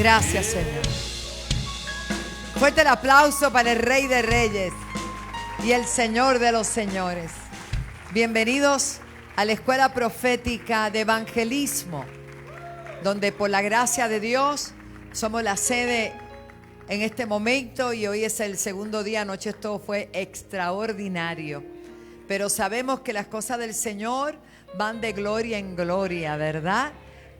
Gracias, Señor. Fuerte el aplauso para el Rey de Reyes y el Señor de los Señores. Bienvenidos a la Escuela Profética de Evangelismo, donde por la gracia de Dios somos la sede en este momento y hoy es el segundo día. Anoche esto fue extraordinario, pero sabemos que las cosas del Señor van de gloria en gloria, ¿verdad?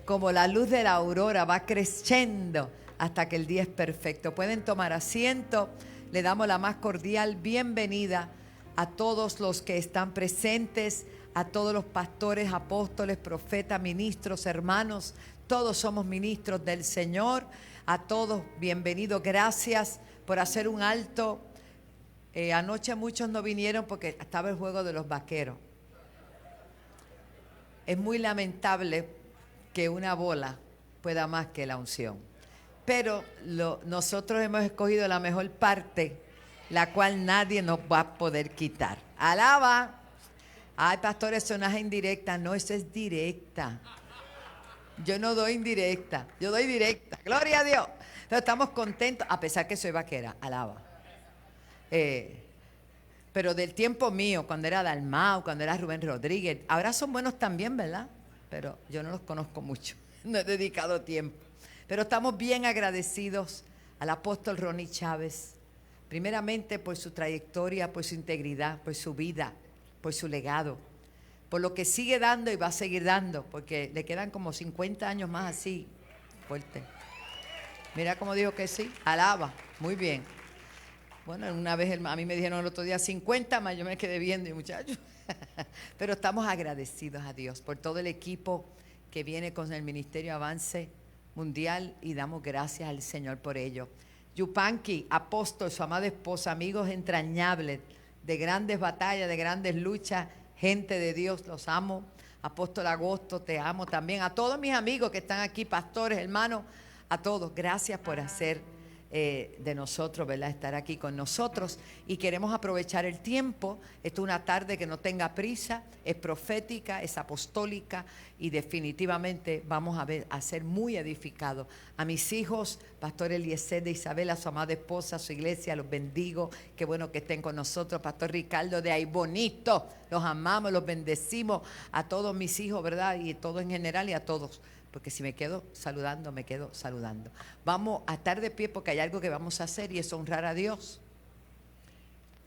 Como la luz de la aurora va creciendo hasta que el día es perfecto. Pueden tomar asiento. Le damos la más cordial bienvenida a todos los que están presentes, a todos los pastores, apóstoles, profetas, ministros, hermanos. Todos somos ministros del Señor. A todos, bienvenidos. Gracias por hacer un alto. Anoche muchos no vinieron porque estaba el juego de los vaqueros. Es muy lamentable que una bola pueda más que la unción. Pero nosotros hemos escogido la mejor parte, la cual nadie nos va a poder quitar. ¡Alaba! Ay, pastor, eso no es indirecta. No, eso es directa. Yo no doy indirecta, yo doy directa. ¡Gloria a Dios! Pero estamos contentos, a pesar que soy vaquera. ¡Alaba! Pero del tiempo mío, cuando era Dalmau, cuando era Rubén Rodríguez, ahora son buenos también, ¿verdad? Pero yo no los conozco mucho, no he dedicado tiempo. Pero estamos bien agradecidos al apóstol Ronnie Chávez, primeramente por su trayectoria, por su integridad, por su vida, por su legado, por lo que sigue dando y va a seguir dando, porque le quedan como 50 años más así, fuerte. Mira cómo dijo que sí, alaba, muy bien. Bueno, una vez a mí me dijeron el otro día 50 más, yo me quedé viendo, y muchachos. Pero estamos agradecidos a Dios por todo el equipo que viene con el Ministerio Avance Mundial y damos gracias al Señor por ello. Yupanqui, apóstol, su amada esposa, amigos entrañables de grandes batallas, de grandes luchas, gente de Dios, los amo. Apóstol Agosto, te amo también. A todos mis amigos que están aquí, pastores, hermanos, a todos, gracias por hacer de nosotros, ¿verdad? Estar aquí con nosotros y queremos aprovechar el tiempo. Esto es una tarde que no tenga prisa, es profética, es apostólica y definitivamente vamos a ser muy edificados. A mis hijos, Pastor Eliezer de Isabela, su amada esposa, su iglesia, los bendigo, qué bueno que estén con nosotros. Pastor Ricardo de Ay Bonito, los amamos, los bendecimos, a todos mis hijos, ¿verdad? Y todo en general y a todos. Porque si me quedo saludando, me quedo saludando. Vamos a estar de pie porque hay algo que vamos a hacer y es honrar a Dios.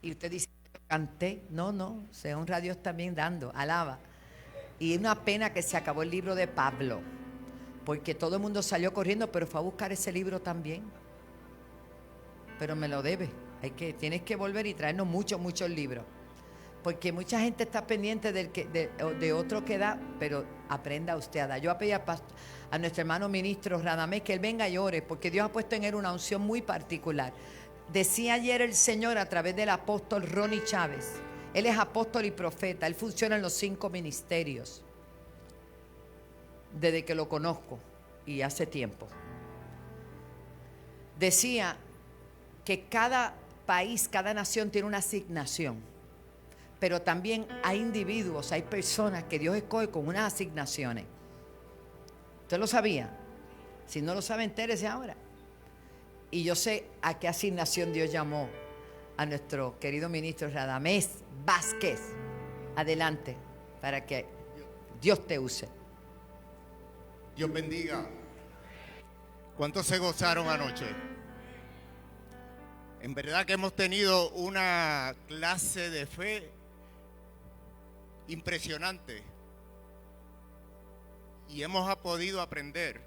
Y usted dice, canté. No, se honra a Dios también dando, alaba. Y es una pena que se acabó el libro de Pablo, porque todo el mundo salió corriendo, pero fue a buscar ese libro también. Pero me lo debe. Tienes que volver y traernos muchos libros. Porque mucha gente está pendiente de otro que da, pero aprenda usted a dar. Yo pedí a nuestro hermano ministro Radamés que él venga y ore, porque Dios ha puesto en él una unción muy particular. Decía ayer el Señor a través del apóstol Ronnie Chávez. Él es apóstol y profeta, él funciona en los 5 ministerios, desde que lo conozco y hace tiempo. Decía que cada país, cada nación tiene una asignación. Pero también hay individuos, hay personas que Dios escoge con unas asignaciones. ¿Usted lo sabía? Si no lo sabe, entérese ahora. Y yo sé a qué asignación Dios llamó a nuestro querido ministro Radamés Vázquez. Adelante, para que Dios te use. Dios bendiga. ¿Cuántos se gozaron anoche? En verdad que hemos tenido una clase de fe impresionante y hemos podido aprender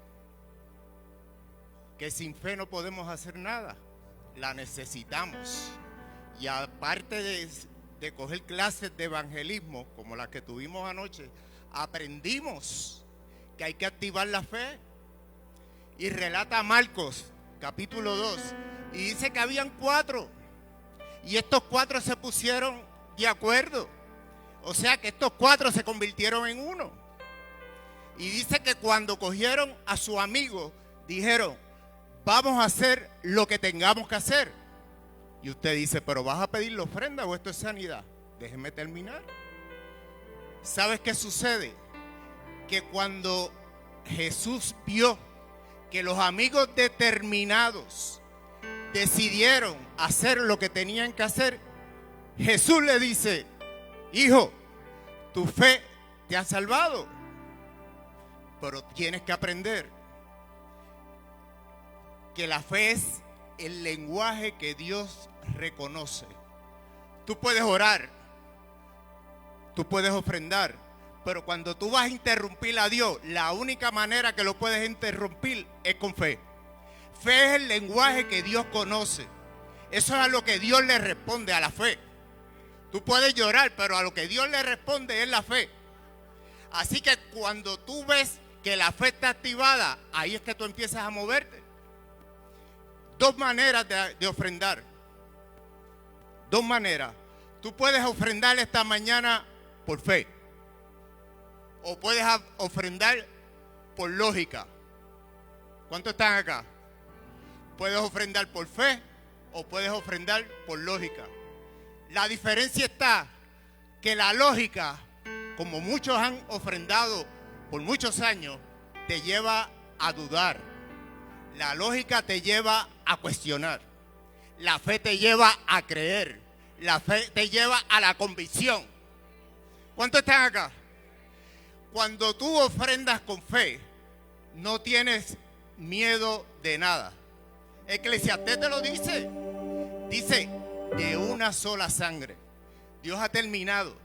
que sin fe no podemos hacer nada, la necesitamos. Y aparte de coger clases de evangelismo como las que tuvimos anoche, aprendimos que hay que activar la fe. Y relata Marcos capítulo 2 y dice que habían 4 y estos 4 se pusieron de acuerdo. O sea que estos 4 se convirtieron en uno. Y dice que cuando cogieron a su amigo, dijeron, vamos a hacer lo que tengamos que hacer. Y usted dice, pero ¿vas a pedir la ofrenda o esto es sanidad? Déjeme terminar. ¿Sabes qué sucede? Que cuando Jesús vio que los amigos determinados decidieron hacer lo que tenían que hacer, Jesús le dice: hijo, tu fe te ha salvado, pero tienes que aprender que la fe es el lenguaje que Dios reconoce. Tú puedes orar, tú puedes ofrendar, pero cuando tú vas a interrumpir a Dios, la única manera que lo puedes interrumpir es con fe. Fe es el lenguaje que Dios conoce. Eso es a lo que Dios le responde, a la fe. Tú puedes llorar, pero a lo que Dios le responde es la fe. Así que cuando tú ves que la fe está activada, ahí es que tú empiezas a moverte. Dos maneras de ofrendar. Dos maneras. Tú puedes ofrendar esta mañana por fe. O puedes ofrendar por lógica. ¿Cuántos están acá? Puedes ofrendar por fe o puedes ofrendar por lógica. La diferencia está que la lógica, como muchos han ofrendado por muchos años, te lleva a dudar. La lógica te lleva a cuestionar. La fe te lleva a creer. La fe te lleva a la convicción. ¿Cuántos están acá? Cuando tú ofrendas con fe, no tienes miedo de nada. Eclesiastés te lo dice. Dice, de una sola sangre Dios ha terminado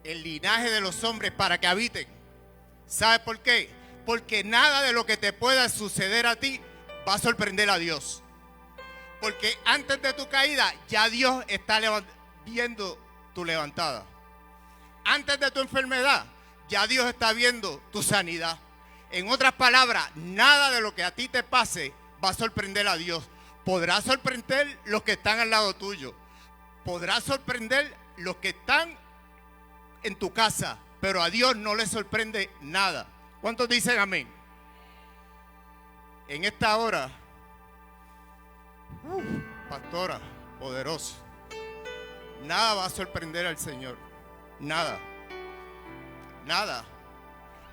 el linaje de los hombres para que habiten. ¿Sabes por qué? Porque nada de lo que te pueda suceder a ti va a sorprender a Dios. Porque antes de tu caída ya Dios está viendo tu levantada. Antes de tu enfermedad ya Dios está viendo tu sanidad. En otras palabras, nada de lo que a ti te pase va a sorprender a Dios. Podrá sorprender los que están al lado tuyo. Podrá sorprender los que están en tu casa. Pero a Dios no le sorprende nada. ¿Cuántos dicen amén? En esta hora, pastora, poderoso, nada va a sorprender al Señor. Nada. Nada.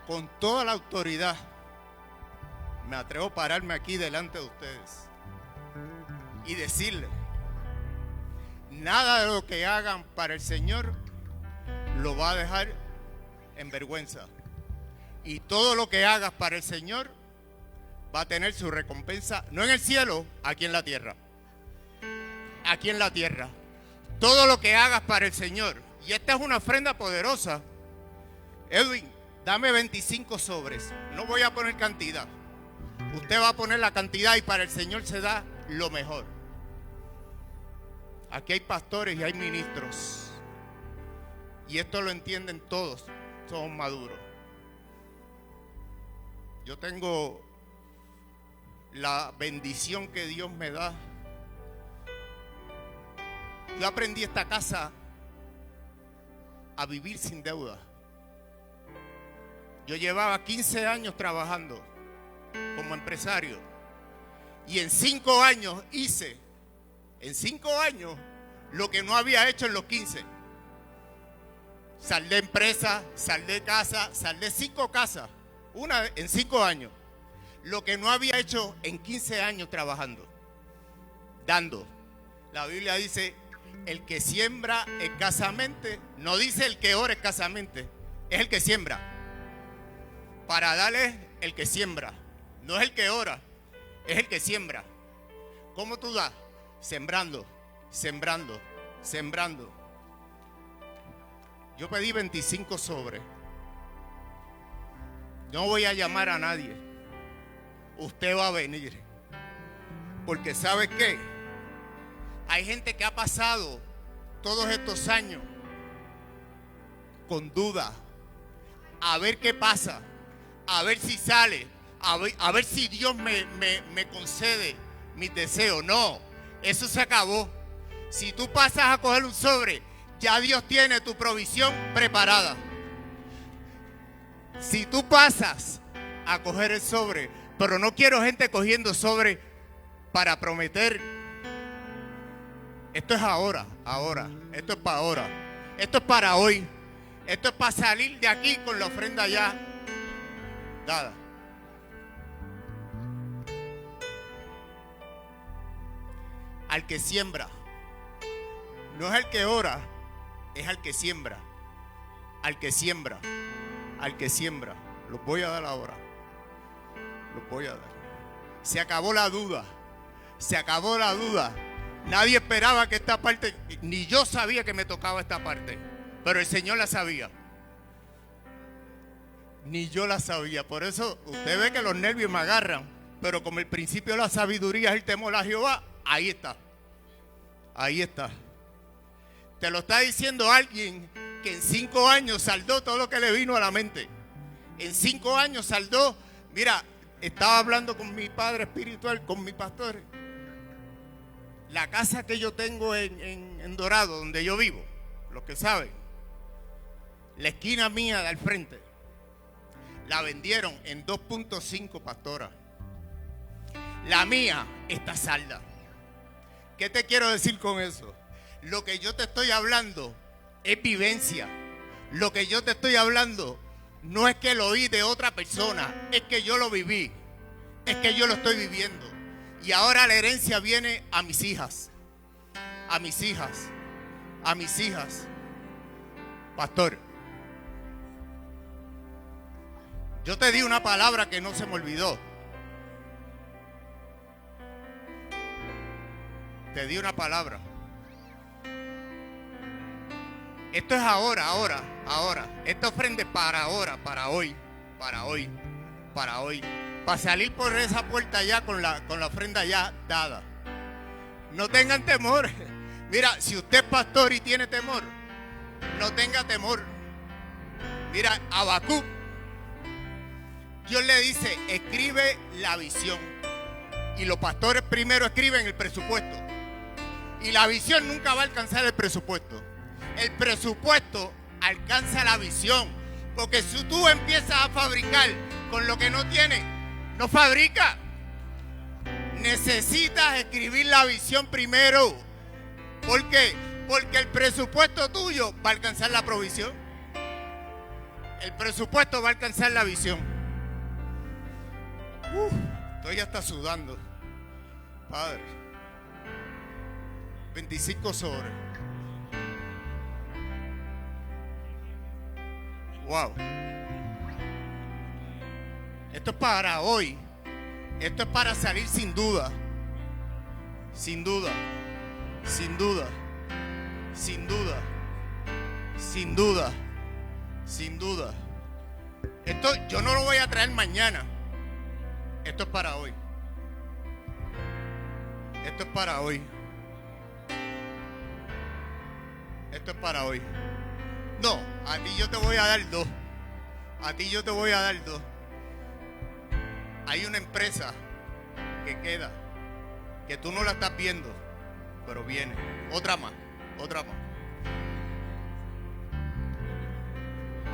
Con toda la autoridad, me atrevo a pararme aquí delante de ustedes y decirle, nada de lo que hagan para el Señor lo va a dejar en vergüenza. Y todo lo que hagas para el Señor va a tener su recompensa, no en el cielo, aquí en la tierra. Aquí en la tierra. Todo lo que hagas para el Señor. Y esta es una ofrenda poderosa. Edwin, dame 25 sobres. No voy a poner cantidad. Usted va a poner la cantidad y para el Señor se da lo mejor. Aquí hay pastores y hay ministros. Y esto lo entienden todos. Somos maduros. Yo tengo la bendición que Dios me da. Yo aprendí esta casa a vivir sin deuda. Yo llevaba 15 años trabajando como empresario y en 5 años hice, en 5 años, lo que no había hecho en los 15. Saldé empresa, saldé casa, saldé 5 casas, una en 5 años. Lo que no había hecho en 15 años trabajando, dando. La Biblia dice, el que siembra escasamente, no dice el que ora escasamente, es el que siembra. Para darle el que siembra, no es el que ora, es el que siembra. ¿Cómo tú das? Sembrando, sembrando, sembrando. Yo pedí 25 sobres. No voy a llamar a nadie. Usted va a venir. Porque ¿sabe qué? Hay gente que ha pasado todos estos años con duda. A ver qué pasa. A ver si sale. A ver si Dios me concede mis deseos. No, eso se acabó. Si tú pasas a coger un sobre, ya Dios tiene tu provisión preparada. Si tú pasas a coger el sobre, pero no quiero gente cogiendo sobre para prometer. Esto es ahora, ahora. Esto es para ahora. Esto es para hoy. Esto es para salir de aquí con la ofrenda ya dada. al que siembra. No es al que ora, es al que siembra. Al que siembra. Al que siembra. Los voy a dar ahora. Los voy a dar. Se acabó la duda. Se acabó la duda. Nadie esperaba que esta parte, ni yo sabía que me tocaba esta parte, pero el Señor la sabía. Ni yo la sabía. Por eso usted ve que los nervios me agarran, pero como el principio de la sabiduría es el temor a Jehová, ahí está. Ahí está. Te lo está diciendo alguien que en 5 años saldó todo lo que le vino a la mente. En 5 años saldó. Mira, estaba hablando con mi padre espiritual, con mi pastor. La casa que yo tengo en Dorado, donde yo vivo, los que saben, la esquina mía de al frente, la vendieron en 2.5, pastora. La mía está salda. ¿Qué te quiero decir con eso? Lo que yo te estoy hablando es vivencia. Lo que yo te estoy hablando no es que lo oí de otra persona, es que yo lo viví, es que yo lo estoy viviendo. Y ahora la herencia viene a mis hijas, a mis hijas, a mis hijas. Pastor, yo te di una palabra que no se me olvidó. Te di una palabra. Esto es ahora. Esta ofrenda es para ahora, para hoy. Para salir por esa puerta ya con la ofrenda ya dada. No tengan temor. Mira, si usted es pastor y tiene temor, no tenga temor. Mira, Habacuc, Dios le dice, escribe la visión. Y los pastores primero escriben el presupuesto. Y la visión nunca va a alcanzar el presupuesto. El presupuesto alcanza la visión. Porque si tú empiezas a fabricar con lo que no tienes, no fabrica. Necesitas escribir la visión primero. ¿Por qué? Porque el presupuesto tuyo va a alcanzar la provisión. El presupuesto va a alcanzar la visión. Estoy hasta sudando. Padre. 25 sobres. Wow. Esto es para hoy. Esto es para salir sin duda. Sin duda. Sin duda. Sin duda. Sin duda. Sin duda. Esto yo no lo voy a traer mañana. Esto es para hoy. Esto es para hoy. Esto es para hoy. No, a ti yo te voy a dar 2. A ti yo te voy a dar 2. Hay una empresa que queda, que tú no la estás viendo, pero viene. Otra más.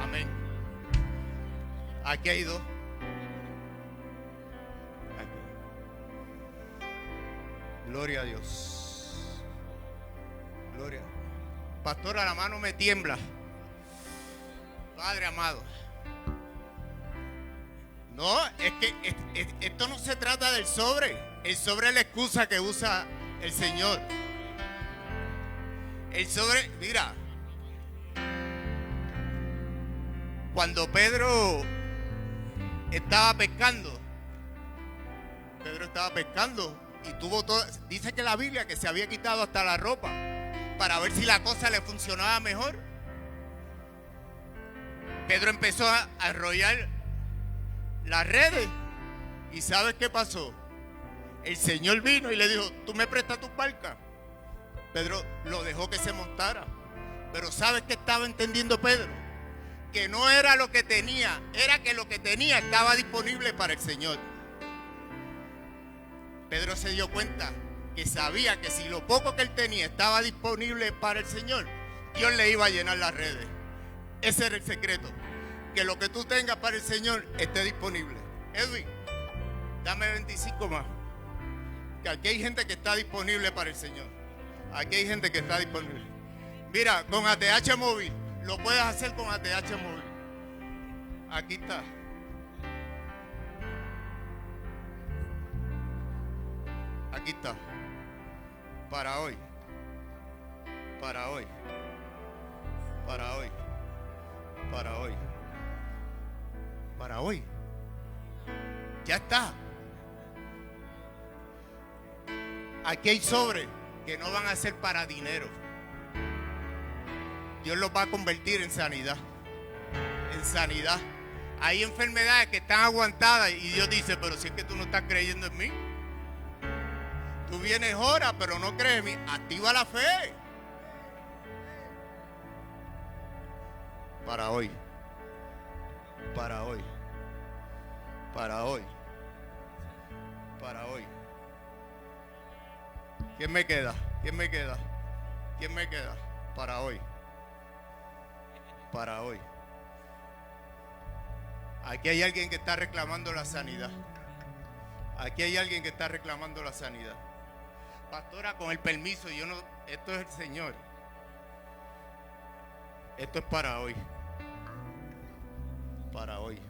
Amén. Aquí hay 2. Gloria a Dios. Gloria. Pastora, la mano me tiembla. Padre amado. No, es que esto no se trata del sobre. El sobre es la excusa que usa el Señor. El sobre, mira. Cuando Pedro estaba pescando y tuvo todo, dice que la Biblia que se había quitado hasta la ropa para ver si la cosa le funcionaba mejor. Pedro empezó a enrollar las redes y ¿sabes qué pasó? El Señor vino y le dijo, ¿tú me prestas tu barca? Pedro lo dejó que se montara, pero ¿sabes qué estaba entendiendo Pedro? Que no era lo que tenía, era que lo que tenía estaba disponible para el Señor. Pedro se dio cuenta que sabía que si lo poco que él tenía estaba disponible para el Señor, Dios le iba a llenar las redes. Ese era el secreto, que lo que tú tengas para el Señor esté disponible. Edwin, dame 25 más, que aquí hay gente que está disponible para el Señor. Aquí hay gente que está disponible. Mira, con ATH móvil, lo puedes hacer con ATH móvil. Aquí está. Aquí está. para hoy, para hoy, para hoy, para hoy, para hoy. Ya está. Aquí hay sobres que no van a ser para dinero. Dios los va a convertir en sanidad. En sanidad. Hay enfermedades que están aguantadas y Dios dice, pero si es que tú no estás creyendo en mí. Tú vienes ahora, pero no crees en mí. Activa la fe. Para hoy. Para hoy. Para hoy. Para hoy. ¿Quién me queda? ¿Quién me queda? ¿Quién me queda? Para hoy. Para hoy. Aquí hay alguien que está reclamando la sanidad. Aquí hay alguien que está reclamando la sanidad. Pastora, con el permiso, yo no, esto es el Señor. Esto es para hoy. Para hoy.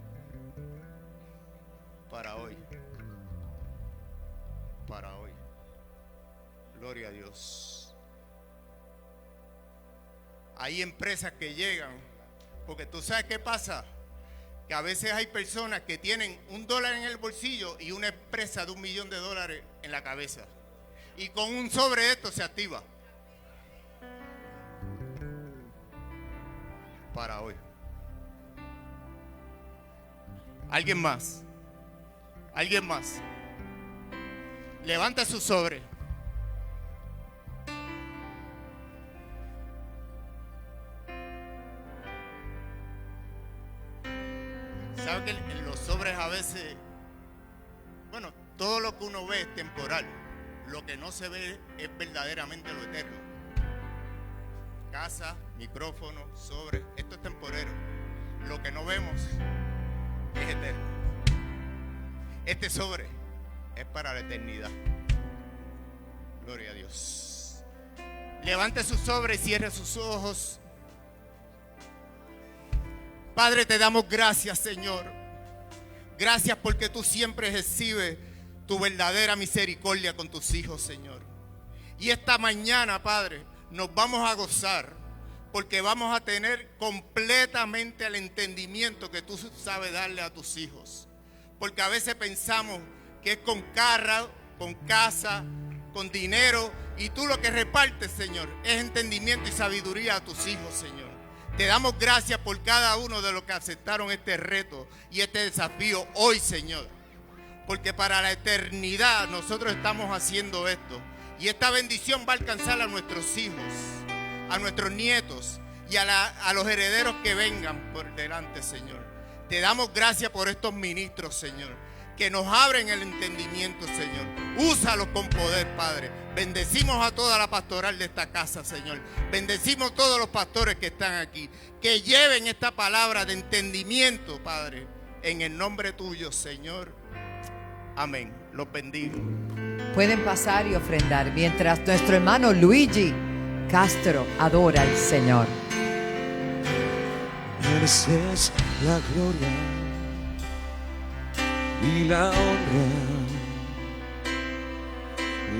Para hoy. Para hoy. Gloria a Dios. Hay empresas que llegan, porque tú sabes qué pasa, que a veces hay personas que tienen $1 en el bolsillo y una empresa de $1 millón en la cabeza. Y con un sobre de esto se activa. Para hoy. ¿Alguien más? ¿Alguien más? Levanta su sobre. ¿Sabe que en los sobres a veces, bueno, todo lo que uno ve es temporal? Lo que no se ve es verdaderamente lo eterno. Casa, micrófono, sobre, esto es temporero. Lo que no vemos es eterno. Este sobre es para la eternidad. Gloria a Dios. Levante su sobre y cierre sus ojos. Padre, te damos gracias, Señor. Gracias porque tú siempre recibes tu verdadera misericordia con tus hijos, Señor. Y esta mañana, Padre, nos vamos a gozar porque vamos a tener completamente el entendimiento que tú sabes darle a tus hijos. Porque a veces pensamos que es con carro, con casa, con dinero, y tú lo que repartes, Señor, es entendimiento y sabiduría a tus hijos, Señor. Te damos gracias por cada uno de los que aceptaron este reto y este desafío hoy, Señor. Porque para la eternidad nosotros estamos haciendo esto. Y esta bendición va a alcanzar a nuestros hijos, a nuestros nietos y a los herederos que vengan por delante, Señor. Te damos gracias por estos ministros, Señor, que nos abren el entendimiento, Señor. Úsalos con poder, Padre. Bendecimos a toda la pastoral de esta casa, Señor. Bendecimos a todos los pastores que están aquí. Que lleven esta palabra de entendimiento, Padre. En el nombre tuyo, Señor. Amén. Los bendigo. Pueden pasar y ofrendar mientras nuestro hermano Luigi Castro adora al Señor. Mereces la gloria y la honra.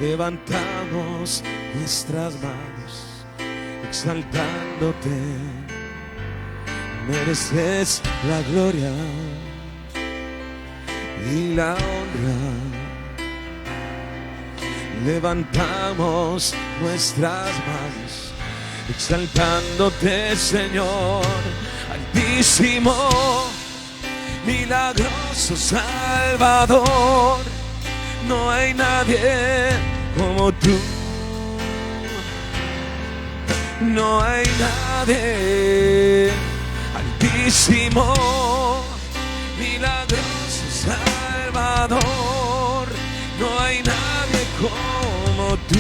Levantamos nuestras manos exaltándote. Mereces la gloria y la honra. Levantamos nuestras manos exaltándote, Señor. Altísimo, milagroso Salvador, no hay nadie como tú. No hay nadie. Altísimo, milagroso Salvador, no hay nadie como tú.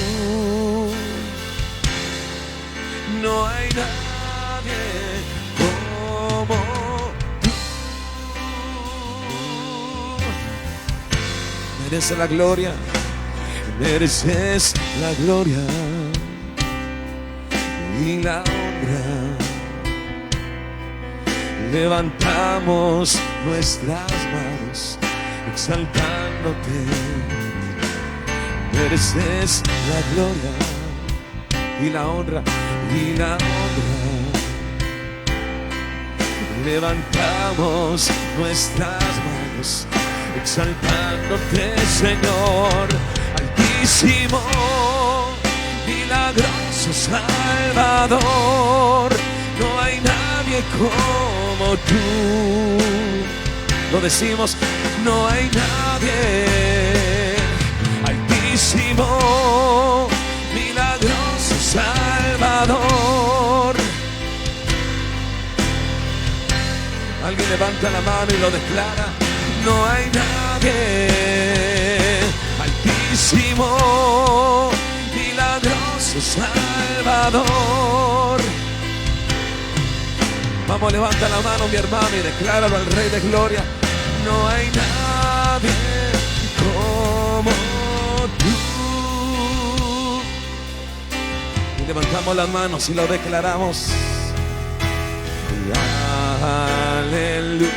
No hay nadie como tú. Mereces la gloria, mereces la gloria y la honra. Levantamos nuestras manos exaltándote. mereces la gloria y la honra y la honra. Levantamos nuestras manos exaltándote, Señor, altísimo, milagroso Salvador. No hay nadie como tú. Lo decimos, no hay nadie. Altísimo, milagroso Salvador. Alguien levanta la mano y lo declara. No hay nadie. Altísimo, milagroso Salvador. Vamos, levanta la mano, mi hermano, y decláralo al Rey de Gloria. No hay nadie como tú. Y levantamos las manos y lo declaramos. Aleluya.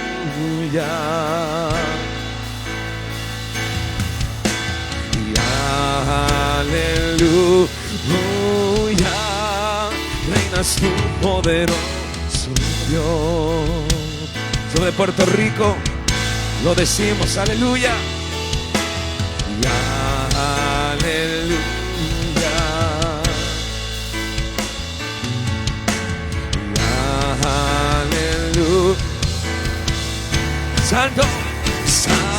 Aleluya. Reinas tu poderoso Dios. Sobre Puerto Rico lo decimos, aleluya. Aleluya. Aleluya. Santo, santo,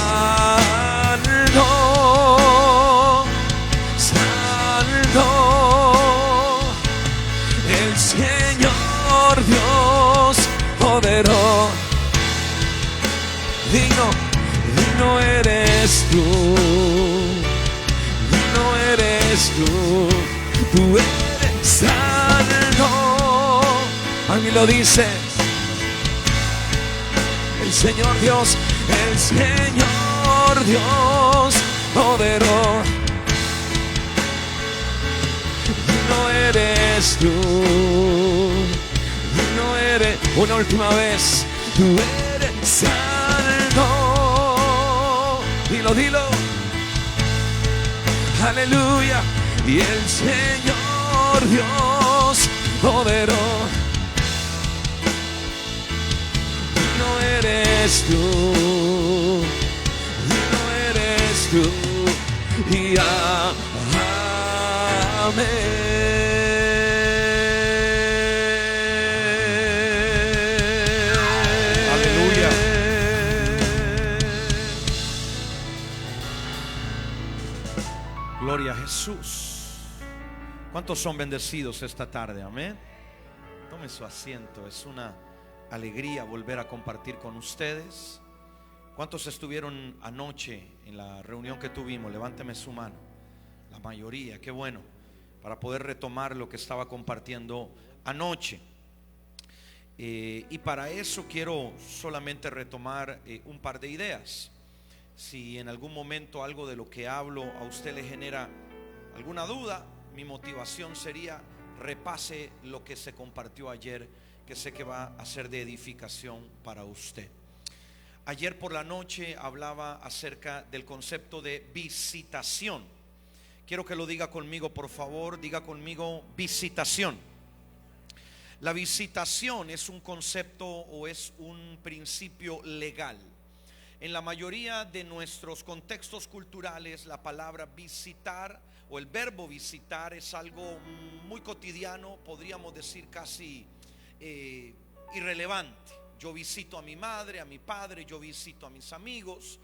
santo, el Señor Dios poderoso. Digno, digno eres tú, digno eres tú, tú eres santo. A mí lo dices. El Señor Dios, el Señor Dios poderoso. No eres tú, no eres. Una última vez, tú eres santo. Dilo, dilo. Aleluya. Y el Señor Dios poderoso. No eres tú, no eres tú, y amén. Aleluya. Gloria a Jesús. ¿Cuántos son bendecidos esta tarde? Amén. Tome su asiento. Es una alegría volver a compartir con ustedes. ¿Cuántos estuvieron anoche en la reunión que tuvimos? Levánteme su mano. La mayoría, qué bueno, para poder retomar lo que estaba compartiendo anoche. Y para eso quiero solamente retomar un par de ideas. Si en algún momento algo de lo que hablo a usted le genera alguna duda, mi motivación sería: repase lo que se compartió ayer, que sé que va a ser de edificación para usted. Ayer por la noche hablaba acerca del concepto de visitación. Quiero que lo diga conmigo, por favor. Diga conmigo: visitación. La visitación es un concepto o es un principio legal. En la mayoría de nuestros contextos culturales, la palabra visitar o el verbo visitar es algo muy cotidiano, podríamos decir casi irrelevante. Yo visito a mi madre, a mi padre, yo visito a mis amigos.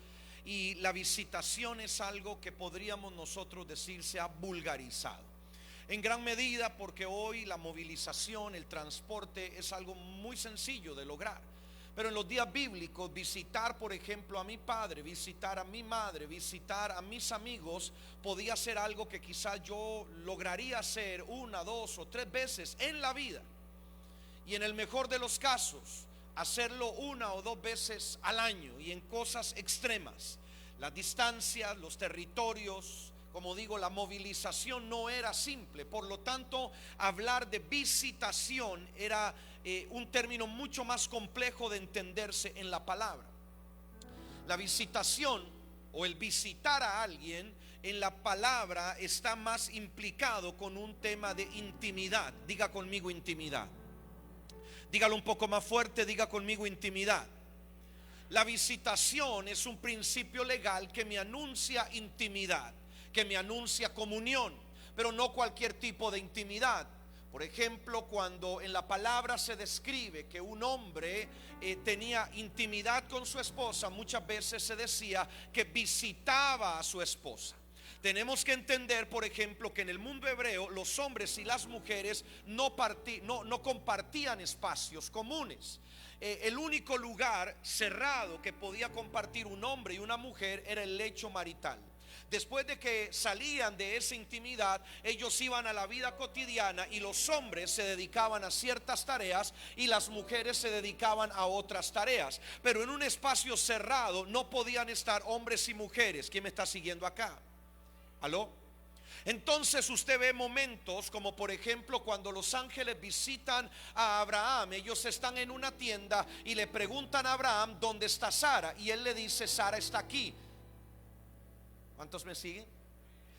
Y la visitación es algo que podríamos nosotros decir se ha vulgarizado en gran medida porque hoy la movilización, el transporte es algo muy sencillo de lograr. Pero en los días bíblicos, visitar por ejemplo a mi padre, visitar a mi madre, visitar a mis amigos podía ser algo que quizás yo lograría hacer 1, 2 o 3 veces en la vida. Y en el mejor de los casos, hacerlo 1 o 2 veces al año, y en cosas extremas. Las distancias, los territorios, como digo, la movilización no era simple. Por lo tanto, hablar de visitación era un término mucho más complejo de entenderse en la palabra. La visitación o el visitar a alguien en la palabra está más implicado con un tema de intimidad. Diga conmigo intimidad. Dígalo un poco más fuerte, diga conmigo intimidad. La visitación es un principio legal que me anuncia intimidad, que me anuncia comunión, pero no cualquier tipo de intimidad. Por ejemplo, cuando en la palabra se describe que un hombre tenía intimidad con su esposa, muchas veces se decía que visitaba a su esposa. Tenemos que entender, por ejemplo, que en el mundo hebreo los hombres y las mujeres no compartían espacios comunes. El único lugar cerrado que podía compartir un hombre y una mujer era el lecho marital. Después de que salían de esa intimidad, ellos iban a la vida cotidiana y los hombres se dedicaban a ciertas tareas y las mujeres se dedicaban a otras tareas. Pero en un espacio cerrado no podían estar hombres y mujeres. ¿Quién me está siguiendo acá? ¿Aló? Entonces usted ve momentos como por ejemplo cuando los ángeles visitan a Abraham. Ellos están en una tienda y le preguntan a Abraham ¿dónde está Sara? Y él le dice Sara está aquí. ¿Cuántos me siguen?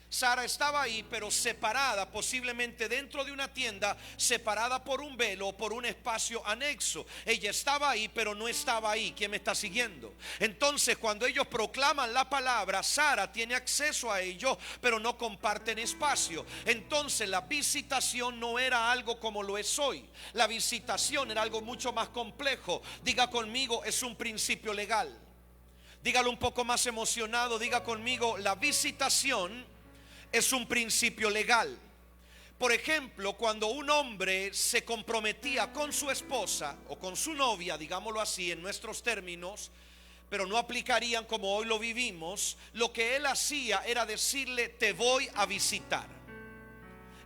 Sara estaba ahí, pero separada, posiblemente dentro de una tienda, separada por un velo o por un espacio anexo. Ella estaba ahí, pero no estaba ahí. ¿Quién me está siguiendo? Entonces, cuando ellos proclaman la palabra, Sara tiene acceso a ello, pero no comparten espacio. Entonces, la visitación no era algo como lo es hoy. La visitación era algo mucho más complejo. Diga conmigo, es un principio legal. Dígalo un poco más emocionado, diga conmigo, la visitación es un principio legal. Por ejemplo, cuando un hombre se comprometía con su esposa o con su novia, digámoslo así en nuestros términos, pero no aplicarían como hoy lo vivimos, lo que él hacía era decirle te voy a visitar.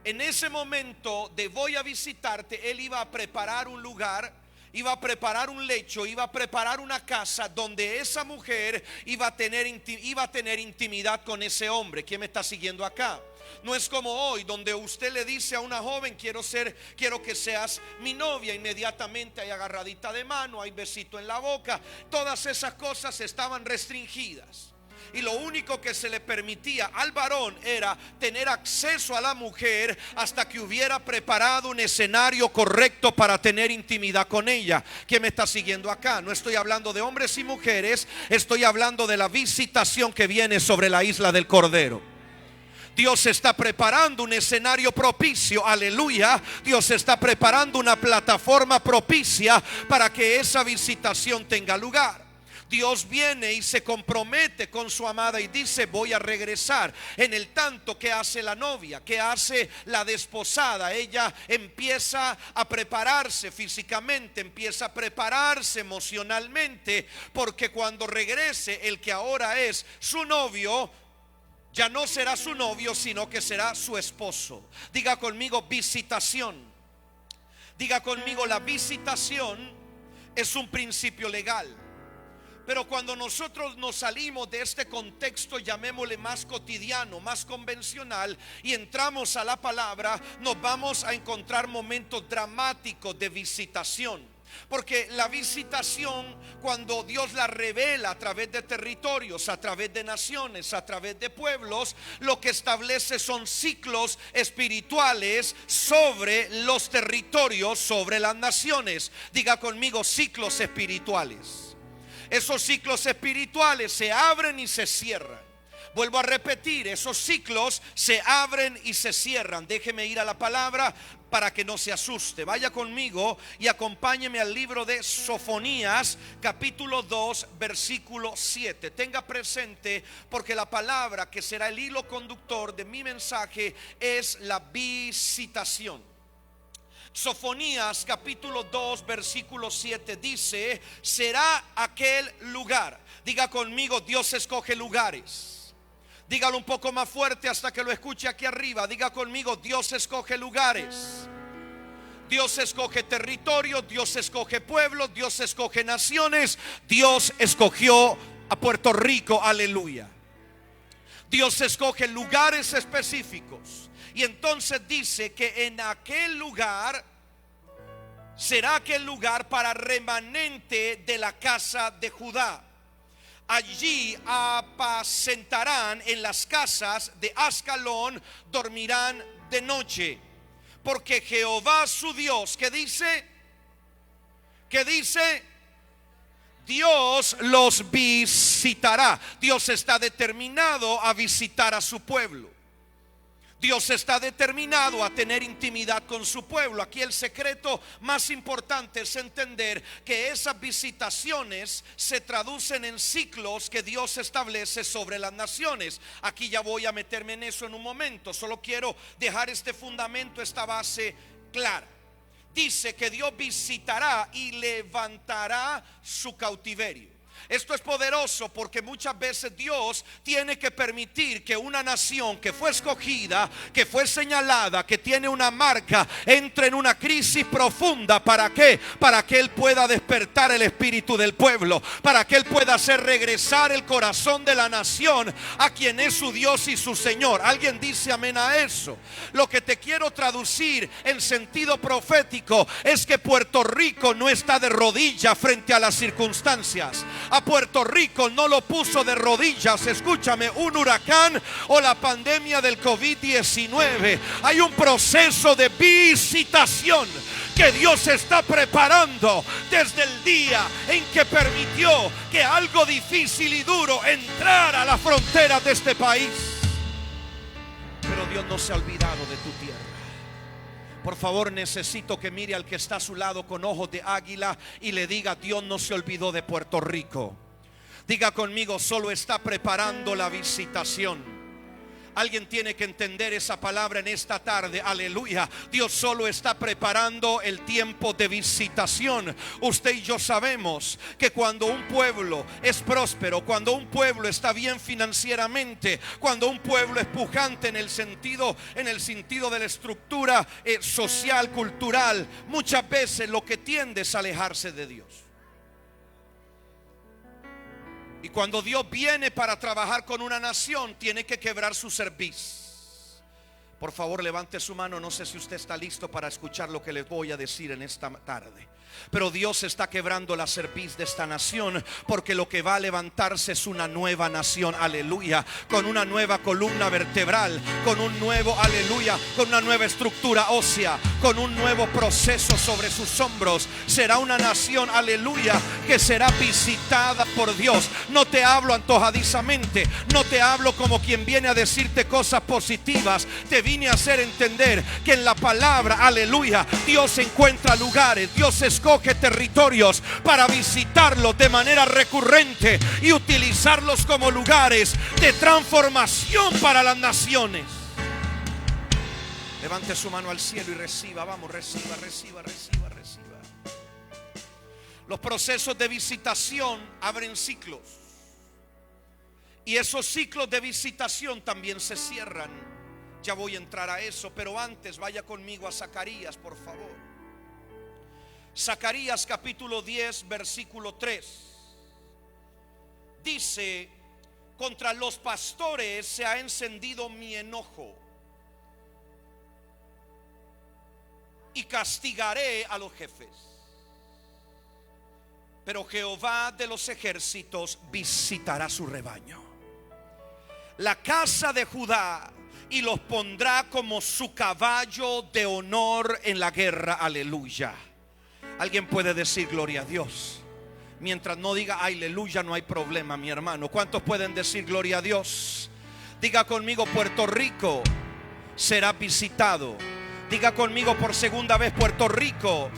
En ese momento de voy a visitarte, él iba a preparar un lugar, iba a preparar un lecho, iba a preparar una casa donde esa mujer iba a tener intimidad con ese hombre. ¿Quién me está siguiendo acá? No es como hoy donde usted le dice a una joven quiero que seas mi novia. Inmediatamente hay agarradita de mano, hay besito en la boca. Todas esas cosas estaban restringidas. Y lo único que se le permitía al varón era tener acceso a la mujer hasta que hubiera preparado un escenario correcto para tener intimidad con ella. ¿Quién me está siguiendo acá? No estoy hablando de hombres y mujeres, estoy hablando de la visitación que viene sobre la isla del Cordero. Dios está preparando un escenario propicio, aleluya. Dios está preparando una plataforma propicia para que esa visitación tenga lugar. Dios viene y se compromete con su amada y dice voy a regresar. En el tanto, ¿qué hace la novia? ¿Qué hace la desposada? Ella empieza a prepararse físicamente, empieza a prepararse emocionalmente, porque cuando regrese el que ahora es su novio ya no será su novio, sino que será su esposo. Diga conmigo visitación. Diga conmigo, la visitación es un principio legal. Pero cuando nosotros nos salimos de este contexto, llamémosle más cotidiano, más convencional, y entramos a la palabra, nos vamos a encontrar momentos dramáticos de visitación. Porque la visitación, cuando Dios la revela a través de territorios, a través de naciones, a través de pueblos, lo que establece son ciclos espirituales sobre los territorios, sobre las naciones. Diga conmigo, ciclos espirituales. Esos ciclos espirituales se abren y se cierran. Vuelvo a repetir, esos ciclos se abren y se cierran. Déjeme ir a la palabra para que no se asuste. Vaya conmigo y acompáñeme al libro de Sofonías, capítulo 2, versículo 7. Tenga presente, porque la palabra que será el hilo conductor de mi mensaje es la visitación. Sofonías capítulo 2 versículo 7 dice: será aquel lugar. Diga conmigo, Dios escoge lugares. Dígalo un poco más fuerte hasta que lo escuche aquí arriba. Diga conmigo, Dios escoge lugares. Dios escoge territorio, Dios escoge pueblos, Dios escoge naciones. Dios escogió a Puerto Rico, aleluya. Dios escoge lugares específicos. Y entonces dice que en aquel lugar será aquel lugar para remanente de la casa de Judá. allí apacentarán en las casas de Ascalón, dormirán de noche. Porque Jehová su Dios, ¿qué dice? ¿Qué dice? Dios los visitará. Dios está determinado a visitar a su pueblo. Dios está determinado a tener intimidad con su pueblo. Aquí el secreto más importante es entender que esas visitaciones se traducen en ciclos que Dios establece sobre las naciones. Aquí ya voy a meterme en eso en un momento. Solo quiero dejar este fundamento, esta base clara. Dice que Dios visitará y levantará su cautiverio. Esto es poderoso porque muchas veces Dios tiene que permitir que una nación que fue escogida, que fue señalada, que tiene una marca, entre en una crisis profunda. ¿Para qué? Para que Él pueda despertar el espíritu del pueblo, para que Él pueda hacer regresar el corazón de la nación a quien es su Dios y su Señor. ¿Alguien dice amén a eso? Lo que te quiero traducir en sentido profético es que Puerto Rico no está de rodillas frente a las circunstancias. A Puerto Rico no lo puso de rodillas, escúchame, un huracán o la pandemia del COVID-19. Hay un proceso de visitación que Dios está preparando desde el día en que permitió que algo difícil y duro entrara a las fronteras de este país. Pero Dios no se ha olvidado de tu tierra. Por favor, necesito que mire al que está a su lado con ojos de águila y le diga: Dios no se olvidó de Puerto Rico. Diga conmigo: solo está preparando la visitación. Alguien tiene que entender esa palabra en esta tarde. Aleluya. Dios solo está preparando el tiempo de visitación. Usted y yo sabemos que cuando un pueblo es próspero, cuando un pueblo está bien financieramente, cuando un pueblo es pujante en el sentido de la estructura social, cultural, muchas veces lo que tiende es alejarse de Dios. Y cuando Dios viene para trabajar con una nación, tiene que quebrar su cerviz. Por favor, levante su mano. No sé si usted está listo para escuchar lo que les voy a decir en esta tarde. Pero Dios está quebrando la cerviz de esta nación, porque lo que va a levantarse es una nueva nación, aleluya, con una nueva columna vertebral, con un nuevo, aleluya, con una nueva estructura ósea, con un nuevo proceso sobre sus hombros. Será una nación, aleluya, que será visitada por Dios. No te hablo antojadizamente, no te hablo como quien viene a decirte cosas positivas. Te vine a hacer entender que en la palabra, aleluya, Dios encuentra lugares, Dios escoge territorios para visitarlos de manera recurrente y utilizarlos como lugares de transformación para las naciones. Levante su mano al cielo y reciba. Vamos, reciba. Los procesos de visitación abren ciclos, y esos ciclos de visitación también se cierran. Ya voy a entrar a eso, pero antes vaya conmigo a Zacarías, por favor. Zacarías capítulo 10 versículo 3 dice: contra los pastores se ha encendido mi enojo, y castigaré a los jefes, pero Jehová de los ejércitos visitará su rebaño, la casa de Judá, y los pondrá como su caballo de honor en la guerra. Aleluya. Alguien puede decir gloria a Dios. Mientras no diga aleluya, no hay problema, mi hermano. ¿Cuántos pueden decir gloria a Dios? Diga conmigo: Puerto Rico será visitado. Diga conmigo por segunda vez: Puerto Rico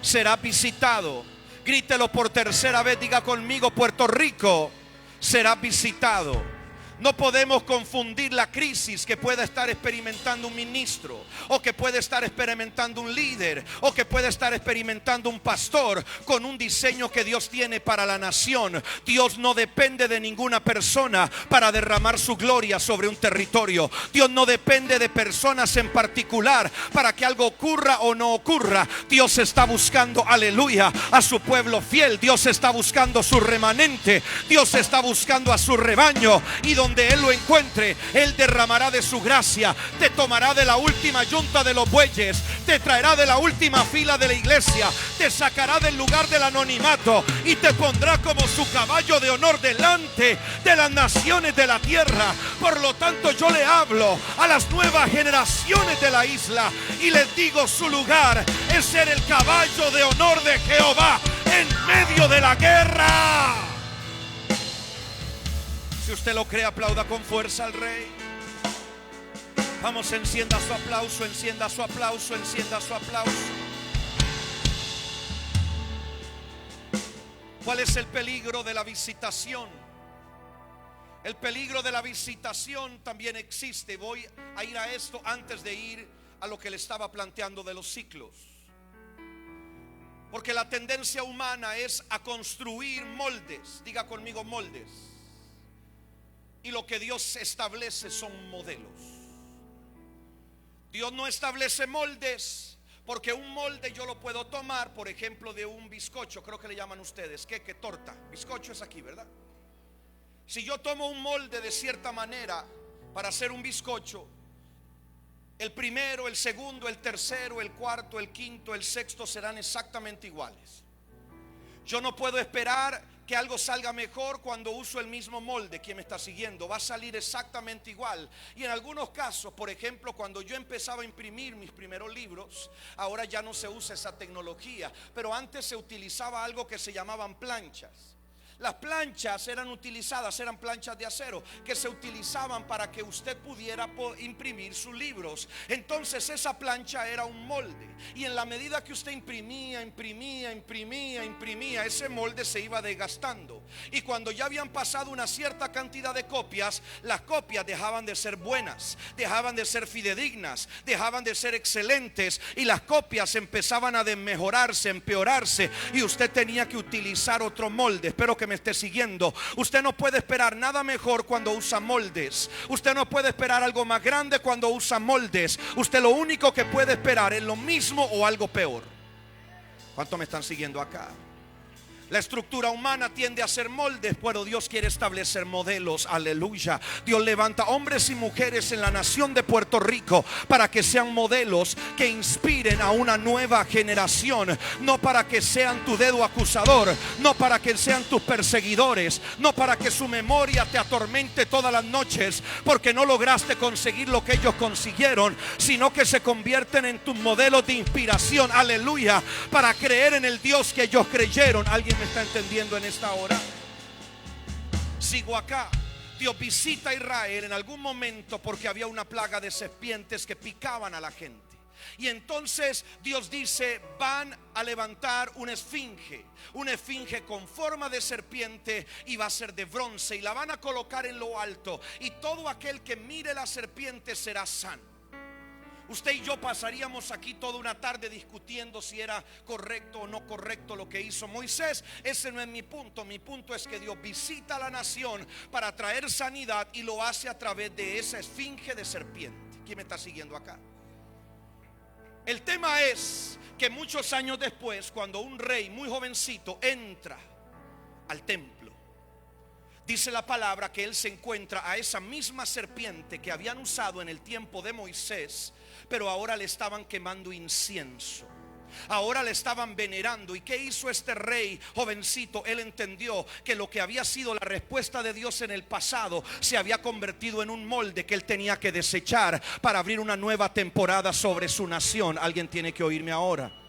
será visitado. Grítelo por tercera vez. Diga conmigo: Puerto Rico será visitado. No podemos confundir la crisis que pueda estar experimentando un ministro, o que puede estar experimentando un líder, o que puede estar experimentando un pastor, con un diseño que Dios tiene para la nación. Dios no depende de ninguna persona para derramar su gloria sobre un territorio. Dios no depende de personas en particular para que algo ocurra o no ocurra. Dios está buscando, aleluya, a su pueblo fiel. Dios está buscando su remanente. Dios está buscando a su rebaño. Y donde donde Él lo encuentre, Él derramará de su gracia, te tomará de la última yunta de los bueyes, te traerá de la última fila de la iglesia, te sacará del lugar del anonimato y te pondrá como su caballo de honor delante de las naciones de la tierra. Por lo tanto, yo le hablo a las nuevas generaciones de la isla y les digo, su lugar es ser el caballo de honor de Jehová en medio de la guerra. Si usted lo cree, aplauda con fuerza al Rey. Vamos, encienda su aplauso, encienda su aplauso, encienda su aplauso. ¿Cuál es el peligro de la visitación? El peligro de la visitación también existe. Voy a ir a esto antes de ir a lo que le estaba planteando de los ciclos. Porque la tendencia humana es a construir moldes. Diga conmigo, moldes. Y lo que Dios establece son modelos. Dios no establece moldes, porque un molde yo lo puedo tomar, por ejemplo, de un bizcocho. Creo que le llaman ustedes queque, torta. Bizcocho es aquí, ¿verdad? Si yo tomo un molde de cierta manera para hacer un bizcocho, el primero, el segundo, el tercero, el cuarto, el quinto, el sexto serán exactamente iguales. Yo no puedo esperar que algo salga mejor cuando uso el mismo molde. ¿Quién me está siguiendo? Va a salir exactamente igual. Y en algunos casos, por ejemplo, cuando yo empezaba a imprimir mis primeros libros, ahora ya no se usa esa tecnología, pero antes se utilizaba algo que se llamaban planchas. Las planchas eran utilizadas, eran planchas de acero que se utilizaban para que usted pudiera imprimir sus libros. Entonces esa plancha era un molde, y en la medida que usted imprimía, ese molde se iba desgastando. Y cuando ya habían pasado una cierta cantidad de copias, las copias dejaban de ser buenas, dejaban de ser fidedignas, dejaban de ser excelentes, y las copias empezaban a desmejorarse, empeorarse, y usted tenía que utilizar otro molde. Espero que me esté siguiendo. Usted no puede esperar nada mejor cuando usa moldes. Usted no puede esperar algo más grande cuando usa moldes. Usted lo único que puede esperar es lo mismo o algo peor. ¿Cuántos me están siguiendo acá? La estructura humana tiende a ser moldes, pero Dios quiere establecer modelos. Aleluya. Dios levanta hombres y mujeres en la nación de Puerto Rico para que sean modelos que inspiren a una nueva generación. No para que sean tu dedo acusador, no para que sean tus perseguidores, no para que su memoria te atormente todas las noches porque no lograste conseguir lo que ellos consiguieron, sino que se convierten en tus modelos de inspiración. Aleluya. Para creer en el Dios que ellos creyeron. ¿Alguien me está entendiendo en esta hora? Sigo acá. Dios visita a Israel en algún momento porque había una plaga de serpientes que picaban a la gente. Y entonces Dios dice: van a levantar una esfinge con forma de serpiente, y va a ser de bronce, y la van a colocar en lo alto, y todo aquel que mire la serpiente será sano. Usted y yo pasaríamos aquí toda una tarde discutiendo si era correcto o no correcto lo que hizo Moisés. Ese no es mi punto. Mi punto es que Dios visita a la nación para traer sanidad, y lo hace a través de esa esfinge de serpiente. ¿Quién me está siguiendo acá? El tema es que muchos años después, cuando un rey muy jovencito entra al templo, dice la palabra que él se encuentra a esa misma serpiente que habían usado en el tiempo de Moisés, pero ahora le estaban quemando incienso. Ahora le estaban venerando. ¿Y qué hizo este rey jovencito? Él entendió que lo que había sido la respuesta de Dios en el pasado se había convertido en un molde que él tenía que desechar para abrir una nueva temporada sobre su nación. Alguien tiene que oírme ahora.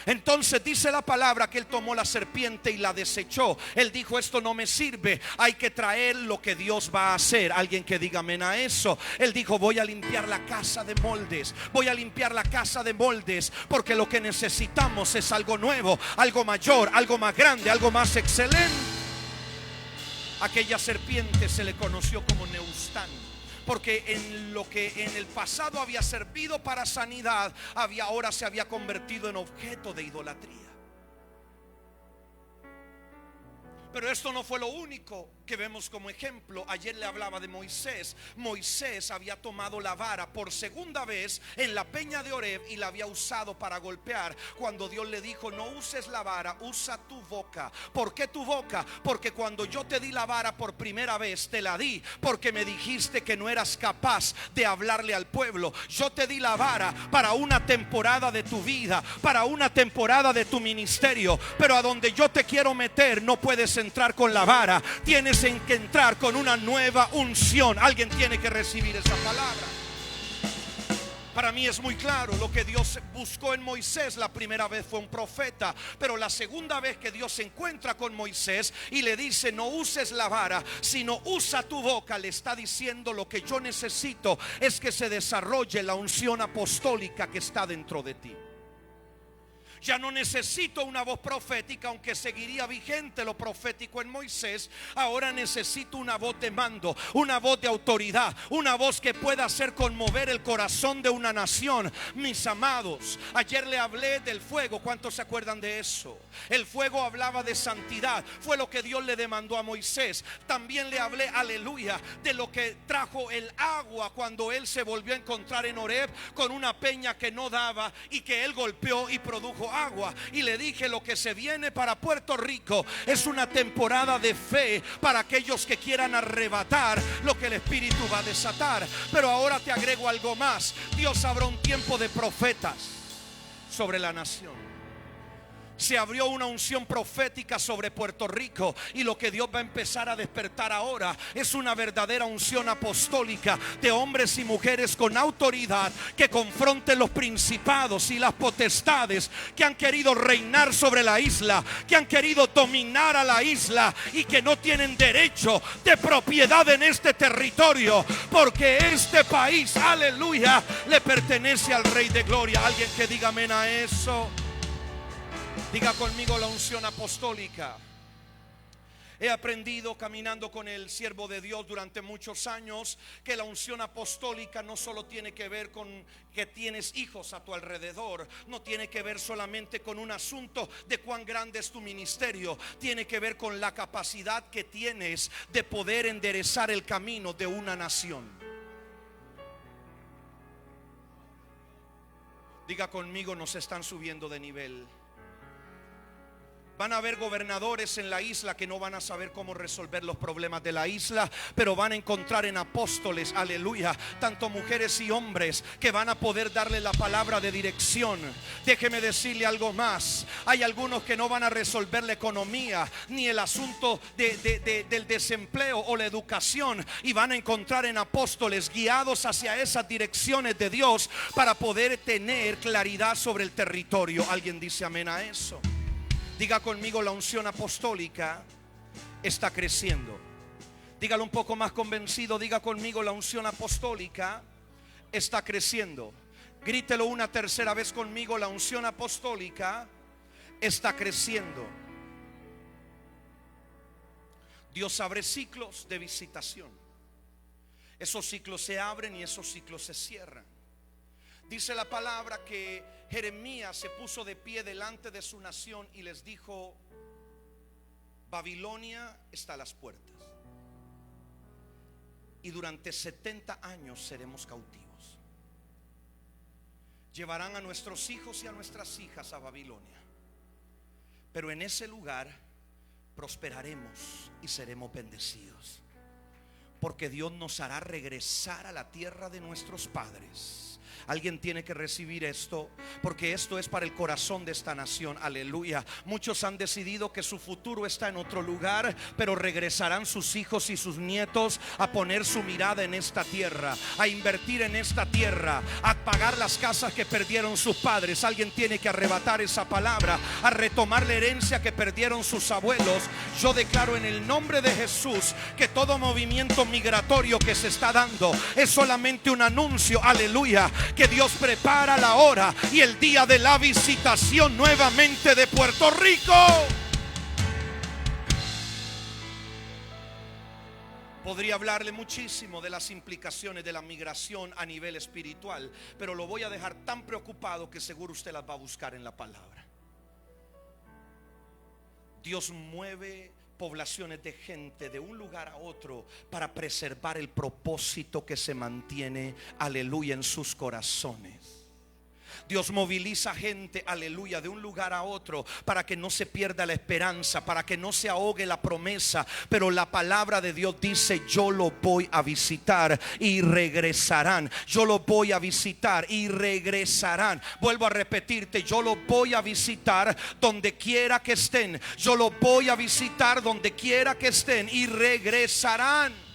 Entonces dice la palabra que él tomó la serpiente y la desechó. Él dijo: esto no me sirve, hay que traer lo que Dios va a hacer. Alguien que diga amén a eso. Él dijo: voy a limpiar la casa de moldes, voy a limpiar la casa de moldes, porque lo que necesitamos es algo nuevo, algo mayor, algo más grande, algo más excelente. Aquella serpiente se le conoció como Neustán, porque en lo que en el pasado había servido para sanidad, ahora se había convertido en objeto de idolatría. Pero esto no fue lo único. que vemos como ejemplo. Ayer le hablaba de Moisés. Moisés había tomado la vara por segunda vez en la peña de Oreb y la había usado para golpear, cuando Dios le dijo: no uses la vara, usa tu boca. ¿Por qué tu boca? Porque cuando yo te di la vara por primera vez, te la di porque me dijiste que no eras capaz de hablarle al pueblo. Yo te di la vara para una temporada de tu vida, para una temporada de tu ministerio, pero a donde yo te quiero meter no puedes entrar con la vara, tienes que entrar con una nueva unción. Alguien tiene que recibir esa palabra. Para mí es muy claro lo que Dios buscó en Moisés. La primera vez fue un profeta, pero la segunda vez que Dios se encuentra con Moisés y le dice: no uses la vara, sino usa tu boca, le está diciendo: lo que yo necesito es que se desarrolle la unción apostólica que está dentro de ti. Ya no necesito una voz profética, aunque seguiría vigente lo profético en Moisés. Ahora necesito una voz de mando, una voz de autoridad, una voz que pueda hacer conmover el corazón de una nación. Mis amados, ayer le hablé del fuego. ¿Cuántos se acuerdan de eso? El fuego hablaba de santidad, fue lo que Dios le demandó a Moisés. También le hablé, aleluya, de lo que trajo el agua cuando él se volvió a encontrar en Oreb con una peña que no daba y que él golpeó y produjo agua. Y le dije: lo que se viene para Puerto Rico es una temporada de fe para aquellos que quieran arrebatar lo que el Espíritu va a desatar. Pero ahora te agrego algo más: Dios habrá un tiempo de profetas sobre la nación. Se abrió una unción profética sobre Puerto Rico, y lo que Dios va a empezar a despertar ahora es una verdadera unción apostólica de hombres y mujeres con autoridad que confronten los principados y las potestades que han querido reinar sobre la isla, que han querido dominar a la isla y que no tienen derecho de propiedad en este territorio, porque este país, aleluya, le pertenece al Rey de Gloria. Alguien que diga amén a eso. Diga conmigo: la unción apostólica. He aprendido caminando con el siervo de Dios durante muchos años que la unción apostólica no solo tiene que ver con que tienes hijos a tu alrededor, no tiene que ver solamente con un asunto de cuán grande es tu ministerio, tiene que ver con la capacidad que tienes de poder enderezar el camino de una nación. Diga conmigo: nos están subiendo de nivel. Van a haber gobernadores en la isla que no van a saber cómo resolver los problemas de la isla, pero van a encontrar en apóstoles, aleluya, tanto mujeres y hombres que van a poder darle la palabra de dirección. Déjeme decirle algo más: hay algunos que no van a resolver la economía ni el asunto del desempleo o la educación, y van a encontrar en apóstoles guiados hacia esas direcciones de Dios para poder tener claridad sobre el territorio. Alguien dice amén a eso. Diga conmigo: la unción apostólica está creciendo. Dígalo un poco más convencido. Diga conmigo: la unción apostólica está creciendo. Grítelo una tercera vez conmigo: la unción apostólica está creciendo. Dios abre ciclos de visitación. Esos ciclos se abren y esos ciclos se cierran. Dice la palabra que Jeremías se puso de pie delante de su nación y les dijo: Babilonia está a las puertas y durante 70 años seremos cautivos. Llevarán a nuestros hijos y a nuestras hijas a Babilonia, pero en ese lugar prosperaremos y seremos bendecidos, porque Dios nos hará regresar a la tierra de nuestros padres. Alguien tiene que recibir esto, porque esto es para el corazón de esta nación, aleluya. Muchos han decidido que su futuro está en otro lugar, pero regresarán sus hijos y sus nietos a poner su mirada en esta tierra, a invertir en esta tierra, a pagar las casas que perdieron sus padres. Alguien tiene que arrebatar esa palabra, a retomar la herencia que perdieron sus abuelos. Yo declaro en el nombre de Jesús que todo movimiento migratorio que se está dando es solamente un anuncio, aleluya, que Dios prepara la hora y el día de la visitación nuevamente de Puerto Rico. Podría hablarle muchísimo de las implicaciones de la migración a nivel espiritual, pero lo voy a dejar tan preocupado que seguro usted las va a buscar en la palabra. Dios mueve poblaciones de gente de un lugar a otro para preservar el propósito que se mantiene, aleluya, en sus corazones. Dios moviliza gente, aleluya, de un lugar a otro para que no se pierda la esperanza, para que no se ahogue la promesa. Pero la palabra de Dios dice: yo lo voy a visitar y regresarán. Yo lo voy a visitar y regresarán. Vuelvo a repetirte: yo lo voy a visitar donde quiera que estén. Yo lo voy a visitar donde quiera que estén y regresarán.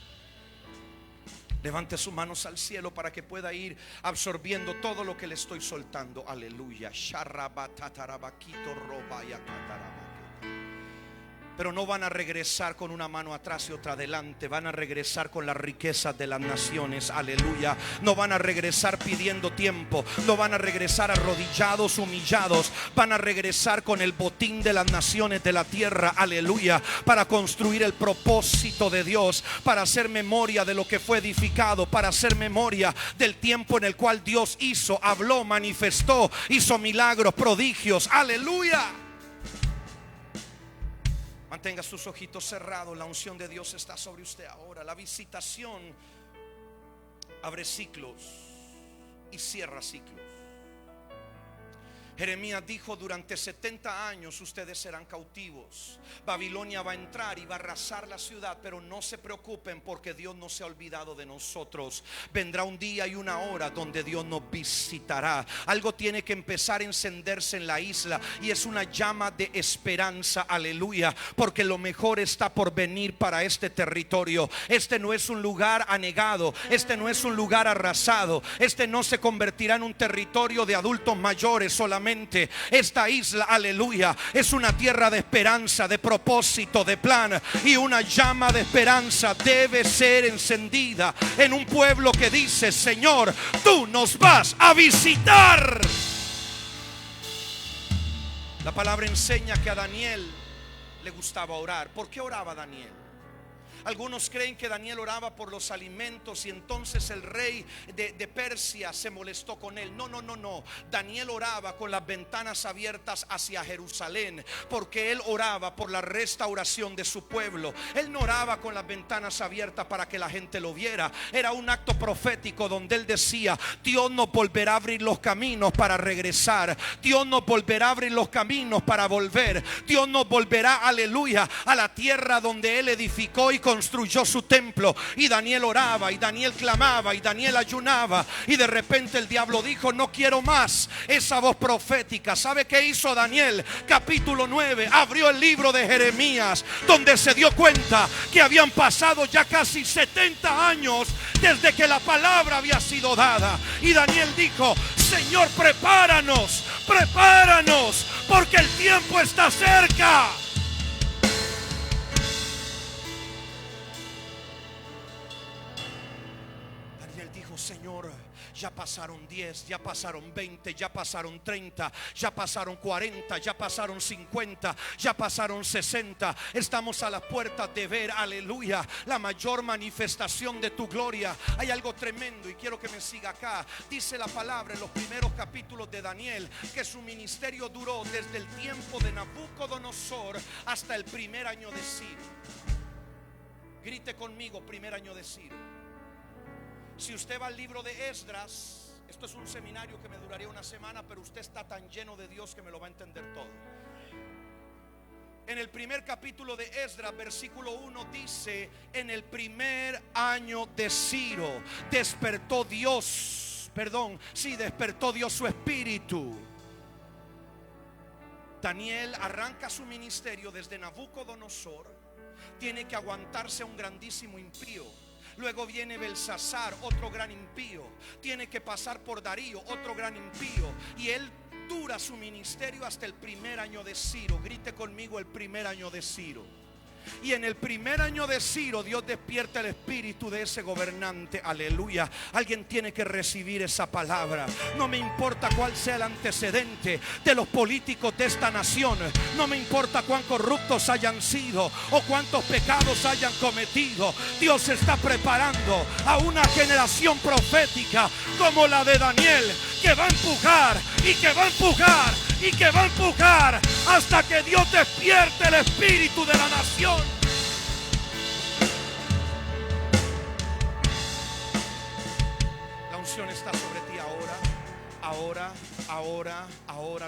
Levante sus manos al cielo para que pueda ir absorbiendo todo lo que le estoy soltando. Aleluya. Pero no van a regresar con una mano atrás y otra adelante. Van a regresar con las riquezas de las naciones. Aleluya. No van a regresar pidiendo tiempo. No van a regresar arrodillados, humillados. Van a regresar con el botín de las naciones de la tierra. Aleluya. Para construir el propósito de Dios. Para hacer memoria de lo que fue edificado. Para hacer memoria del tiempo en el cual Dios hizo, habló, manifestó, hizo milagros, prodigios. Aleluya. Mantenga sus ojitos cerrados. La unción de Dios está sobre usted ahora. La visitación abre ciclos y cierra ciclos. Jeremías dijo: durante 70 años ustedes serán cautivos. Babilonia va a entrar y va a arrasar la ciudad, pero no se preocupen, porque Dios no se ha olvidado de nosotros. Vendrá un día y una hora donde Dios nos visitará. Algo tiene que empezar a encenderse en la isla, y es una llama de esperanza. Aleluya. Porque lo mejor está por venir para este territorio. Este no es un lugar anegado. Este no es un lugar arrasado. Este no se convertirá en un territorio de adultos mayores solamente. Esta isla, aleluya, es una tierra de esperanza, de propósito, de plan. Y una llama de esperanza debe ser encendida en un pueblo que dice: Señor, tú nos vas a visitar. La palabra enseña que a Daniel le gustaba orar. ¿Por qué oraba Daniel? Algunos creen que Daniel oraba por los alimentos y entonces el rey de Persia se molestó con él. No. Daniel oraba con las ventanas abiertas hacia Jerusalén, porque él oraba por la restauración de su pueblo. Él no oraba con las ventanas abiertas para que la gente lo viera. Era un acto profético donde él decía: Dios nos volverá a abrir los caminos para regresar. Dios nos volverá a abrir los caminos para volver. Dios nos volverá, aleluya, a la tierra donde él edificó y construyó su templo. Y Daniel oraba, y Daniel clamaba, y Daniel ayunaba. Y de repente el diablo dijo: no quiero más esa voz profética. ¿Sabe qué hizo Daniel? Capítulo 9, abrió el libro de Jeremías, donde se dio cuenta que habían pasado ya casi 70 años desde que la palabra había sido dada. Y Daniel dijo: Señor, prepáranos, porque el tiempo está cerca. Señor, ya pasaron 10, ya pasaron 20, ya pasaron 30, ya pasaron 40, ya pasaron 50, ya pasaron 60. Estamos a las puertas de ver, aleluya, la mayor manifestación de tu gloria. Hay algo tremendo y quiero que me siga acá. Dice la palabra en los primeros capítulos de Daniel que su ministerio duró desde el tiempo de Nabucodonosor hasta el primer año de Ciro. Grite conmigo: primer año de Ciro. Si usted va al libro de Esdras, esto es un seminario que me duraría una semana, pero usted está tan lleno de Dios que me lo va a entender todo. En el primer capítulo de Esdras, versículo 1 dice: en el primer año de Ciro despertó Dios su espíritu. Daniel arranca su ministerio desde Nabucodonosor. Tiene que aguantarse a un grandísimo impío. Luego viene Belsasar, otro gran impío. Tiene que pasar por Darío, otro gran impío. Y él dura su ministerio hasta el primer año de Ciro. Grite conmigo: el primer año de Ciro. Y en el primer año de Ciro Dios despierta el espíritu de ese gobernante. Aleluya. Alguien tiene que recibir esa palabra. No me importa cuál sea el antecedente de los políticos de esta nación. No me importa cuán corruptos hayan sido o cuántos pecados hayan cometido. Dios está preparando a una generación profética como la de Daniel, que va a empujar y que va a empujar y que va a empujar hasta que Dios despierte el espíritu de la nación. La unción está sobre ti ahora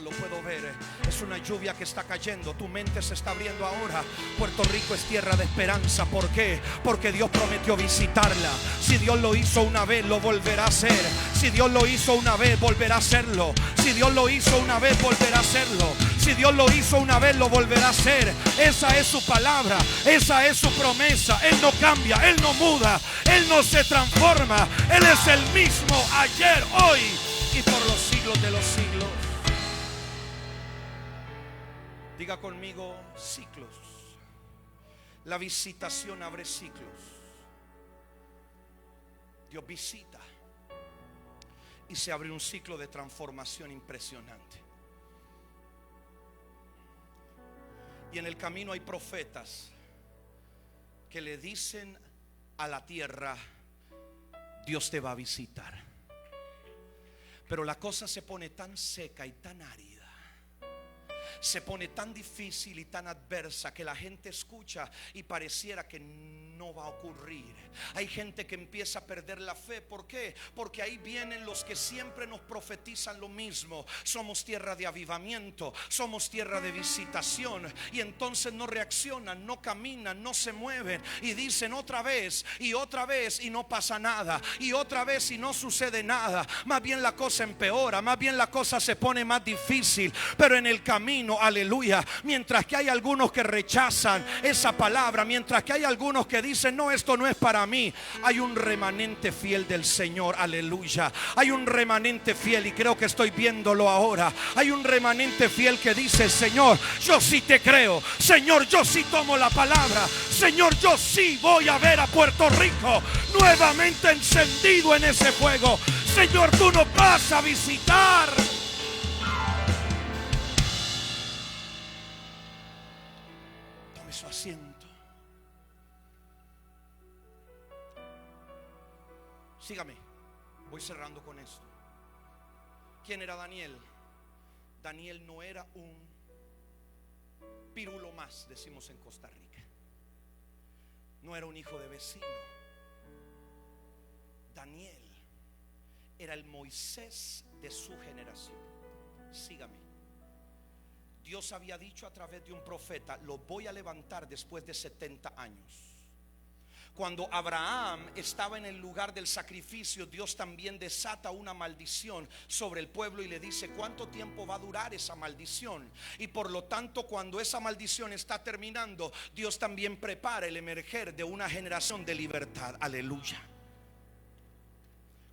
lo puedo ver. Es una lluvia que está cayendo, tu mente se está abriendo ahora. Puerto Rico es tierra de esperanza. ¿Por qué? Porque Dios prometió visitarla. Si Dios lo hizo una vez, lo volverá a hacer. Si Dios lo hizo una vez, volverá a hacerlo. Si Dios lo hizo una vez, volverá a hacerlo. Si Dios lo hizo una vez, lo volverá a hacer. Esa es su palabra, esa es su promesa. Él no cambia, Él no muda, Él no se transforma. Él es el mismo ayer, hoy y por los siglos de los siglos. Diga conmigo, ciclos. La visitación abre ciclos. Dios visita y se abre un ciclo de transformación impresionante. Y en el camino hay profetas que le dicen a la tierra: Dios te va a visitar. Pero la cosa se pone tan seca y tan árida, se pone tan difícil y tan adversa, que la gente escucha y pareciera que no va a ocurrir. Hay gente que empieza a perder la fe. ¿Por qué? Porque ahí vienen los que siempre nos profetizan lo mismo. Somos tierra de avivamiento, somos tierra de visitación. Y entonces no reaccionan, no caminan, no se mueven. Y dicen otra vez y no pasa nada. Y otra vez y no sucede nada. Más bien la cosa empeora, más bien la cosa se pone más difícil. Pero en el camino, aleluya, mientras que hay algunos que rechazan esa palabra, mientras que hay algunos que dicen: no, esto no es para mí, hay un remanente fiel del Señor, aleluya. Hay un remanente fiel, y creo que estoy viéndolo ahora. Hay un remanente fiel que dice: Señor, yo sí te creo. Señor, yo sí tomo la palabra. Señor, yo sí voy a ver a Puerto Rico nuevamente encendido en ese fuego. Señor, tú nos vas a visitar. Tome su asiento. Sígame, voy cerrando con esto. ¿Quién era Daniel? Daniel no era un pirulo más, decimos en Costa Rica. No era un hijo de vecino. Daniel era el Moisés de su generación. Sígame. Dios había dicho a través de un profeta: lo voy a levantar después de 70 años. Cuando Abraham estaba en el lugar del sacrificio, Dios también desata una maldición sobre el pueblo y le dice: ¿cuánto tiempo va a durar esa maldición? Y por lo tanto, cuando esa maldición está terminando, Dios también prepara el emerger de una generación de libertad. Aleluya.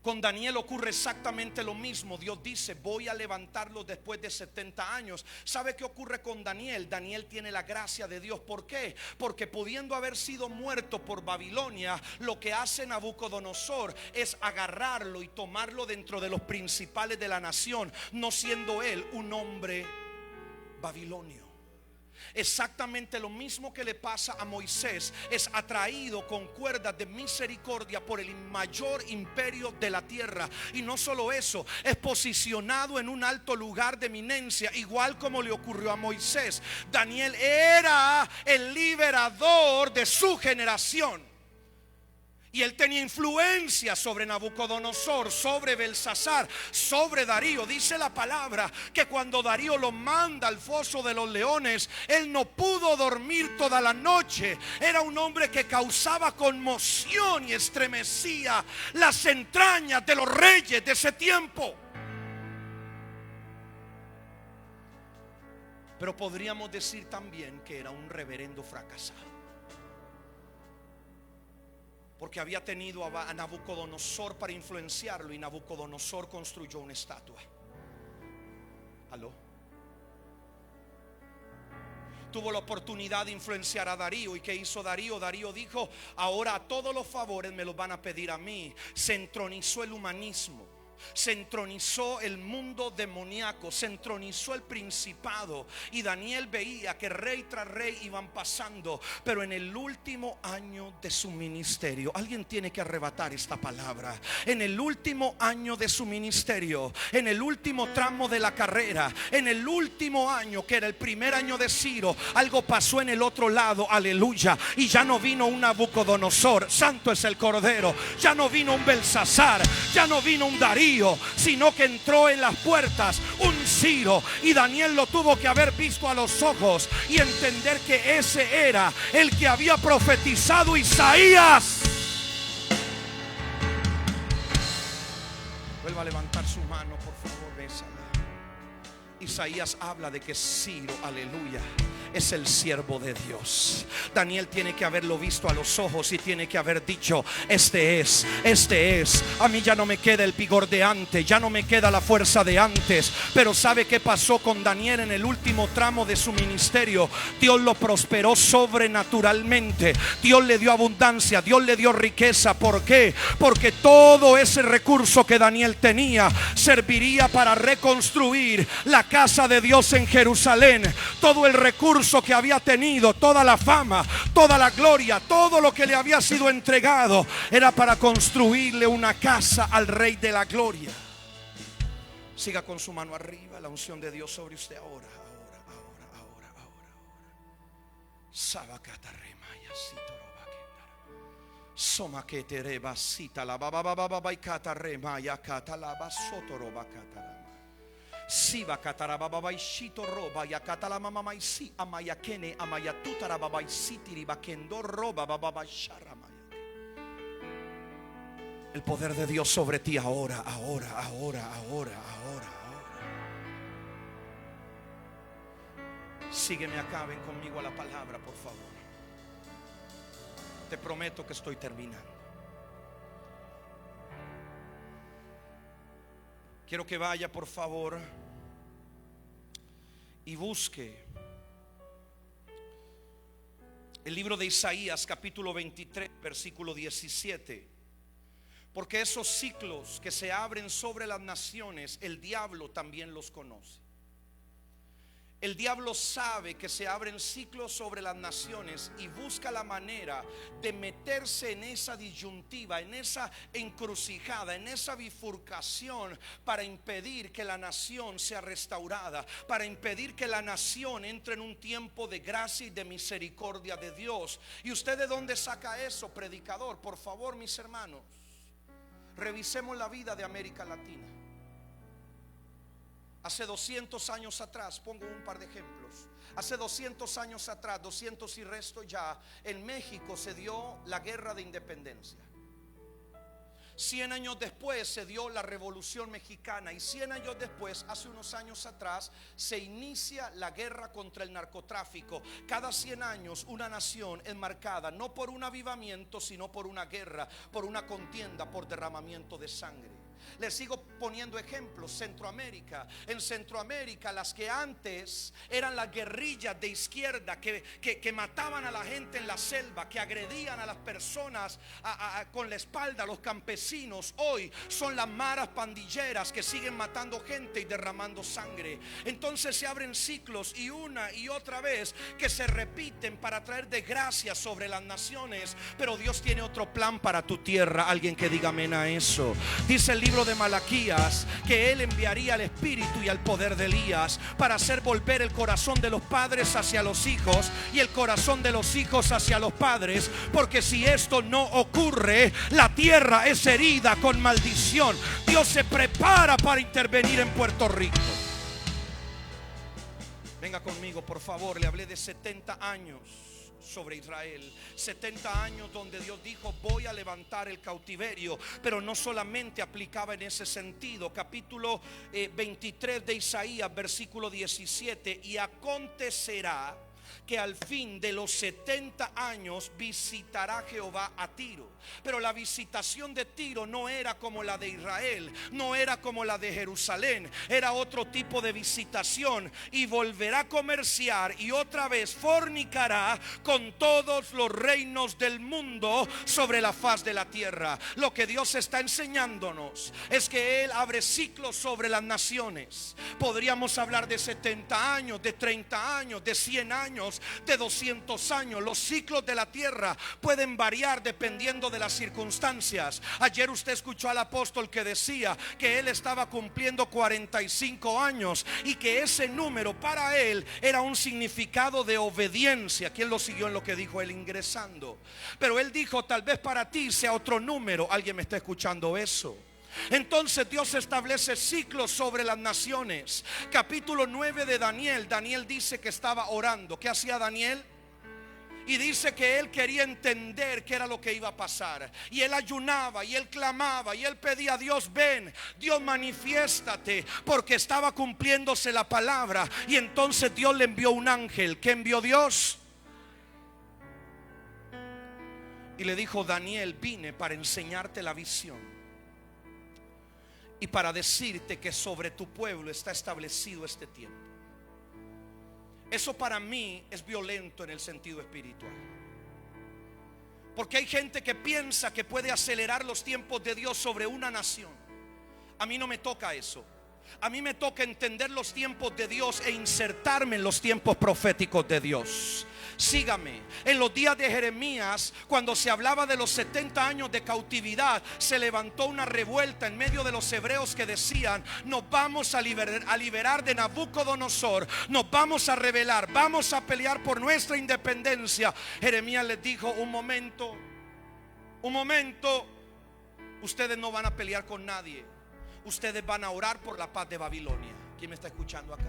Con Daniel ocurre exactamente lo mismo. Dios dice: voy a levantarlo después de 70 años. ¿Sabe qué ocurre con Daniel? Daniel tiene la gracia de Dios. ¿Por qué? Porque pudiendo haber sido muerto por Babilonia, lo que hace Nabucodonosor es agarrarlo y tomarlo dentro de los principales de la nación, no siendo él un hombre babilonio. Exactamente lo mismo que le pasa a Moisés. Es atraído con cuerdas de misericordia por el mayor imperio de la tierra. Y no solo eso, es posicionado en un alto lugar de eminencia, igual como le ocurrió a Moisés. Daniel era el liberador de su generación. Y él tenía influencia sobre Nabucodonosor, sobre Belsasar, sobre Darío. Dice la palabra que cuando Darío lo manda al foso de los leones, él no pudo dormir toda la noche. Era un hombre que causaba conmoción y estremecía las entrañas de los reyes de ese tiempo. Pero podríamos decir también que era un reverendo fracasado, porque había tenido a Nabucodonosor para influenciarlo, y Nabucodonosor construyó una estatua. ¿Aló? Tuvo la oportunidad de influenciar a Darío. ¿Y qué hizo Darío? Darío dijo: ahora todos los favores me los van a pedir a mí. Se entronizó el humanismo. se entronizó el mundo demoníaco, se entronizó el principado, y Daniel veía que rey tras rey iban pasando. Pero en el último año de su ministerio, alguien tiene que arrebatar esta palabra, en el último año de su ministerio, en el último tramo de la carrera, en el último año, que era el primer año de Ciro, algo pasó en el otro lado, aleluya. Y ya no vino un Nabucodonosor, santo es el Cordero, ya no vino un Belsasar, ya no vino un Darío, sino que entró en las puertas un Ciro. Y Daniel lo tuvo que haber visto a los ojos y entender que ese era el que había profetizado Isaías. Vuelva a levantar su mano, por favor, bésala. Isaías habla de que Ciro, aleluya, es el siervo de Dios. Daniel tiene que haberlo visto a los ojos y tiene que haber dicho: este es. A mí ya no me queda el vigor de antes, ya no me queda la fuerza de antes. Pero ¿sabe qué pasó con Daniel en el último tramo de su ministerio? Dios lo prosperó sobrenaturalmente. Dios le dio abundancia, Dios le dio riqueza. ¿Por qué? Porque todo ese recurso que Daniel tenía serviría para reconstruir la casa de Dios en Jerusalén. Todo el recurso que había tenido, toda la fama, toda la gloria, todo lo que le había sido entregado, era para construirle una casa al Rey de la Gloria. Siga con su mano arriba, la unción de Dios sobre usted ahora. Soma que te reba cita la baba baba y cata remaya cata la basotoroba cata. Siva katarababa shito roba ya katala mama si amaya kene amaya tutarababa sitiri bakendo roba baba sharamaya. El poder de Dios sobre ti ahora. Sígueme acá, ven conmigo a la palabra, por favor. Te prometo que estoy terminando. Quiero que vaya, por favor, y busque el libro de Isaías, capítulo 23, versículo 17. Porque esos ciclos que se abren sobre las naciones, el diablo también los conoce. El diablo sabe que se abren ciclos sobre las naciones y busca la manera de meterse en esa disyuntiva, en esa encrucijada, en esa bifurcación, para impedir que la nación sea restaurada, para impedir que la nación entre en un tiempo de gracia y de misericordia de Dios. ¿Y usted de dónde saca eso, predicador? Por favor, mis hermanos, revisemos la vida de América Latina. Hace 200 años atrás, pongo un par de ejemplos. Hace 200 años atrás, 200 y resto ya, en México se dio la guerra de independencia. 100 años después se dio la Revolución Mexicana. Y 100 años después, hace unos años atrás, se inicia la guerra contra el narcotráfico. Cada 100 años una nación es marcada no por un avivamiento, sino por una guerra, por una contienda, por derramamiento de sangre. Les sigo poniendo ejemplos. Centroamérica. En Centroamérica, las que antes eran las guerrillas de izquierda que mataban a la gente en la selva, que agredían a las personas con la espalda, a los campesinos, hoy son las maras pandilleras que siguen matando gente y derramando sangre. Entonces se abren ciclos y una y otra vez que se repiten para traer desgracia sobre las naciones. Pero Dios tiene otro plan para tu tierra. Alguien que diga amén a eso. Dice el libro de Malaquías que Él enviaría al espíritu y al poder de Elías para hacer volver el corazón de los padres hacia los hijos y el corazón de los hijos hacia los padres, porque si esto no ocurre, la tierra es herida con maldición. Dios se prepara para intervenir en Puerto Rico. Venga conmigo, por favor. Le hablé de 70 años sobre Israel, 70 años donde Dios dijo: voy a levantar el cautiverio. Pero no solamente aplicaba en ese sentido. Capítulo 23 de Isaías, versículo 17: y acontecerá que al fin de los 70 años visitará Jehová a Tiro. Pero la visitación de Tiro no era como la de Israel, no era como la de Jerusalén, era otro tipo de visitación. Y volverá a comerciar y otra vez fornicará con todos los reinos del mundo sobre la faz de la tierra. Lo que Dios está enseñándonos es que Él abre ciclos sobre las naciones. Podríamos hablar de 70 años, de 30 años, de 100 años, de 200 años. Los ciclos de la tierra pueden variar dependiendo de las circunstancias. Ayer usted escuchó al apóstol que decía que él estaba cumpliendo 45 años y que ese número para él era un significado de obediencia. ¿Quién lo siguió en lo que dijo él ingresando? Pero él dijo, tal vez para ti sea otro número. ¿Alguien me está escuchando eso? Entonces Dios establece ciclos sobre las naciones. Capítulo 9 de Daniel. Daniel dice que estaba orando. ¿Qué hacía Daniel? Y dice que él quería entender qué era lo que iba a pasar. Y él ayunaba y él clamaba y él pedía a Dios, ven, Dios manifiéstate, porque estaba cumpliéndose la palabra. Y entonces Dios le envió un ángel. ¿Qué envió Dios? Y le dijo, Daniel, vine para enseñarte la visión y para decirte que sobre tu pueblo está establecido este tiempo. Eso para mí es violento en el sentido espiritual, porque hay gente que piensa que puede acelerar los tiempos de Dios sobre una nación. A mí no me toca eso. A mí me toca entender los tiempos de Dios e insertarme en los tiempos proféticos de Dios. Sígame. En los días de Jeremías, cuando se hablaba de los 70 años de cautividad, se levantó una revuelta en medio de los hebreos que decían, nos vamos a liberar de Nabucodonosor, nos vamos a rebelar, vamos a pelear por nuestra independencia. Jeremías les dijo, un momento, ustedes no van a pelear con nadie, ustedes van a orar por la paz de Babilonia. ¿Quién me está escuchando acá?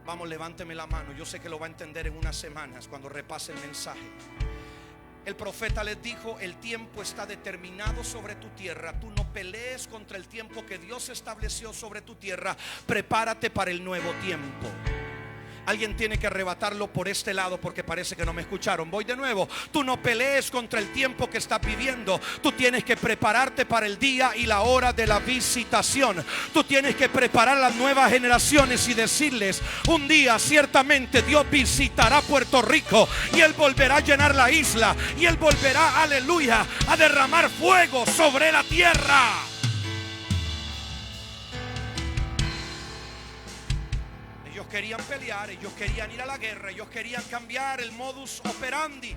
Vamos, levánteme la mano. Yo sé que lo va a entender en unas semanas cuando repase el mensaje. El profeta les dijo, el tiempo está determinado sobre tu tierra. Tú no pelees contra el tiempo que Dios estableció sobre tu tierra. Prepárate para el nuevo tiempo. Alguien tiene que arrebatarlo por este lado, porque parece que no me escucharon. Voy de nuevo. Tú no pelees contra el tiempo que estás viviendo. Tú tienes que prepararte para el día y la hora de la visitación. Tú tienes que preparar a las nuevas generaciones y decirles, un día ciertamente Dios visitará Puerto Rico y Él volverá a llenar la isla y Él volverá, aleluya, a derramar fuego sobre la tierra. Ellos querían pelear, ellos querían ir a la guerra, ellos querían cambiar el modus operandi.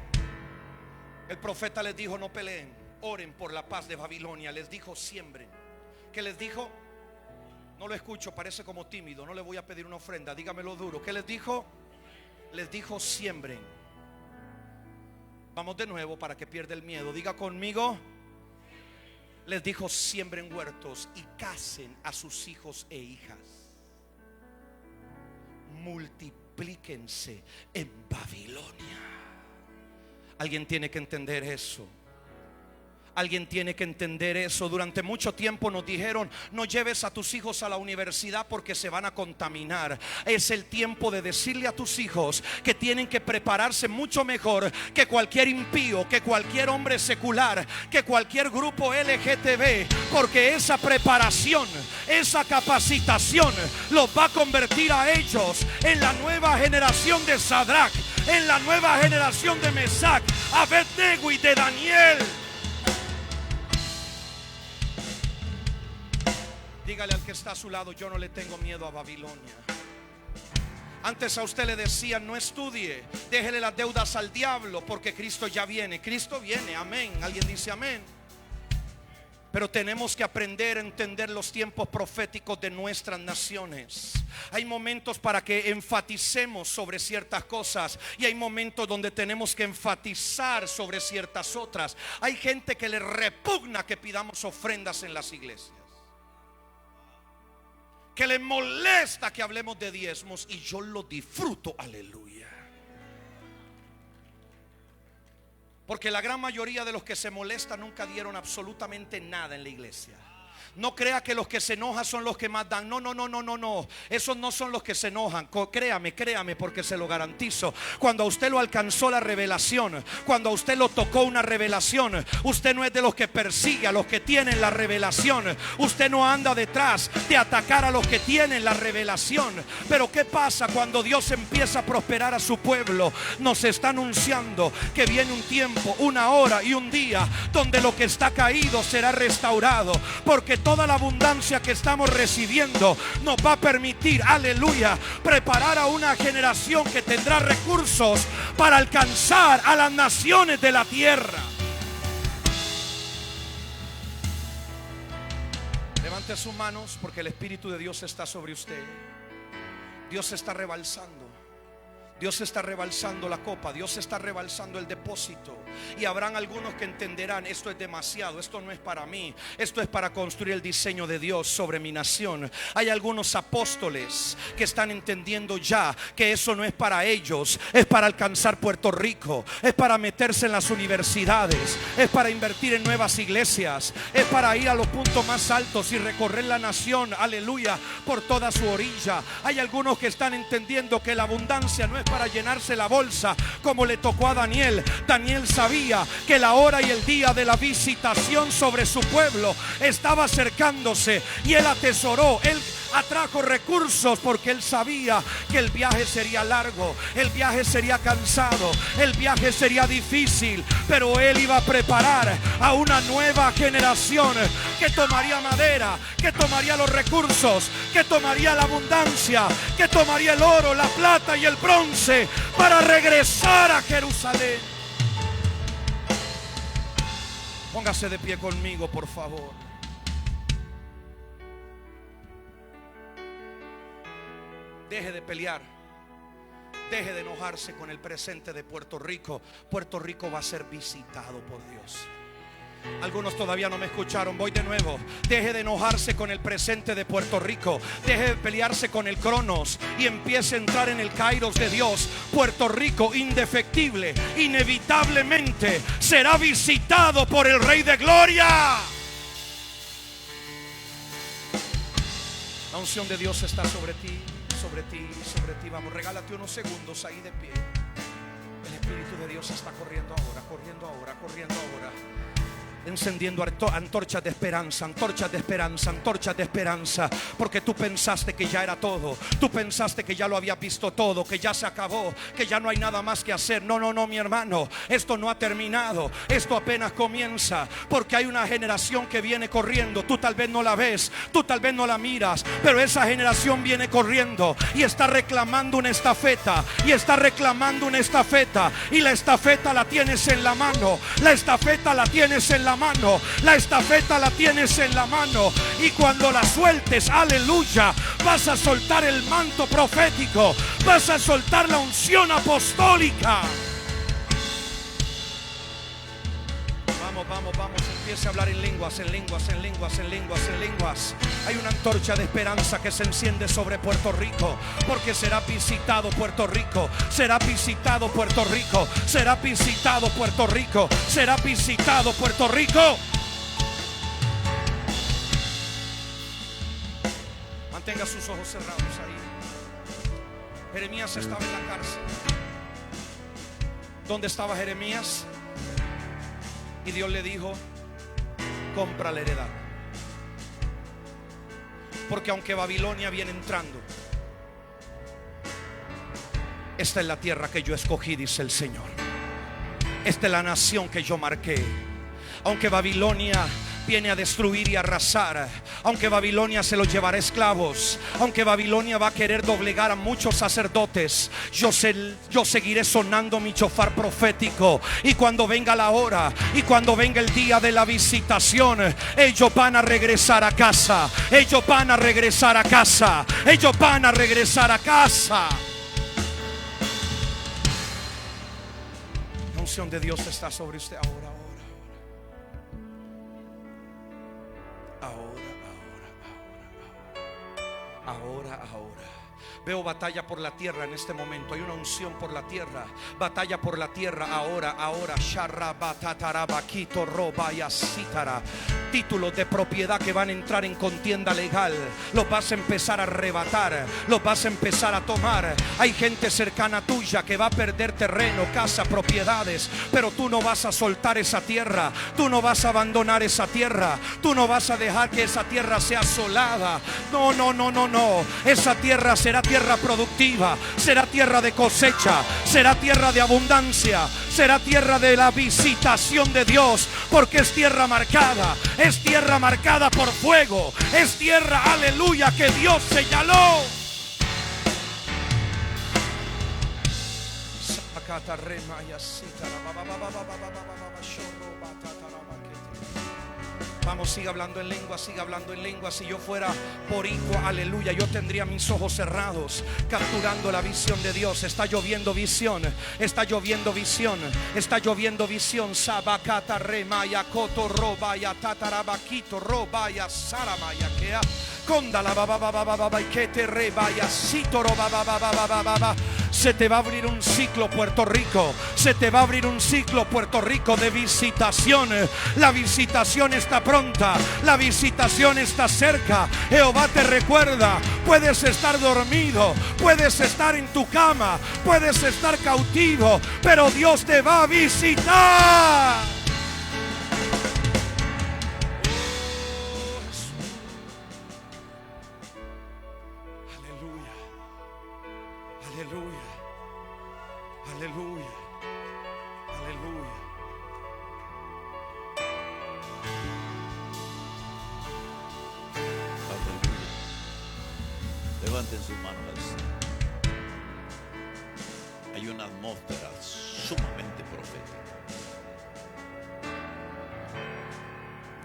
El profeta les dijo, no peleen, oren por la paz de Babilonia. Les dijo, siembren. ¿Qué les dijo? No lo escucho, parece como tímido. No le voy a pedir una ofrenda, dígamelo duro. ¿Qué les dijo? Les dijo, siembren. Vamos de nuevo para que pierda el miedo. Diga conmigo. Les dijo, siembren huertos y casen a sus hijos e hijas. Multiplíquense en Babilonia. Alguien tiene que entender eso. Alguien tiene que entender eso. Durante mucho tiempo nos dijeron, no lleves a tus hijos a la universidad porque se van a contaminar. Es el tiempo de decirle a tus hijos que tienen que prepararse mucho mejor que cualquier impío, que cualquier hombre secular, que cualquier grupo LGTB, porque esa preparación, esa capacitación los va a convertir a ellos en la nueva generación de Sadrach, en la nueva generación de Mesac, Abednego y de Daniel. Dígale al que está a su lado, yo no le tengo miedo a Babilonia. Antes a usted le decían, no estudie, déjele las deudas al diablo, porque Cristo ya viene. Cristo viene, amén. Alguien dice amén. Pero tenemos que aprender a entender los tiempos proféticos de nuestras naciones. Hay momentos para que enfaticemos sobre ciertas cosas y hay momentos donde tenemos que enfatizar sobre ciertas otras. Hay gente que le repugna que pidamos ofrendas en las iglesias, que le molesta que hablemos de diezmos, y yo lo disfruto, aleluya. Porque la gran mayoría de los que se molestan nunca dieron absolutamente nada en la iglesia. No crea que los que se enojan son los que más dan. No, no, no, no, no, no. Esos no son los que se enojan. Créame, créame, porque se lo garantizo. Cuando a usted lo alcanzó la revelación, cuando a usted lo tocó una revelación, usted no es de los que persigue a los que tienen la revelación. Usted no anda detrás de atacar a los que tienen la revelación. Pero ¿qué pasa cuando Dios empieza a prosperar a su pueblo? Nos está anunciando que viene un tiempo, una hora y un día donde lo que está caído será restaurado, porque toda la abundancia que estamos recibiendo nos va a permitir, aleluya, preparar a una generación que tendrá recursos para alcanzar a las naciones de la tierra. Levante sus manos, porque el Espíritu de Dios está sobre usted. Dios está rebalsando. Dios está rebalsando la copa, Dios está rebalsando el depósito. Y habrán algunos que entenderán: esto es demasiado, esto no es para mí, esto es para construir el diseño de Dios sobre mi nación. Hay algunos apóstoles que están entendiendo ya que eso no es para ellos, es para alcanzar Puerto Rico, es para meterse en las universidades, es para invertir en nuevas iglesias, es para ir a los puntos más altos y recorrer la nación, aleluya, por toda su orilla. Hay algunos que están entendiendo que la abundancia no es para llenarse la bolsa como le tocó a Daniel. Daniel sabía que la hora y el día de la visitación sobre su pueblo estaba acercándose, y él atesoró, él atrajo recursos, porque él sabía que el viaje sería largo, el viaje sería cansado, el viaje sería difícil, pero él iba a preparar a una nueva generación que tomaría madera, que tomaría los recursos, que tomaría la abundancia, que tomaría el oro, la plata y el bronce para regresar a Jerusalén. Póngase de pie conmigo, por favor. Deje de pelear, deje de enojarse con el presente de Puerto Rico. Puerto Rico va a ser visitado por Dios. Algunos todavía no me escucharon, voy de nuevo. Deje de enojarse con el presente de Puerto Rico, deje de pelearse con el Cronos y empiece a entrar en el Kairos de Dios. Puerto Rico, indefectible, inevitablemente será visitado por el Rey de Gloria. La unción de Dios está sobre ti, sobre ti, sobre ti. Vamos, regálate unos segundos ahí de pie. El Espíritu de Dios está corriendo ahora, corriendo ahora, corriendo ahora. Encendiendo antorchas de esperanza, antorchas de esperanza, antorchas de esperanza. Porque tú pensaste que ya era todo, tú pensaste que ya lo había visto todo, que ya se acabó, que ya no hay nada más que hacer. No, no, no, mi hermano, esto no ha terminado, esto apenas comienza. Porque hay una generación que viene corriendo. Tú tal vez no la ves, tú tal vez no la miras, pero esa generación viene corriendo y está reclamando una estafeta, y está reclamando una estafeta. Y la estafeta la tienes en la mano, la estafeta la tienes en la mano, la estafeta la tienes en la mano. Y cuando la sueltes, aleluya, vas a soltar el manto profético, vas a soltar la unción apostólica. Vamos, vamos, vamos, empiece a hablar en lenguas, en lenguas, en lenguas, en lenguas, en lenguas. Hay una antorcha de esperanza que se enciende sobre Puerto Rico, porque será visitado Puerto Rico, será visitado Puerto Rico, será visitado Puerto Rico, será visitado Puerto Rico. Mantenga sus ojos cerrados ahí. Jeremías estaba en la cárcel. ¿Dónde estaba Jeremías? Y Dios le dijo: compra la heredad. Porque aunque Babilonia viene entrando, esta es la tierra que yo escogí, dice el Señor. Esta es la nación que yo marqué. Aunque Babilonia viene a destruir y arrasar, aunque Babilonia se los llevará esclavos, aunque Babilonia va a querer doblegar a muchos sacerdotes, yo seguiré sonando mi chofar profético. Y cuando venga la hora, y cuando venga el día de la visitación, ellos van a regresar a casa, ellos van a regresar a casa, ellos van a regresar a casa. La unción de Dios está sobre usted ahora. Ahora. Veo batalla por la tierra en este momento. Hay una unción por la tierra. Batalla por la tierra ahora. Títulos de propiedad que van a entrar en contienda legal. Los vas a empezar a arrebatar. Los vas a empezar a tomar. Hay gente cercana tuya que va a perder terreno, casa, propiedades. Pero tú no vas a soltar esa tierra. Tú no vas a abandonar esa tierra. Tú no vas a dejar que esa tierra sea asolada. No. Esa tierra será tierra productiva. Será tierra de cosecha. Será tierra de abundancia. Será tierra de la visitación de Dios. Porque es tierra marcada. Es tierra marcada por fuego. Es tierra, aleluya, que Dios señaló. Vamos, siga hablando en lengua, siga hablando en lengua. Si yo fuera boricua, aleluya, yo tendría mis ojos cerrados, capturando la visión de Dios. Está lloviendo visión, está lloviendo visión, está lloviendo visión. Sabacata remaya coto robaya tatarabaquito robaya saramaya kea conda la baba y que te rebaya sitoro baba. Se te va a abrir un ciclo, Puerto Rico. Se te va a abrir un ciclo, Puerto Rico, de visitación. La visitación está pronta. La visitación está cerca. Jehová te recuerda. Puedes estar dormido. Puedes estar en tu cama. Puedes estar cautivo. Pero Dios te va a visitar. Aleluya. Levanten sus manos al cielo. Hay una atmósfera sumamente profética.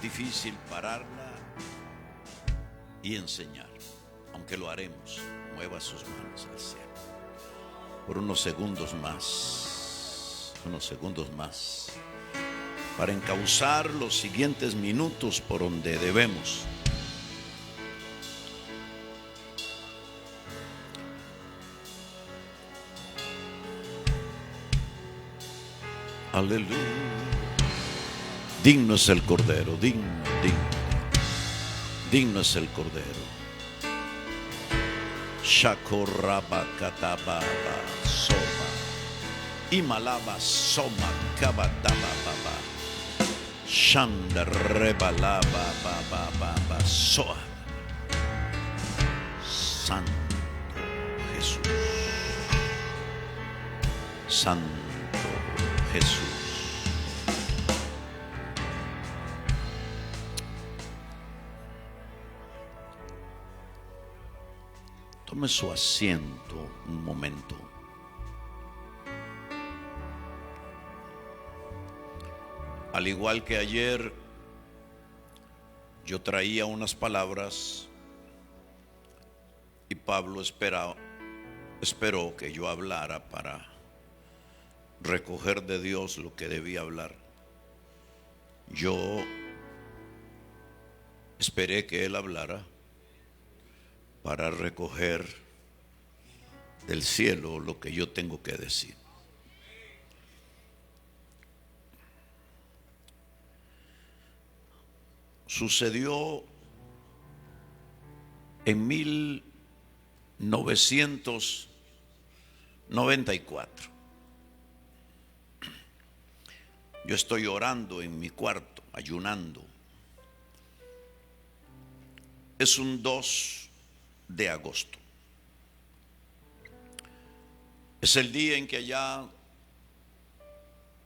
Difícil pararla y enseñar, aunque lo haremos. Mueva sus manos al cielo por unos segundos más, para encauzar los siguientes minutos por donde debemos. Aleluya. Digno es el Cordero, digno es el Cordero. Shakoraba katababa soma imalaba soma kabadaba baba shanda rebalaba baba soa. Santo Jesús, Santo Jesús. Tome su asiento un momento. Al igual que ayer, yo traía unas palabras y Pablo esperó que yo hablara para recoger de Dios lo que debía hablar. Yo esperé que él hablara para recoger del cielo lo que yo tengo que decir. Sucedió en 1994. Yo estoy orando en mi cuarto, ayunando. Es un 2 de agosto. Es el día en que allá,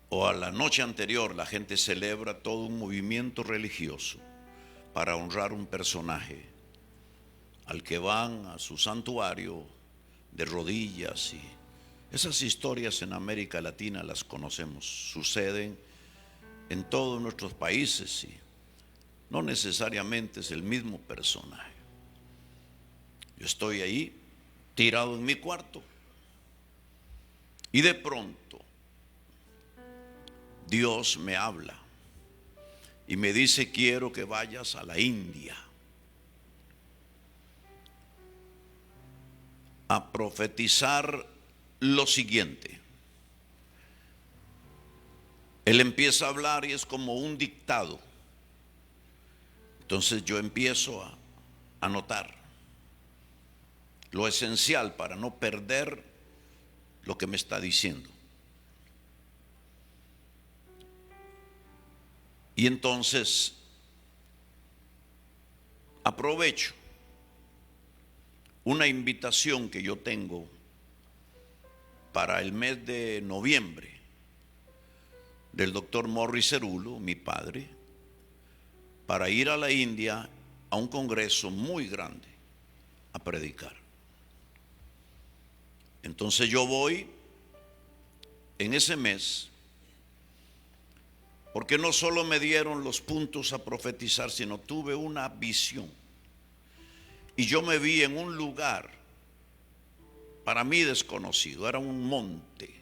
o a la noche anterior, la gente celebra todo un movimiento religioso para honrar un personaje al que van a su santuario de rodillas. Y esas historias en América Latina las conocemos, suceden en todos nuestros países y no necesariamente es el mismo personaje. Yo estoy ahí tirado en mi cuarto y de pronto Dios me habla y me dice: quiero que vayas a la India. a profetizar lo siguiente. Él empieza a hablar y es como un dictado. Entonces yo empiezo a anotar lo esencial para no perder lo que me está diciendo. Y entonces aprovecho una invitación que yo tengo para el mes de noviembre del doctor Morris Cerullo, mi padre, para ir a la India a un congreso muy grande a predicar. Entonces yo voy en ese mes, porque no solo me dieron los puntos a profetizar, sino tuve una visión. Y yo me vi en un lugar para mí desconocido, era un monte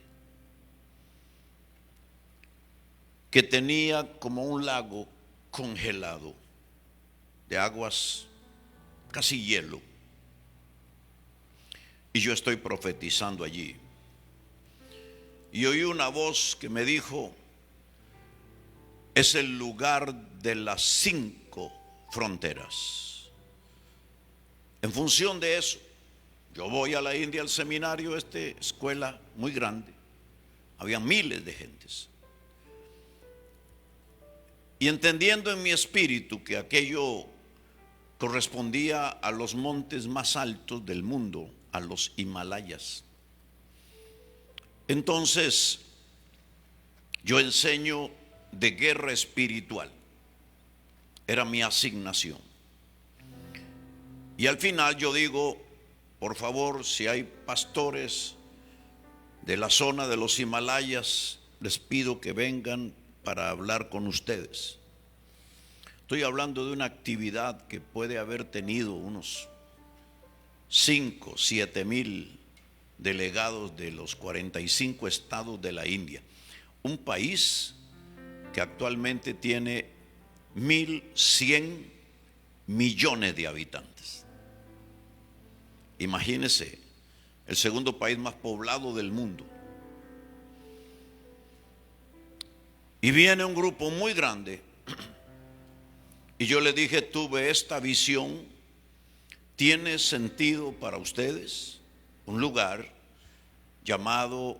que tenía como un lago congelado de aguas casi hielo. Y yo estoy profetizando allí. Y oí una voz que me dijo: es el lugar de las 5 fronteras. En función de eso, yo voy a la India al seminario, escuela muy grande, había miles de gentes. Y entendiendo en mi espíritu que aquello correspondía a los montes más altos del mundo, a los Himalayas. Entonces, yo enseño de guerra espiritual. Era mi asignación. Y al final yo digo, por favor, si hay pastores de la zona de los Himalayas, les pido que vengan para hablar con ustedes. Estoy hablando de una actividad que puede haber tenido unos 5, 7 mil delegados de los 45 estados de la India. Un país que actualmente tiene 1.100 millones de habitantes. Imagínense, el segundo país más poblado del mundo. Y viene un grupo muy grande. Y yo le dije, tuve esta visión, ¿tiene sentido para ustedes? Un lugar llamado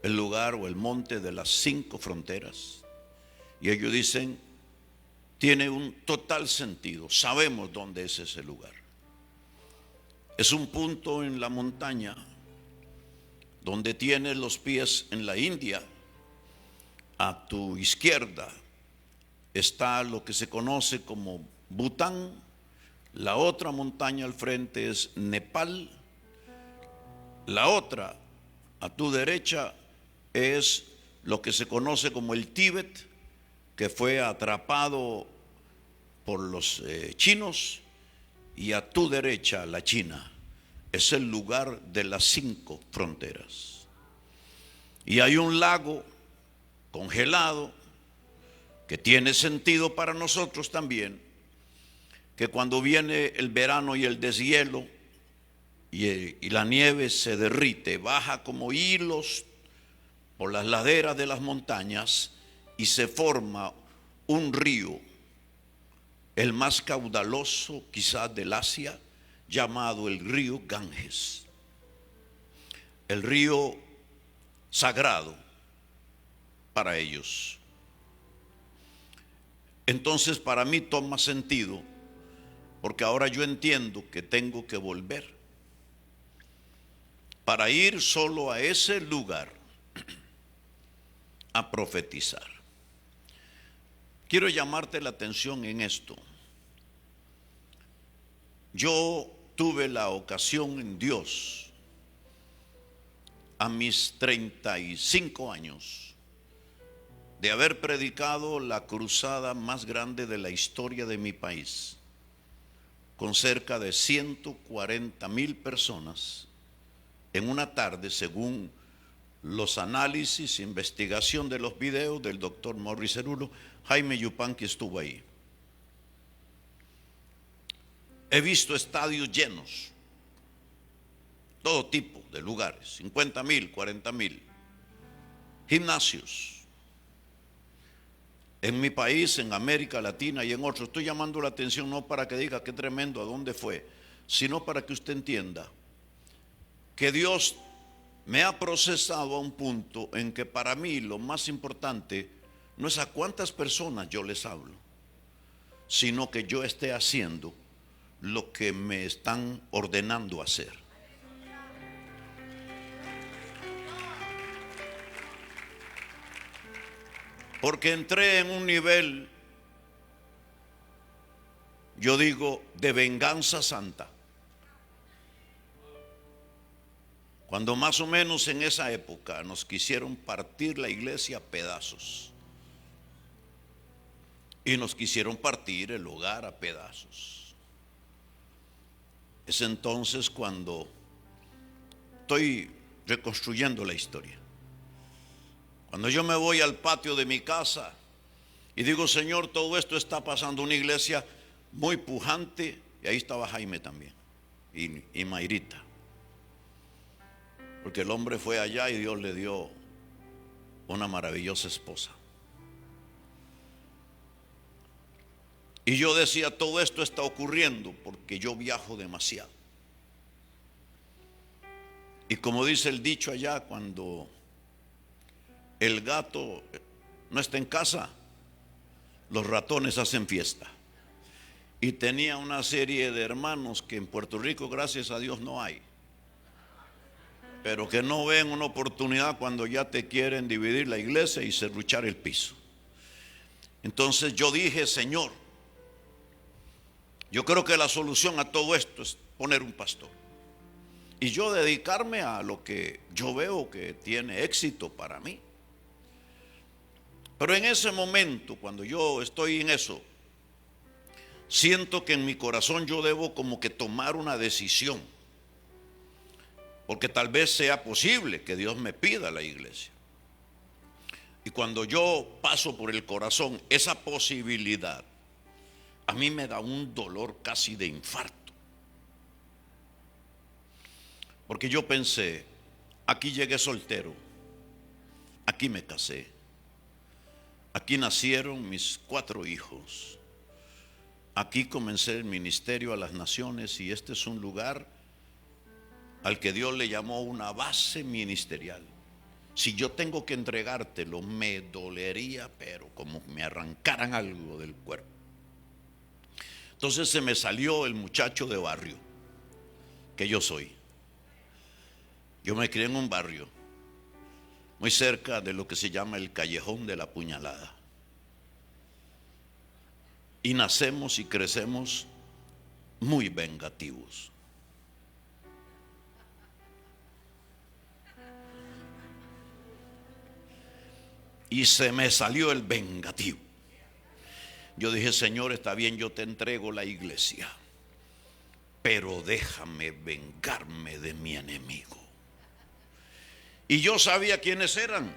el lugar o el monte de las 5 fronteras. Y ellos dicen, tiene un total sentido, sabemos dónde es ese lugar. Es un punto en la montaña donde tienes los pies en la India. A tu izquierda está lo que se conoce como Bután. La otra montaña al frente es Nepal. La otra a tu derecha es lo que se conoce como el Tíbet, que fue atrapado por los chinos. Y a tu derecha la China. Es el lugar de las 5 fronteras. Y hay un lago congelado que tiene sentido para nosotros también, que cuando viene el verano y el deshielo y la nieve se derrite, baja como hilos por las laderas de las montañas y se forma un río, el más caudaloso quizás del Asia, llamado el río Ganges, el río sagrado para ellos. Entonces para mí toma sentido, porque ahora yo entiendo que tengo que volver para ir solo a ese lugar a profetizar. Quiero llamarte la atención en esto. Yo tuve la ocasión en Dios a mis 35 años de haber predicado la cruzada más grande de la historia de mi país, con cerca de 140,000 personas en una tarde, según los análisis, investigación de los videos del doctor Morris Cerullo. Jaime Yupanqui estuvo ahí. He visto estadios llenos, todo tipo de lugares, 50,000, 40,000, gimnasios. En mi país, en América Latina y en otros, estoy llamando la atención no para que diga qué tremendo, a dónde fue, sino para que usted entienda que Dios me ha procesado a un punto en que para mí lo más importante no es a cuántas personas yo les hablo, sino que yo esté haciendo lo que me están ordenando hacer. Porque entré en un nivel, yo digo, de venganza santa. Cuando más o menos en esa época nos quisieron partir la iglesia a pedazos. Y nos quisieron partir el hogar a pedazos. Es entonces cuando estoy reconstruyendo la historia. Cuando yo me voy al patio de mi casa y digo, Señor, todo esto está pasando, una iglesia muy pujante, y ahí estaba Jaime también, y Mayrita. Porque el hombre fue allá y Dios le dio una maravillosa esposa. Y yo decía, todo esto está ocurriendo porque yo viajo demasiado. Y como dice el dicho allá, cuando el gato no está en casa, los ratones hacen fiesta. Y tenía una serie de hermanos que en Puerto Rico, gracias a Dios, no hay, pero que no ven una oportunidad cuando ya te quieren dividir la iglesia y serruchar el piso. Entonces yo dije, Señor, yo creo que la solución a todo esto es poner un pastor y yo dedicarme a lo que yo veo que tiene éxito para mí. Pero en ese momento, cuando yo estoy en eso, siento que en mi corazón yo debo como que tomar una decisión, porque tal vez sea posible que Dios me pida la iglesia. Y cuando yo paso por el corazón esa posibilidad, a mí me da un dolor casi de infarto. Porque yo pensé, aquí llegué soltero, aquí me casé, aquí nacieron mis 4 hijos, aquí comencé el ministerio a las naciones y este es un lugar al que Dios le llamó una base ministerial. Si yo tengo que entregártelo, me dolería, pero como me arrancaran algo del cuerpo. Entonces se me salió el muchacho de barrio que yo soy. Yo me crié en un barrio muy cerca de lo que se llama el Callejón de la Puñalada. Y nacemos y crecemos muy vengativos. Y se me salió el vengativo. Yo dije, Señor, está bien, yo te entrego la iglesia, pero déjame vengarme de mi enemigo. Y yo sabía quiénes eran,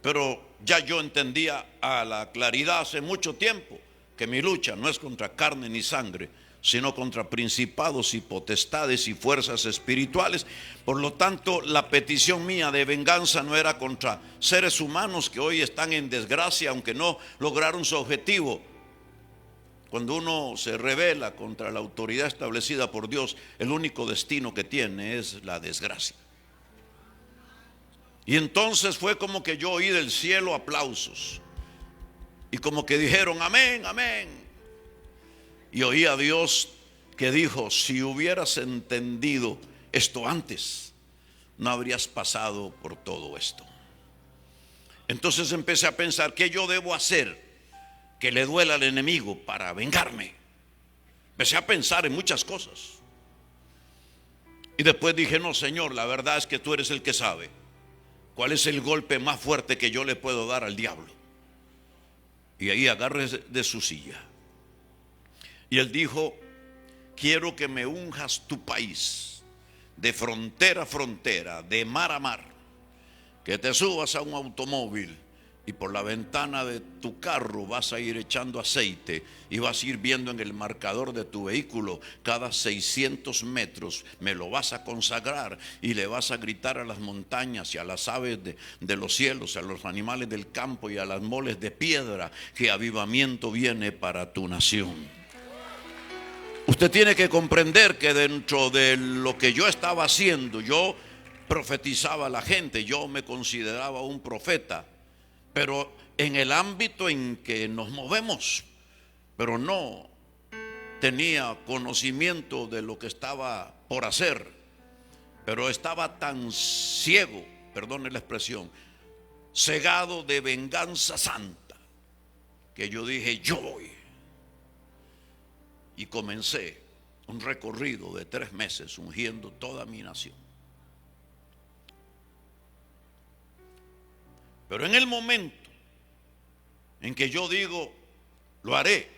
pero ya yo entendía a la claridad hace mucho tiempo que mi lucha no es contra carne ni sangre, sino contra principados y potestades y fuerzas espirituales. Por lo tanto, la petición mía de venganza no era contra seres humanos que hoy están en desgracia, aunque no lograron su objetivo. Cuando uno se rebela contra la autoridad establecida por Dios, el único destino que tiene es la desgracia. Y entonces fue como que yo oí del cielo aplausos y como que dijeron amén, amén. Y oí a Dios que dijo, si hubieras entendido esto antes, no habrías pasado por todo esto. Entonces empecé a pensar, ¿qué yo debo hacer que le duela al enemigo para vengarme? Empecé a pensar en muchas cosas. Y después dije, no, Señor, la verdad es que tú eres el que sabe cuál es el golpe más fuerte que yo le puedo dar al diablo. Y ahí agarré de su silla. Y él dijo, quiero que me unjas tu país, de frontera a frontera, de mar a mar, que te subas a un automóvil y por la ventana de tu carro vas a ir echando aceite y vas a ir viendo en el marcador de tu vehículo cada 600 metros, me lo vas a consagrar y le vas a gritar a las montañas y a las aves de los cielos, a los animales del campo y a las moles de piedra, que avivamiento viene para tu nación. Usted tiene que comprender que dentro de lo que yo estaba haciendo, yo profetizaba a la gente, yo me consideraba un profeta, pero en el ámbito en que nos movemos, pero no tenía conocimiento de lo que estaba por hacer, pero estaba tan ciego, perdone la expresión, cegado de venganza santa, que yo dije, yo voy. Y comencé un recorrido de 3 meses ungiendo toda mi nación. Pero en el momento en que yo digo, lo haré,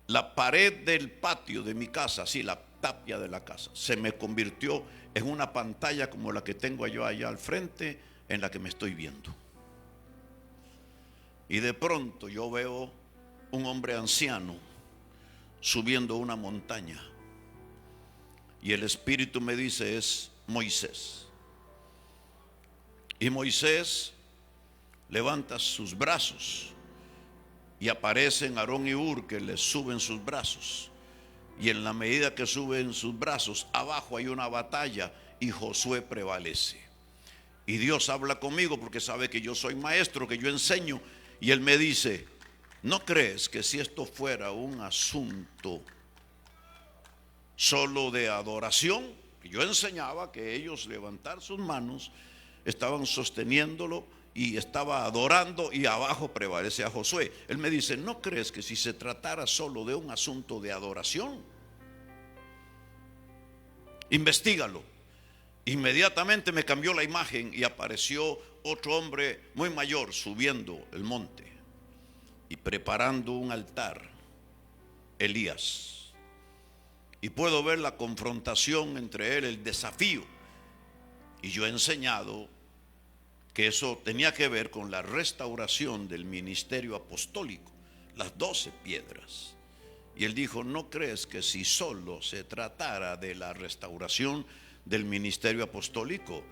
la pared del patio de mi casa, sí, la tapia de la casa, se me convirtió en una pantalla como la que tengo yo allá al frente, en la que me estoy viendo. Y de pronto yo veo un hombre anciano subiendo una montaña. Y el Espíritu me dice, es Moisés. Y Moisés levanta sus brazos y aparecen Aarón y Hur, que le suben sus brazos, y en la medida que suben sus brazos, abajo hay una batalla y Josué prevalece. Y Dios habla conmigo porque sabe que yo soy maestro, que yo enseño, y Él me dice, ¿no crees que si esto fuera un asunto solo de adoración? Yo enseñaba que ellos levantar sus manos, estaban sosteniéndolo y estaba adorando, y abajo prevalece a Josué. Él me dice, ¿no crees que si se tratara solo de un asunto de adoración? Investígalo. Inmediatamente me cambió la imagen y apareció otro hombre muy mayor subiendo el monte y preparando un altar, Elías. Y puedo ver la confrontación entre él, el desafío. Y yo he enseñado que eso tenía que ver con la restauración del ministerio apostólico, las 12 piedras. Y él dijo, ¿no crees que si solo se tratara de la restauración del ministerio apostólico,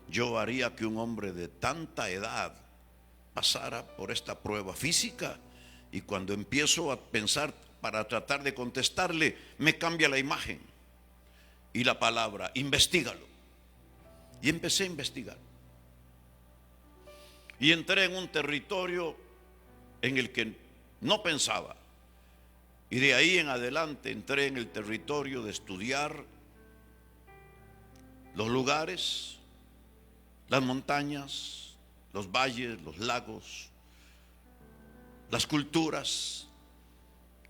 yo haría que un hombre de tanta edad pasara por esta prueba física? Y cuando empiezo a pensar para tratar de contestarle, me cambia la imagen y la palabra, investígalo. Y empecé a investigar. Y entré en un territorio en el que no pensaba. Y de ahí en adelante entré en el territorio de estudiar los lugares, las montañas, los valles, los lagos, las culturas.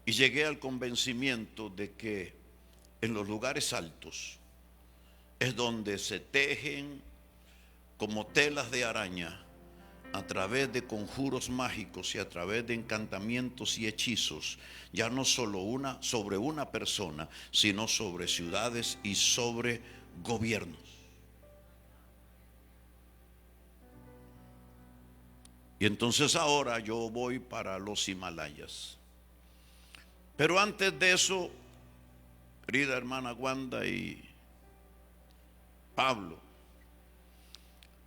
Y llegué al convencimiento de que en los lugares altos es donde se tejen como telas de araña, a través de conjuros mágicos y a través de encantamientos y hechizos, ya no solo sobre una persona, sino sobre ciudades y sobre gobiernos. Y entonces ahora yo voy para los Himalayas. Pero antes de eso, querida hermana Wanda y Pablo,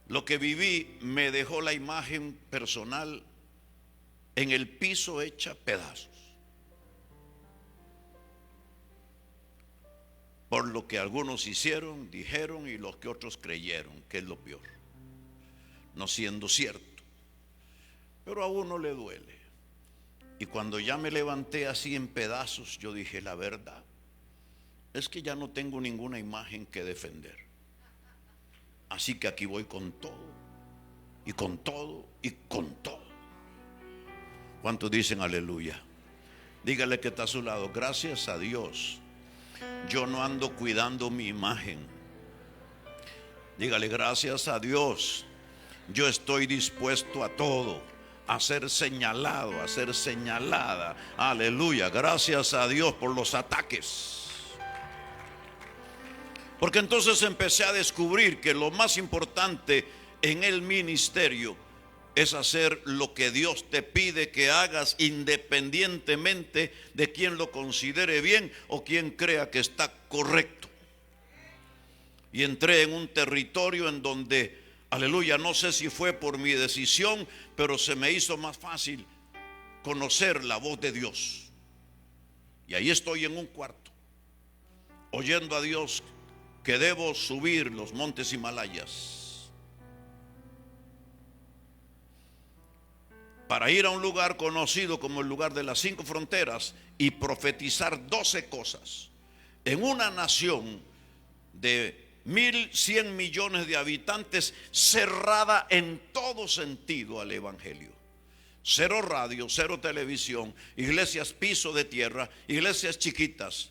lo que viví me dejó la imagen personal en el piso hecha pedazos. Por lo que algunos hicieron, dijeron, y los que otros creyeron, que es lo peor, no siendo cierto. Pero a uno le duele. Y cuando ya me levanté así en pedazos, yo dije, la verdad es que ya no tengo ninguna imagen que defender. Así que aquí voy con todo, y con todo, y con todo. ¿Cuántos dicen aleluya? Dígale que está a su lado, gracias a Dios, yo no ando cuidando mi imagen. Dígale, gracias a Dios, yo estoy dispuesto a todo, a ser señalado, a ser señalada. Aleluya, gracias a Dios por los ataques. Porque entonces empecé a descubrir que lo más importante en el ministerio es hacer lo que Dios te pide que hagas, independientemente de quien lo considere bien o quien crea que está correcto. Y entré en un territorio en donde, aleluya, no sé si fue por mi decisión, pero se me hizo más fácil conocer la voz de Dios. Y ahí estoy en un cuarto, oyendo a Dios que debo subir los montes Himalayas para ir a un lugar conocido como el lugar de las 5 fronteras y profetizar 12 cosas en una nación de 1.100 millones de habitantes, cerrada en todo sentido al evangelio. Cero radio, cero televisión, iglesias piso de tierra, iglesias chiquitas.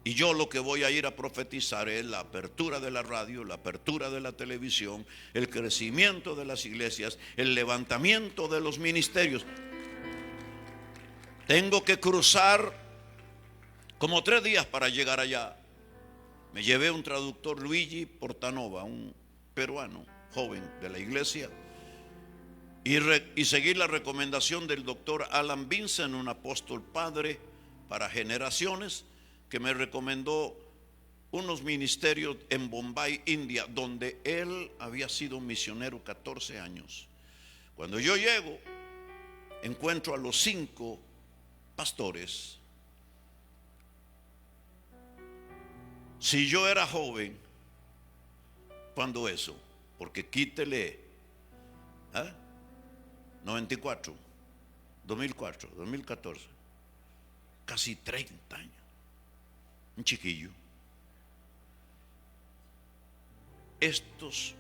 Y yo lo que voy a ir a profetizar es la apertura de la radio, la apertura de la televisión, el crecimiento de las iglesias, el levantamiento de los ministerios. Tengo que cruzar como 3 días para llegar allá. Me llevé un traductor, Luigi Portanova, un peruano joven de la iglesia, y seguí la recomendación del doctor Alan Vincent, un apóstol padre para generaciones, que me recomendó unos ministerios en Bombay, India, donde él había sido un misionero 14 años. Cuando yo llego, encuentro a los 5 pastores. Si yo era joven, ¿cuándo eso? Porque quítele 94, 2004, 2014, casi 30 años. Un chiquillo. Estos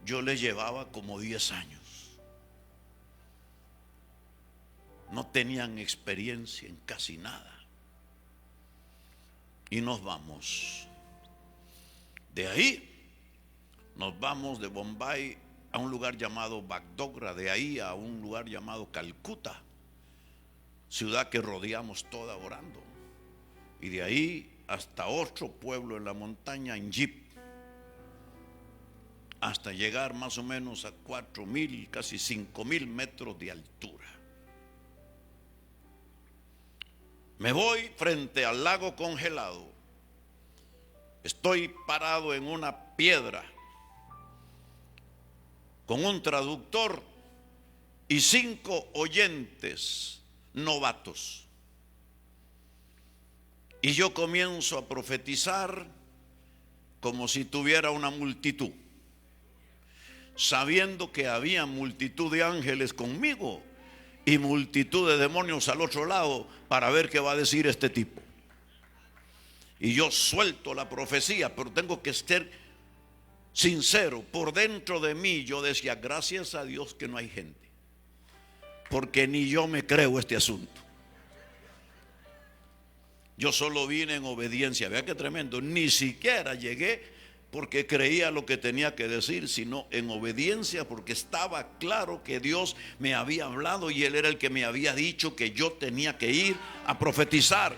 yo les llevaba como 10 años. No tenían experiencia en casi nada. Y nos vamos. De ahí nos vamos de Bombay a un lugar llamado Bagdogra, de ahí a un lugar llamado Calcuta, ciudad que rodeamos toda orando. Y de ahí hasta otro pueblo en la montaña en jeep, hasta llegar más o menos a 4.000, casi 5.000 metros de altura. Me voy frente al lago congelado. Estoy parado en una piedra con un traductor y 5 oyentes novatos. Y yo comienzo a profetizar como si tuviera una multitud, sabiendo que había multitud de ángeles conmigo y multitud de demonios al otro lado para ver qué va a decir este tipo. Y yo suelto la profecía, pero tengo que ser sincero. Por dentro de mí yo decía, gracias a Dios que no hay gente, porque ni yo me creo este asunto. Yo solo vine en obediencia. Vea qué tremendo. Ni siquiera llegué porque creía lo que tenía que decir, sino en obediencia, porque estaba claro que Dios me había hablado y Él era el que me había dicho que yo tenía que ir a profetizar.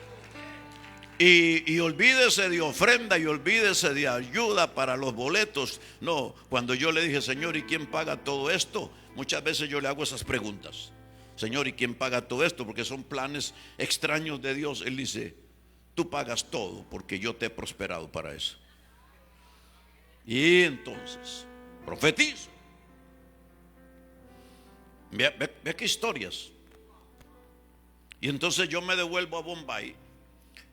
Y olvídese de ofrenda y olvídese de ayuda para los boletos. No, cuando yo le dije, Señor, ¿y quién paga todo esto? Muchas veces yo le hago esas preguntas. Señor, ¿y quién paga todo esto? Porque son planes extraños de Dios. Él dice, tú pagas todo porque yo te he prosperado para eso. Y entonces profetizo. Ve qué historias. Y entonces yo me devuelvo a Bombay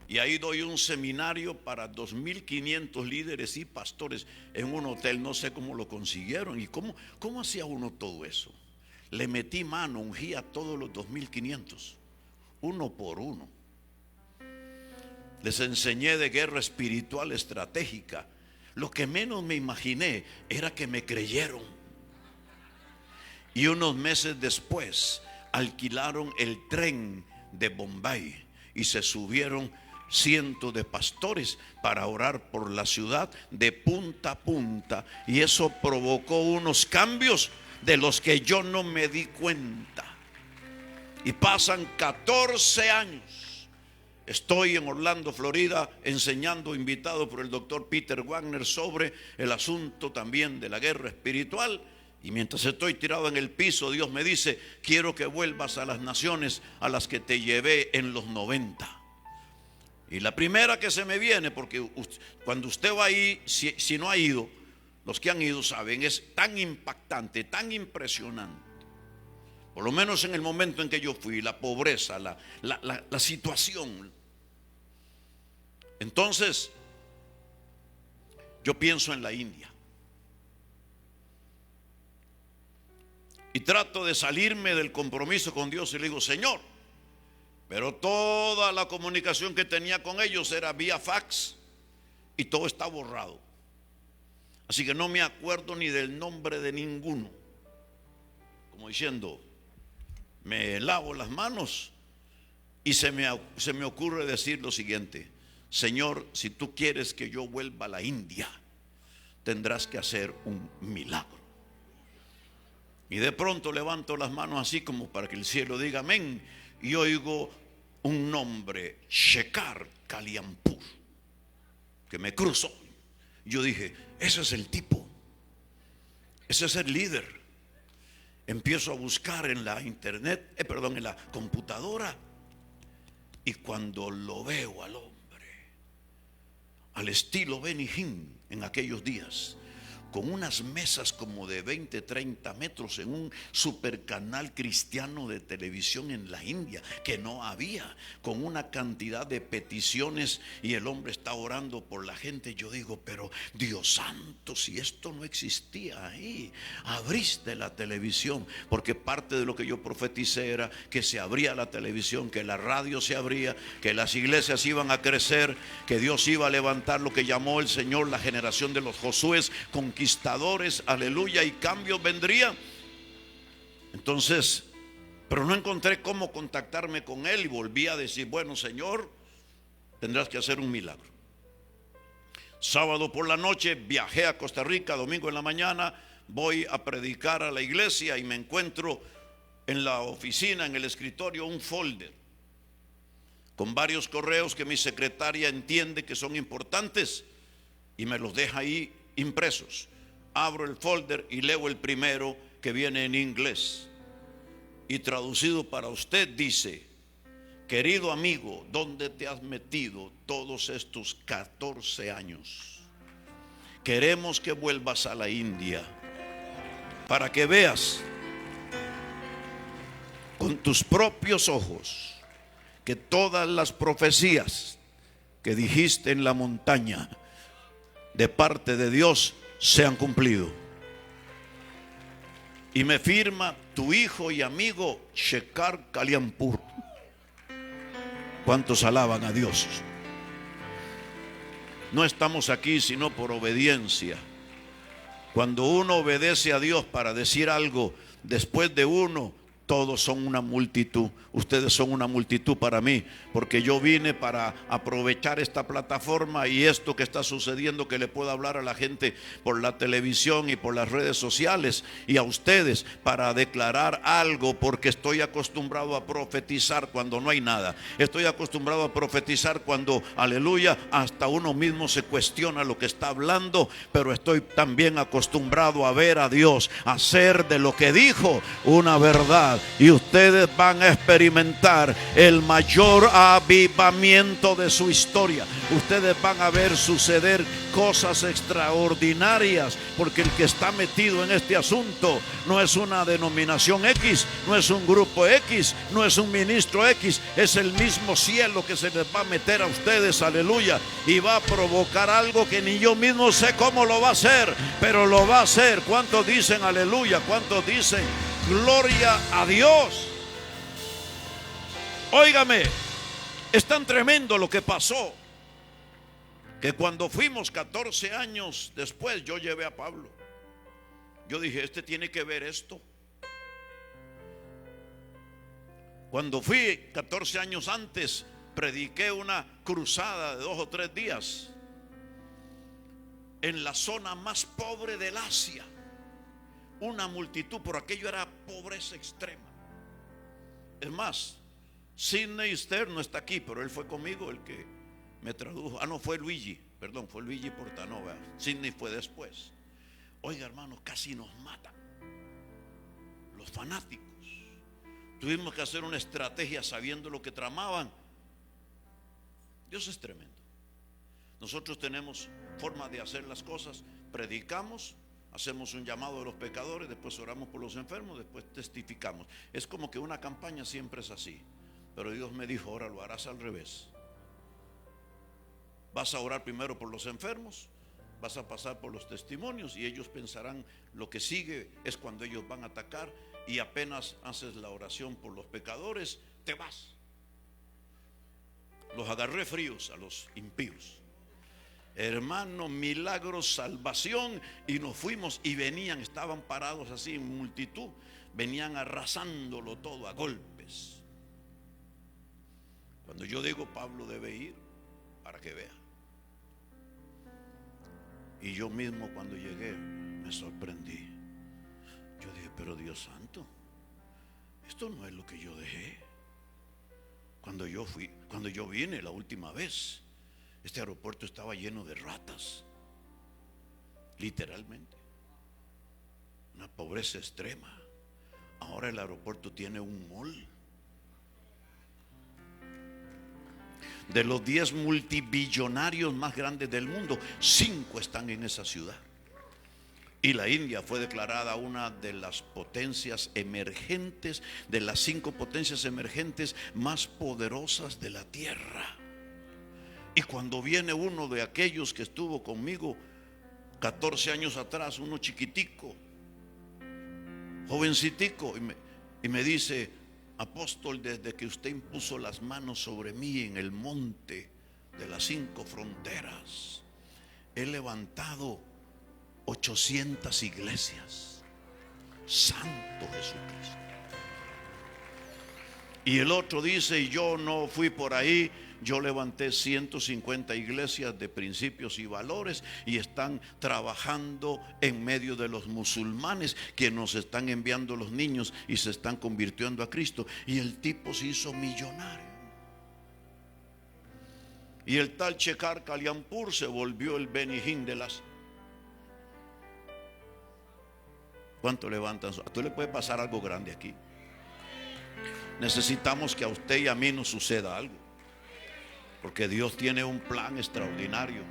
y ahí doy un seminario para 2.500 líderes y pastores en un hotel. No sé cómo lo consiguieron y cómo hacía uno todo eso. Le metí mano, ungí a todos los 2.500, uno por uno. Les enseñé de guerra espiritual estratégica. Lo que menos me imaginé era que me creyeron. Y unos meses después alquilaron el tren de Bombay y se subieron cientos de pastores para orar por la ciudad de punta a punta. Y eso provocó unos cambios de los que yo no me di cuenta. Y pasan 14 años. Estoy en Orlando, Florida, enseñando, invitado por el doctor Peter Wagner sobre el asunto también de la guerra espiritual. Y mientras estoy tirado en el piso, Dios me dice: quiero que vuelvas a las naciones a las que te llevé en los 90. Y la primera que se me viene, porque cuando usted va ahí, si no ha ido, los que han ido saben, es tan impactante, tan impresionante. Por lo menos en el momento en que yo fui, la pobreza, la situación. Entonces, yo pienso en la India. Y trato de salirme del compromiso con Dios y le digo: Señor, pero toda la comunicación que tenía con ellos era vía fax y todo está borrado. Así que no me acuerdo ni del nombre de ninguno. Como diciendo, me lavo las manos y se me ocurre decir lo siguiente: Señor, si tú quieres que yo vuelva a la India, tendrás que hacer un milagro. Y de pronto levanto las manos así como para que el cielo diga amén, y oigo un nombre, Shekhar Kalyanpur, que me cruzó. Yo dije: ese es el tipo, ese es el líder. Empiezo a buscar en la internet, en la computadora, y cuando lo veo al hombre, al estilo Benny Hinn en aquellos días, con unas mesas como de 20, 30 metros en un supercanal cristiano de televisión en la India, que no había, con una cantidad de peticiones, y el hombre está orando por la gente. Yo digo: pero Dios santo, si esto no existía ahí, abriste la televisión, porque parte de lo que yo profeticé era que se abría la televisión, que la radio se abría, que las iglesias iban a crecer, que Dios iba a levantar lo que llamó el Señor la generación de los Josués, conquistadores, aleluya, y cambios vendrían. Entonces, pero no encontré cómo contactarme con él, y volví a decir: bueno, Señor, tendrás que hacer un milagro. Sábado por la noche viajé a Costa Rica, domingo en la mañana voy a predicar a la iglesia, y me encuentro en la oficina, en el escritorio, un folder con varios correos que mi secretaria entiende que son importantes y me los deja ahí impresos. Abro el folder y leo el primero, que viene en inglés, y traducido para usted dice: querido amigo, ¿dónde te has metido todos estos 14 años? Queremos que vuelvas a la India para que veas con tus propios ojos que todas las profecías que dijiste en la montaña de parte de Dios se han cumplido. Y me firma tu hijo y amigo Shekhar Kalyanpur. ¿Cuántos alaban a Dios? No estamos aquí sino por obediencia. Cuando uno obedece a Dios para decir algo, después de uno, todos son una multitud. Ustedes son una multitud para mí, porque yo vine para aprovechar esta plataforma y esto que está sucediendo, que le puedo hablar a la gente por la televisión y por las redes sociales, y a ustedes para declarar algo, porque estoy acostumbrado a profetizar cuando no hay nada. Estoy acostumbrado a profetizar cuando, aleluya, hasta uno mismo se cuestiona lo que está hablando, pero estoy también acostumbrado a ver a Dios hacer de lo que dijo una verdad. Y ustedes van a experimentar el mayor avivamiento de su historia. Ustedes van a ver suceder cosas extraordinarias, porque el que está metido en este asunto no es una denominación X, no es un grupo X, no es un ministro X, es el mismo cielo que se les va a meter a ustedes, aleluya, y va a provocar algo que ni yo mismo sé cómo lo va a hacer, pero lo va a hacer. ¿Cuántos dicen aleluya? ¿Cuántos dicen gloria a Dios? Óigame, es tan tremendo lo que pasó, que cuando fuimos 14 años después, yo llevé a Pablo. Yo dije: este tiene que ver esto. Cuando fui 14 años antes, prediqué una cruzada de 2 o 3 días en la zona más pobre del Asia. Una multitud, por aquello era pobreza extrema. Es más, Sidney Stern no está aquí, pero él fue conmigo el que me tradujo. No, fue Luigi, perdón, fue Luigi Portanova. Sidney fue después. Oiga, hermano, casi nos matan. los fanáticos. Tuvimos que hacer una estrategia sabiendo lo que tramaban. Dios es tremendo. Nosotros tenemos forma de hacer las cosas. Predicamos, hacemos un llamado a los pecadores, después oramos por los enfermos, después testificamos. Es como que una campaña siempre es así. Pero Dios me dijo, ahora lo harás al revés. Vas a orar primero por los enfermos, vas a pasar por los testimonios y ellos pensarán lo que sigue es cuando ellos van a atacar, y apenas haces la oración por los pecadores, te vas. Los agarré fríos a los impíos. Hermano, milagro, salvación, y nos fuimos y venían, estaban parados así en multitud, venían arrasándolo todo a golpes. Cuando yo digo Pablo debe ir, para que vea. Y yo mismo cuando llegué me sorprendí. Yo dije, pero Dios santo, esto no es lo que yo dejé. Cuando yo vine la última vez, este aeropuerto estaba lleno de ratas, literalmente, una pobreza extrema. Ahora el aeropuerto tiene un mall. De los 10 multibillonarios más grandes del mundo, 5 están en esa ciudad. Y la India fue declarada una de las potencias emergentes, de las 5 potencias emergentes más poderosas de la tierra. Y cuando viene uno de aquellos que estuvo conmigo 14 años atrás, uno chiquitico, jovencitico, y me dice, apóstol, desde que usted impuso las manos sobre mí en el monte de las 5 fronteras, he levantado 800 iglesias. Santo Jesucristo. Y el otro dice, yo no fui por ahí, yo levanté 150 iglesias de principios y valores, y están trabajando en medio de los musulmanes que nos están enviando los niños y se están convirtiendo a Cristo. Y el tipo se hizo millonario. Y el tal Shekhar Kalyanpur se volvió el Benny Hinn de las... ¿Cuánto levantan? A tú le puede pasar algo grande aquí. Necesitamos que a usted y a mí nos suceda algo, porque Dios tiene un plan extraordinario.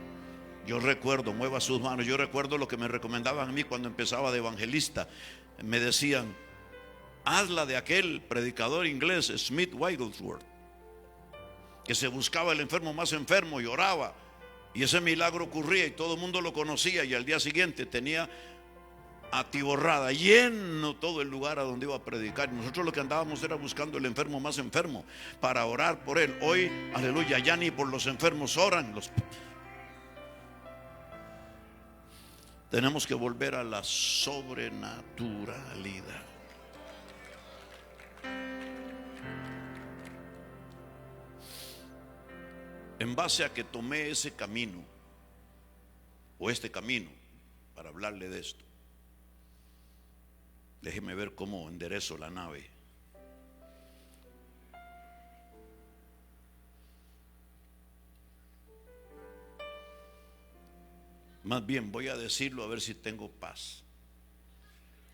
Yo recuerdo, mueva sus manos, yo recuerdo lo que me recomendaban a mí cuando empezaba de evangelista. Me decían, hazla de aquel predicador inglés Smith Wigglesworth, que se buscaba el enfermo más enfermo y oraba, y ese milagro ocurría y todo el mundo lo conocía, y al día siguiente tenía atiborrada, lleno todo el lugar a donde iba a predicar. Nosotros lo que andábamos era buscando el enfermo más enfermo para orar por él. Hoy, aleluya, ya ni por los enfermos oran. Tenemos que volver a la sobrenaturalidad. En base a que tomé ese camino, o este camino, para hablarle de esto, déjeme ver cómo enderezo la nave. Más bien voy a decirlo a ver si tengo paz.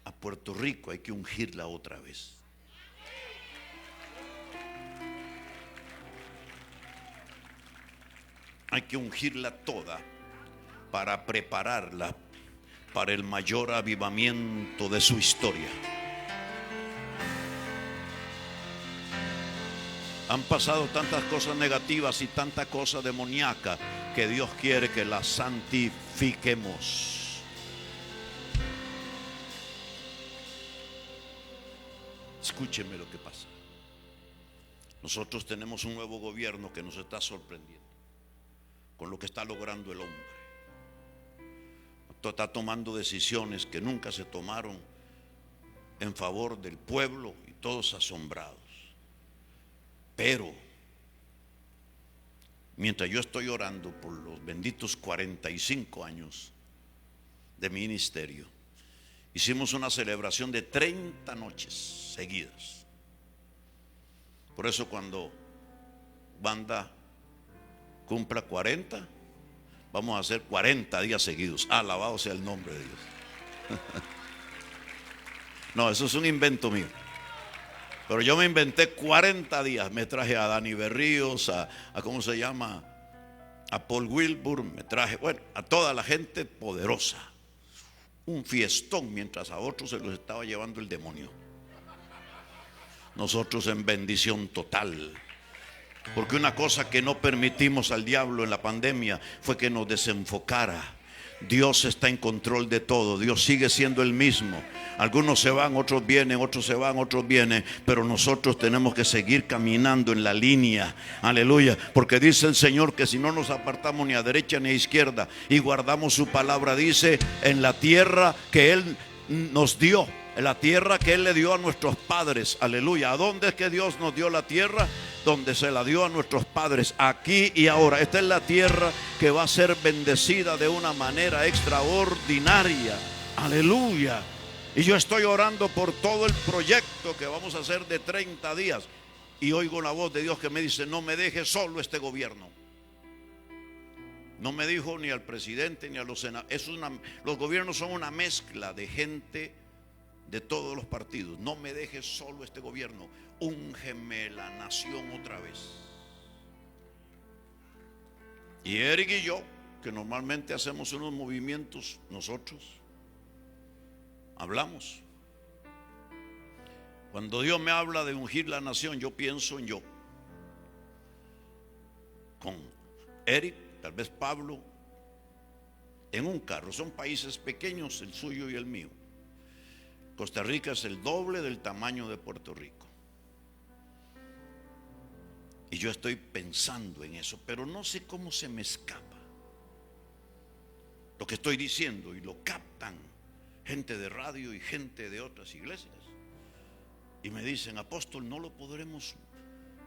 A Puerto Rico hay que ungirla otra vez. Hay que ungirla toda para prepararla para el mayor avivamiento de su historia. Han pasado tantas cosas negativas y tanta cosa demoníaca que Dios quiere que las santifiquemos. Escúcheme lo que pasa. Nosotros tenemos un nuevo gobierno que nos está sorprendiendo con lo que está logrando el hombre. Está tomando decisiones que nunca se tomaron en favor del pueblo, y todos asombrados. Pero mientras yo estoy orando por los benditos 45 años de ministerio, hicimos una celebración de 30 noches seguidas. Por eso cuando banda cumpla 40, vamos a hacer 40 días seguidos. Alabado sea el nombre de Dios. No, eso es un invento mío. Pero yo me inventé 40 días. Me traje a Dani Berríos, a ¿cómo se llama? A Paul Wilbur, me traje, bueno, a toda la gente poderosa. Un fiestón, mientras a otros se los estaba llevando el demonio. Nosotros en bendición total. Porque una cosa que no permitimos al diablo en la pandemia fue que nos desenfocara. Dios está en control de todo. Dios sigue siendo el mismo. Algunos se van, otros vienen, otros se van, otros vienen. Pero nosotros tenemos que seguir caminando en la línea. Aleluya. Porque dice el Señor que si no nos apartamos ni a derecha ni a izquierda y guardamos su palabra, dice, en la tierra que Él nos dio, en la tierra que Él le dio a nuestros padres. Aleluya. ¿A dónde es que Dios nos dio la tierra? Donde se la dio a nuestros padres, aquí y ahora. Esta es la tierra que va a ser bendecida de una manera extraordinaria. Aleluya. Y yo estoy orando por todo el proyecto que vamos a hacer de 30 días. Y oigo la voz de Dios que me dice, no me deje solo este gobierno. No me dijo ni al presidente ni a los senadores. Los gobiernos son una mezcla de gente de todos los partidos. No me dejes solo este gobierno. Úngeme la nación otra vez. Y Eric y yo, que normalmente hacemos unos movimientos, nosotros hablamos. Cuando Dios me habla de ungir la nación, yo pienso en yo. Con Eric, tal vez Pablo, en un carro. Son países pequeños, el suyo y el mío. Costa Rica es el doble del tamaño de Puerto Rico. Y yo estoy pensando en eso, pero no sé cómo se me escapa lo que estoy diciendo, y lo captan gente de radio y gente de otras iglesias. Y me dicen, apóstol, ¿no lo podremos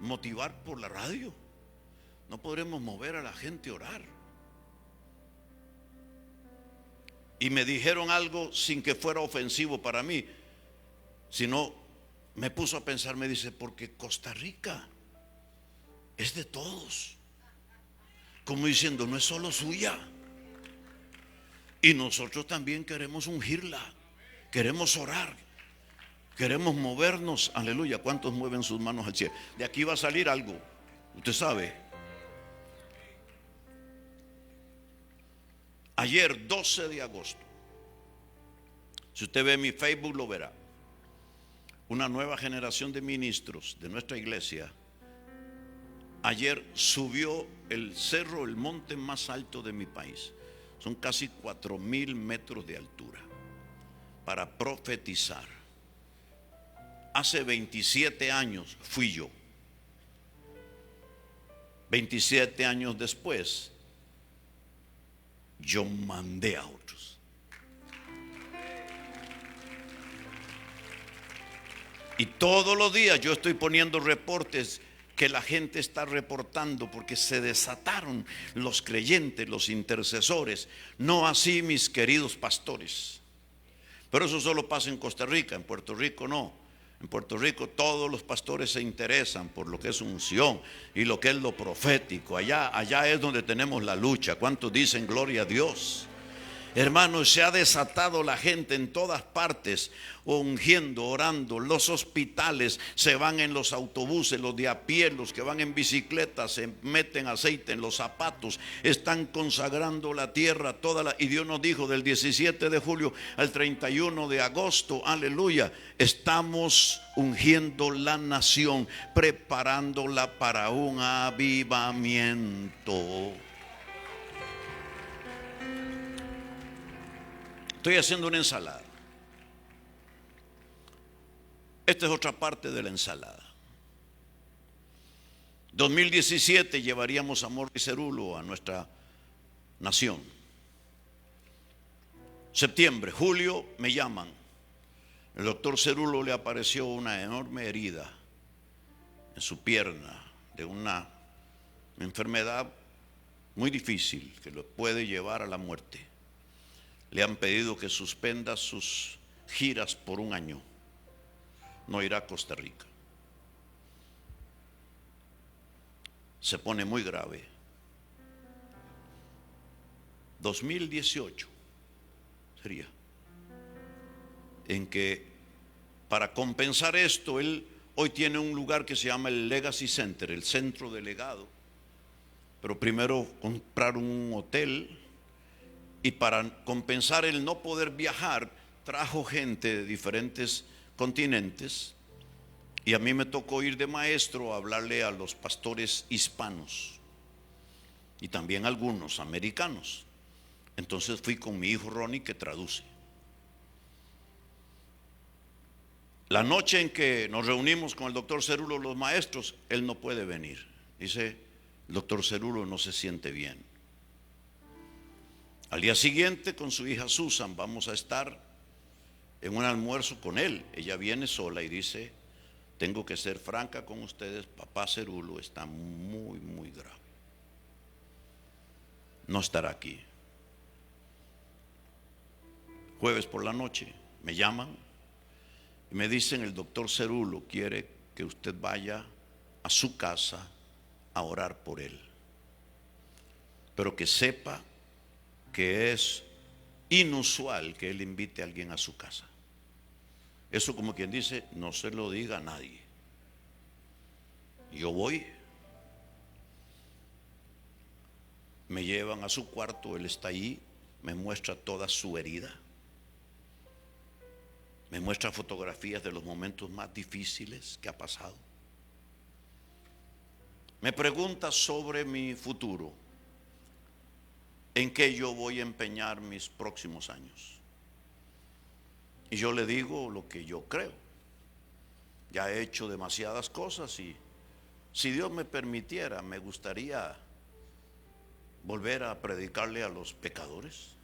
motivar por la radio? ¿No podremos mover a la gente a orar? Y me dijeron algo sin que fuera ofensivo para mí, sino me puso a pensar, me dice, porque Costa Rica es de todos. Como diciendo, no es solo suya. Y nosotros también queremos ungirla, queremos orar, queremos movernos. Aleluya. ¿Cuántos mueven sus manos al cielo? De aquí va a salir algo, usted sabe. Ayer 12 de agosto, si usted ve mi Facebook lo verá, una nueva generación de ministros de nuestra iglesia ayer subió el cerro, el monte más alto de mi país. Son casi 4,000 metros de altura para profetizar. Hace 27 años fui yo. 27 años después, yo mandé a otros. Y todos los días yo estoy poniendo reportes que la gente está reportando, porque se desataron los creyentes, los intercesores. No así mis queridos pastores. Pero eso solo pasa en Costa Rica, en Puerto Rico no. En Puerto Rico todos los pastores se interesan por lo que es unción y lo que es lo profético. Allá es donde tenemos la lucha. ¿Cuántos dicen gloria a Dios? Hermanos, se ha desatado la gente en todas partes, ungiendo, orando. Los hospitales se van en los autobuses, los de a pie, los que van en bicicleta, se meten aceite en los zapatos, están consagrando la tierra toda y Dios nos dijo del 17 de julio al 31 de agosto, aleluya, estamos ungiendo la nación, preparándola para un avivamiento. Estoy haciendo una ensalada. Esta es otra parte de la ensalada. 2017 llevaríamos a Morris Cerulo a nuestra nación. Septiembre, julio me llaman. El doctor Cerulo le apareció una enorme herida en su pierna de una enfermedad muy difícil que lo puede llevar a la muerte. Le han pedido que suspenda sus giras por un año. No irá a Costa Rica. Se pone muy grave. 2018 sería en que para compensar esto, él hoy tiene un lugar que se llama el Legacy Center, el centro de legado. Pero primero compraron un hotel, y para compensar el no poder viajar, trajo gente de diferentes continentes, y a mí me tocó ir de maestro a hablarle a los pastores hispanos y también algunos americanos. Entonces fui con mi hijo Ronnie, que traduce. La noche en que nos reunimos con el doctor Cerulo, los maestros, él no puede venir. Dice, el doctor Cerulo no se siente bien. Al día siguiente, con su hija Susan, vamos a estar en un almuerzo con él. Ella viene sola y dice, tengo que ser franca con ustedes, papá Cerulo está muy, muy grave. No estará aquí. Jueves por la noche me llaman y me dicen, el doctor Cerulo quiere que usted vaya a su casa a orar por él, pero que sepa que es inusual que él invite a alguien a su casa. Eso, como quien dice, no se lo diga a nadie. Yo voy, me llevan a su cuarto, él está ahí, me muestra toda su herida, me muestra fotografías de los momentos más difíciles que ha pasado, me pregunta sobre mi futuro, en qué yo voy a empeñar mis próximos años. Y yo le digo lo que yo creo. Ya he hecho demasiadas cosas y si Dios me permitiera, me gustaría volver a predicarle a los pecadores.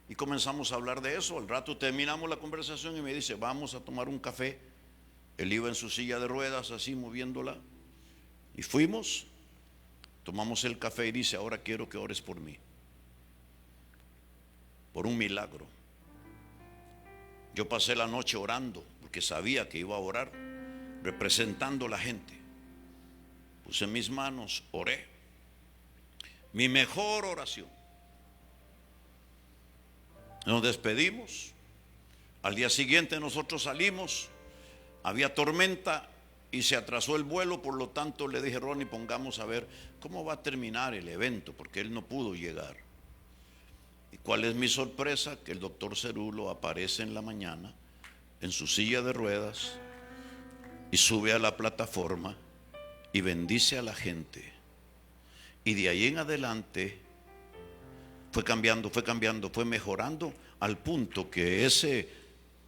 Y comenzamos a hablar de eso. Al rato terminamos la conversación y me dice, vamos a tomar un café. Él iba en su silla de ruedas así moviéndola. Y fuimos, tomamos el café y dice, ahora quiero que ores por mí, por un milagro. Yo pasé la noche orando porque sabía que iba a orar, representando a la gente. Puse mis manos, oré. Mi mejor oración. Nos despedimos. Al día siguiente nosotros salimos. Había tormenta y se atrasó el vuelo, por lo tanto le dije, Ronnie, pongamos a ver cómo va a terminar el evento, porque él no pudo llegar. ¿Y cuál es mi sorpresa? Que el doctor Cerulo aparece en la mañana en su silla de ruedas y sube a la plataforma y bendice a la gente. Y de ahí en adelante fue cambiando, fue mejorando, al punto que ese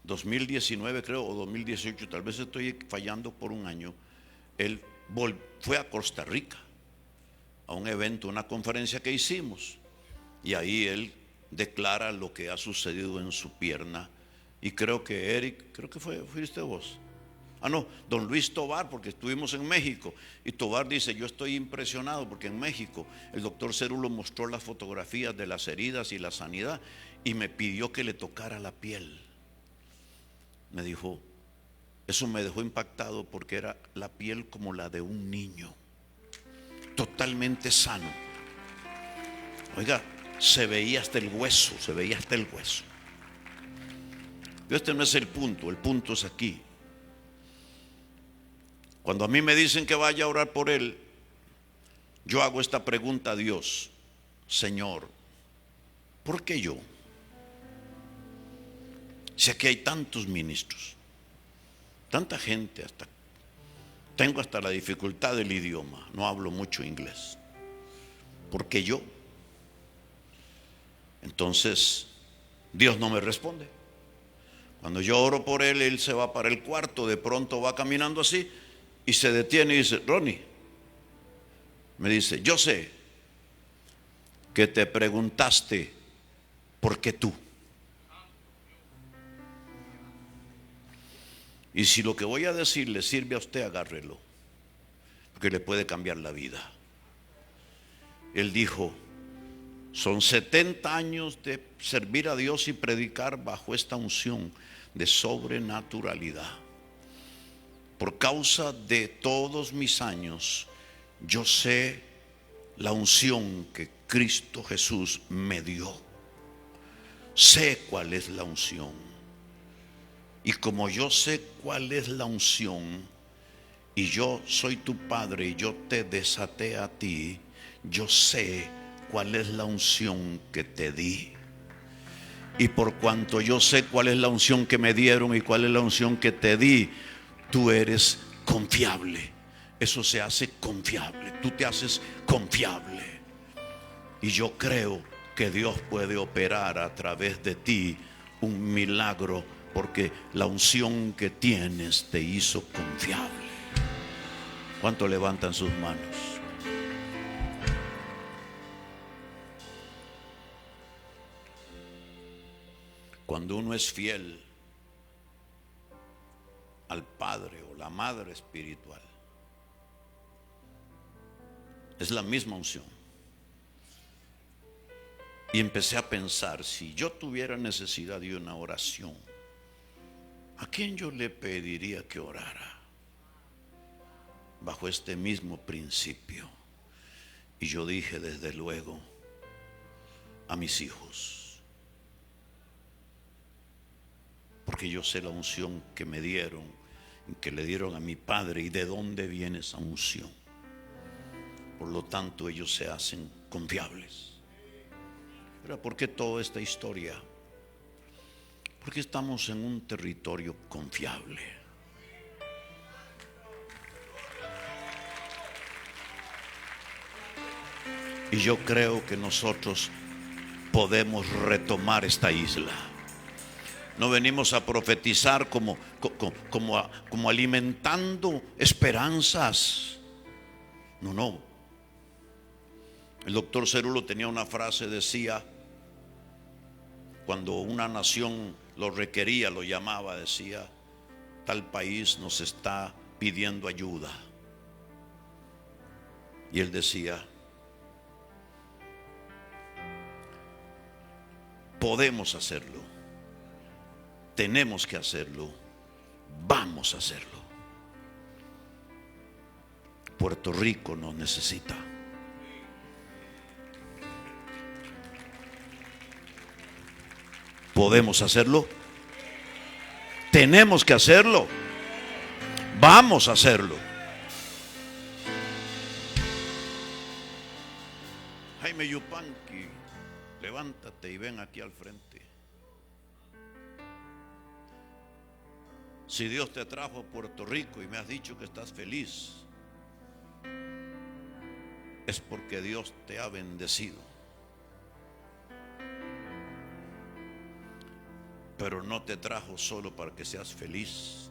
2019 creo, o 2018, tal vez estoy fallando por un año, él fue a Costa Rica a un evento, una conferencia que hicimos, y ahí él declara lo que ha sucedido en su pierna. Y creo que Eric, fuiste vos. No, don Luis Tobar, porque estuvimos en México, y Tobar dice, yo estoy impresionado porque en México el doctor Cerulo mostró las fotografías de las heridas y la sanidad y me pidió que le tocara la piel. Me dijo, eso me dejó impactado porque era la piel como la de un niño, totalmente sano. Oiga, se veía hasta el hueso, Pero este no es el punto es aquí. Cuando a mí me dicen que vaya a orar por él, yo hago esta pregunta a Dios: Señor, ¿por qué yo? Si aquí hay tantos ministros, tanta gente, tengo hasta la dificultad del idioma, no hablo mucho inglés. ¿Por qué yo? Entonces Dios no me responde. Cuando yo oro por él, él se va para el cuarto, de pronto va caminando así y se detiene y dice, Ronnie, me dice, yo sé que te preguntaste por qué tú. Y si lo que voy a decir le sirve a usted, agárrelo, porque le puede cambiar la vida. Él dijo, son 70 años de servir a Dios y predicar bajo esta unción de sobrenaturalidad. Por causa de todos mis años, yo sé la unción que Cristo Jesús me dio. Sé cuál es la unción. Y como yo sé cuál es la unción, y yo soy tu padre y yo te desaté a ti, yo sé cuál es la unción que te di. Y por cuanto yo sé cuál es la unción que me dieron y cuál es la unción que te di, tú eres confiable. Eso se hace confiable. Tú te haces confiable. Y yo creo que Dios puede operar a través de ti un milagro, porque la unción que tienes te hizo confiable. ¿Cuántos levantan sus manos? Cuando uno es fiel al padre o la madre espiritual, es la misma unción. Y empecé a pensar, si yo tuviera necesidad de una oración, ¿a quién yo le pediría que orara? Bajo este mismo principio. Y yo dije, desde luego, a mis hijos. Porque yo sé la unción que me dieron, que le dieron a mi padre, y de dónde viene esa unción. Por lo tanto, ellos se hacen confiables. Pero ¿por qué toda esta historia? Porque estamos en un territorio confiable. Y yo creo que nosotros podemos retomar esta isla. No venimos a profetizar como alimentando esperanzas. No. El doctor Cerulo tenía una frase, decía, cuando una nación lo requería, lo llamaba, decía, tal país nos está pidiendo ayuda. Y él decía, podemos hacerlo, tenemos que hacerlo, vamos a hacerlo. Puerto Rico nos necesita. Podemos hacerlo, tenemos que hacerlo, vamos a hacerlo. Jaime Yupanqui, levántate y ven aquí al frente. Si Dios te trajo a Puerto Rico y me has dicho que estás feliz, es porque Dios te ha bendecido. Pero no te trajo solo para que seas feliz,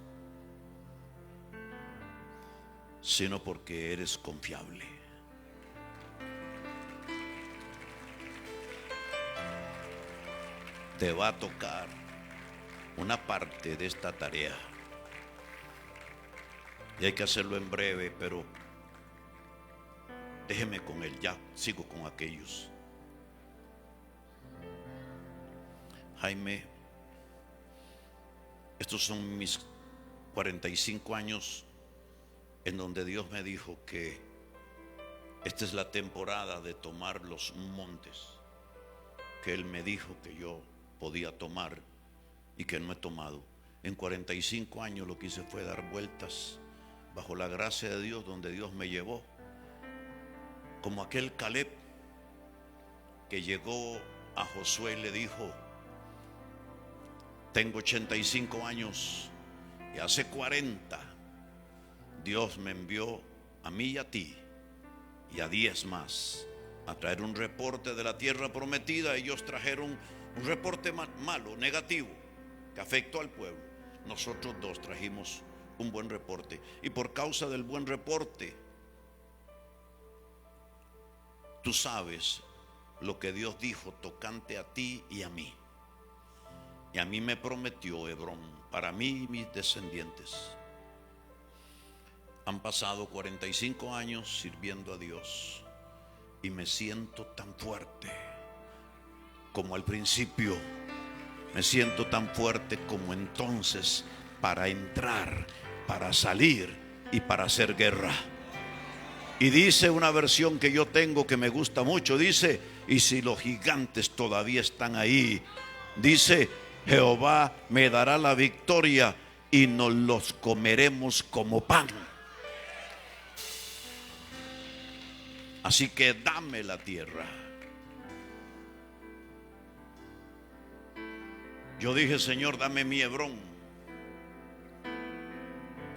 sino porque eres confiable. Te va a tocar una parte de esta tarea. Y hay que hacerlo en breve, pero déjeme con él, ya sigo con aquellos. Jaime, estos son mis 45 años en donde Dios me dijo que esta es la temporada de tomar los montes que Él me dijo que yo podía tomar y que no he tomado. En 45 años lo que hice fue dar vueltas bajo la gracia de Dios, donde Dios me llevó, como aquel Caleb que llegó a Josué y le dijo, tengo 85 años y hace 40 Dios me envió a mí y a ti y a 10 más a traer un reporte de la tierra prometida. Ellos trajeron un reporte malo, negativo, que afectó al pueblo. Nosotros 2 trajimos un buen reporte, y por causa del buen reporte, tú sabes lo que Dios dijo tocante a ti y a mí. Y a mí me prometió Hebrón para mí y mis descendientes. Han pasado 45 años sirviendo a Dios y me siento tan fuerte como al principio. Me siento tan fuerte como entonces para entrar, para salir y para hacer guerra. Y dice una versión que yo tengo que me gusta mucho, dice, y si los gigantes todavía están ahí, dice, Jehová me dará la victoria y nos los comeremos como pan. Así que dame la tierra. Yo dije, Señor, dame mi Hebrón.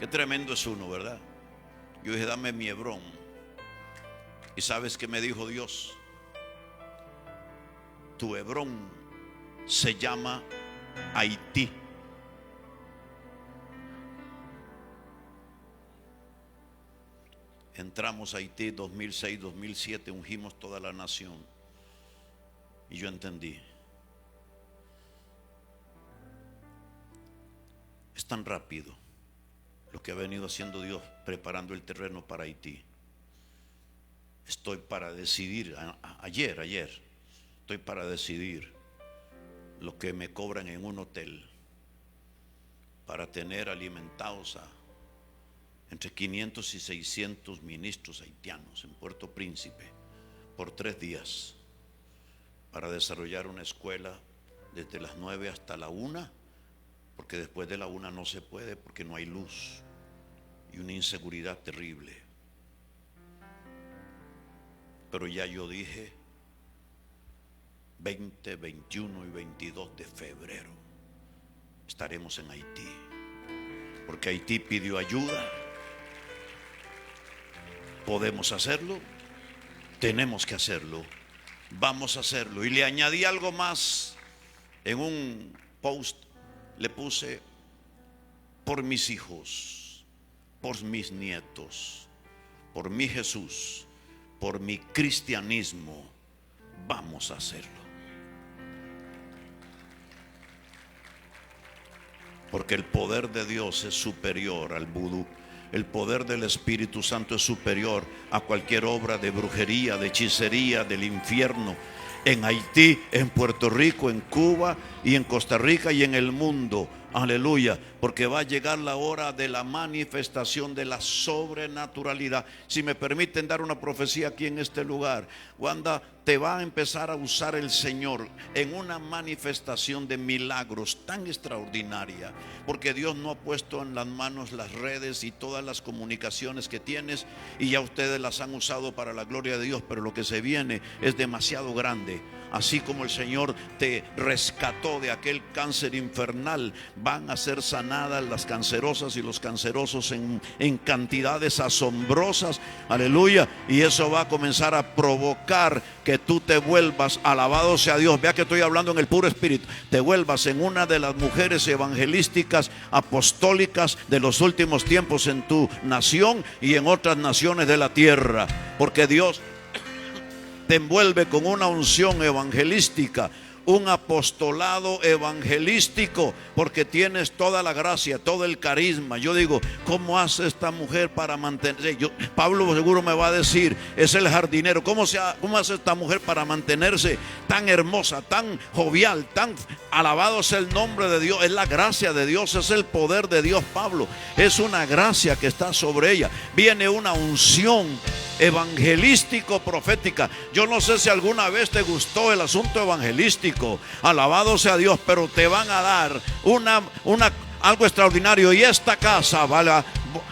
Qué tremendo es uno, ¿verdad? Yo dije, dame mi Hebrón. ¿Y sabes qué me dijo Dios? Tu Hebrón se llama Haití. Entramos a Haití 2006, 2007, ungimos toda la nación. Y yo entendí. Es tan rápido lo que ha venido haciendo Dios, preparando el terreno para Haití. Estoy para decidir, ayer, estoy para decidir lo que me cobran en un hotel para tener alimentados a entre 500 y 600 ministros haitianos en Puerto Príncipe por 3 días para desarrollar una escuela desde las 9 hasta la 1, porque después de la 1 no se puede porque no hay luz y una inseguridad terrible. Pero ya yo dije 20, 21 y 22 de febrero estaremos en Haití, porque Haití pidió ayuda. Podemos hacerlo, tenemos que hacerlo, vamos a hacerlo. Y le añadí algo más. En un post le puse: por mis hijos, por mis nietos, por mi Jesús, por mi cristianismo, vamos a hacerlo. Porque el poder de Dios es superior al vudú. El poder del Espíritu Santo es superior a cualquier obra de brujería, de hechicería, del infierno. En Haití, en Puerto Rico, en Cuba y en Costa Rica y en el mundo. Aleluya, porque va a llegar la hora de la manifestación de la sobrenaturalidad. Si me permiten dar una profecía aquí en este lugar, Wanda, te va a empezar a usar el Señor en una manifestación de milagros tan extraordinaria, porque Dios no ha puesto en las manos las redes y todas las comunicaciones que tienes, y ya ustedes las han usado para la gloria de Dios, pero lo que se viene es demasiado grande. Así como el Señor te rescató de aquel cáncer infernal, van a ser sanadas las cancerosas y los cancerosos en cantidades asombrosas. Aleluya. Y eso va a comenzar a provocar que tú te vuelvas, alabado sea Dios, vea que estoy hablando en el puro espíritu, te vuelvas en una de las mujeres evangelísticas apostólicas de los últimos tiempos en tu nación y en otras naciones de la tierra. Porque Dios te envuelve con una unción evangelística, un apostolado evangelístico, porque tienes toda la gracia, todo el carisma. Yo digo, ¿cómo hace esta mujer para mantenerse? Pablo seguro me va a decir, es el jardinero. ¿Cómo hace esta mujer para mantenerse tan hermosa, tan jovial, tan alabado sea el nombre de Dios? Es la gracia de Dios, es el poder de Dios, Pablo. Es una gracia que está sobre ella. Viene una unción evangelístico profética. Yo no sé si alguna vez te gustó el asunto evangelístico, alabado sea Dios, pero te van a dar algo extraordinario. Y esta casa,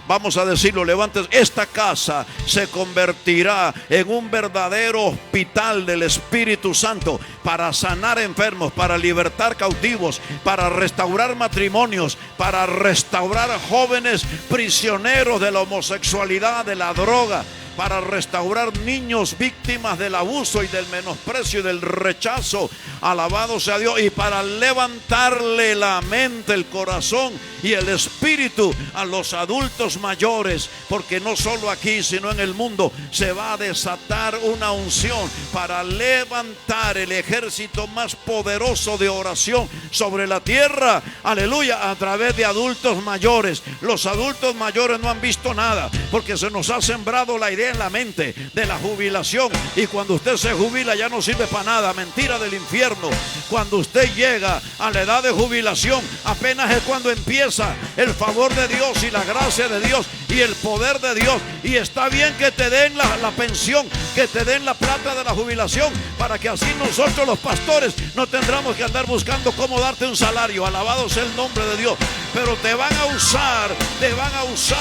vamos a decirlo, levantes, esta casa se convertirá en un verdadero hospital del Espíritu Santo para sanar enfermos, para libertar cautivos, para restaurar matrimonios, para restaurar jóvenes prisioneros de la homosexualidad, de la droga, para restaurar niños víctimas del abuso y del menosprecio y del rechazo, alabado sea Dios, y para levantarle la mente, el corazón y el espíritu a los adultos mayores, porque no solo aquí sino en el mundo se va a desatar una unción para levantar el ejército más poderoso de oración sobre la tierra, aleluya, a través de adultos mayores. Los adultos mayores no han visto nada, porque se nos ha sembrado la idea en la mente de la jubilación, y cuando usted se jubila ya no sirve para nada. Mentira del infierno. Cuando usted llega a la edad de jubilación, apenas es cuando empieza el favor de Dios y la gracia de Dios y el poder de Dios. Y está bien que te den la pensión, que te den la plata de la jubilación, para que así nosotros los pastores no tendremos que andar buscando cómo darte un salario. Alabado sea el nombre de Dios. Pero te van a usar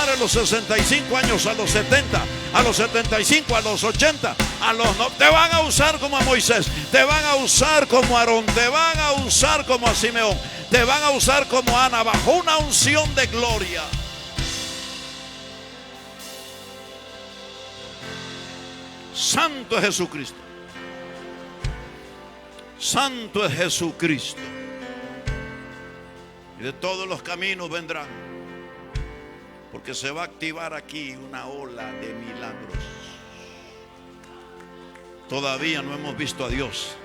a los 65 años, a los 70, a los 75, a los 80, te van a usar como a Moisés, te van a usar como a Aarón, te van a usar como a Simeón, te van a usar como a Ana, bajo una unción de gloria. Santo es Jesucristo. Santo es Jesucristo. Y de todos los caminos vendrán, porque se va a activar aquí una ola de milagros. Todavía no hemos visto a Dios.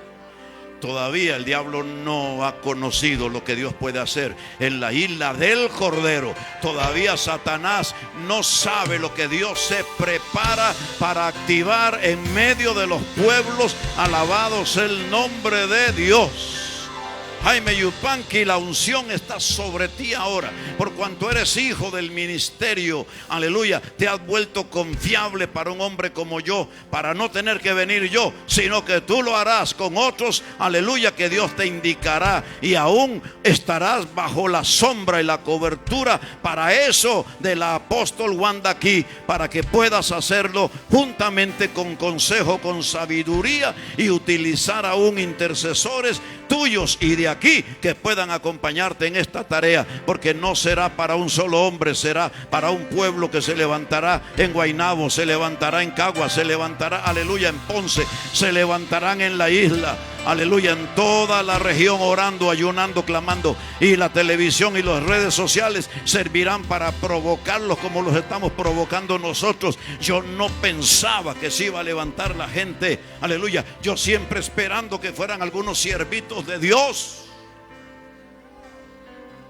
Todavía el diablo no ha conocido lo que Dios puede hacer en la isla del Cordero. Todavía Satanás no sabe lo que Dios se prepara para activar en medio de los pueblos. Alabado sea el nombre de Dios. Jaime Yupanqui, la unción está sobre ti ahora, por cuanto eres hijo del ministerio. Aleluya, te has vuelto confiable para un hombre como yo, para no tener que venir yo, sino que tú lo harás con otros. Aleluya, que Dios te indicará, y aún estarás bajo la sombra y la cobertura para eso del apóstol Wanda aquí, para que puedas hacerlo juntamente con consejo, con sabiduría, y utilizar aún intercesores tuyos y de aquí que puedan acompañarte en esta tarea, porque no será para un solo hombre, será para un pueblo que se levantará en Guaynabo, se levantará en Cagua, se levantará, aleluya, en Ponce, se levantarán en la isla, aleluya, en toda la región, orando, ayunando, clamando, y la televisión y las redes sociales servirán para provocarlos como los estamos provocando nosotros. Yo no pensaba que se iba a levantar la gente, aleluya, yo siempre esperando que fueran algunos siervitos de Dios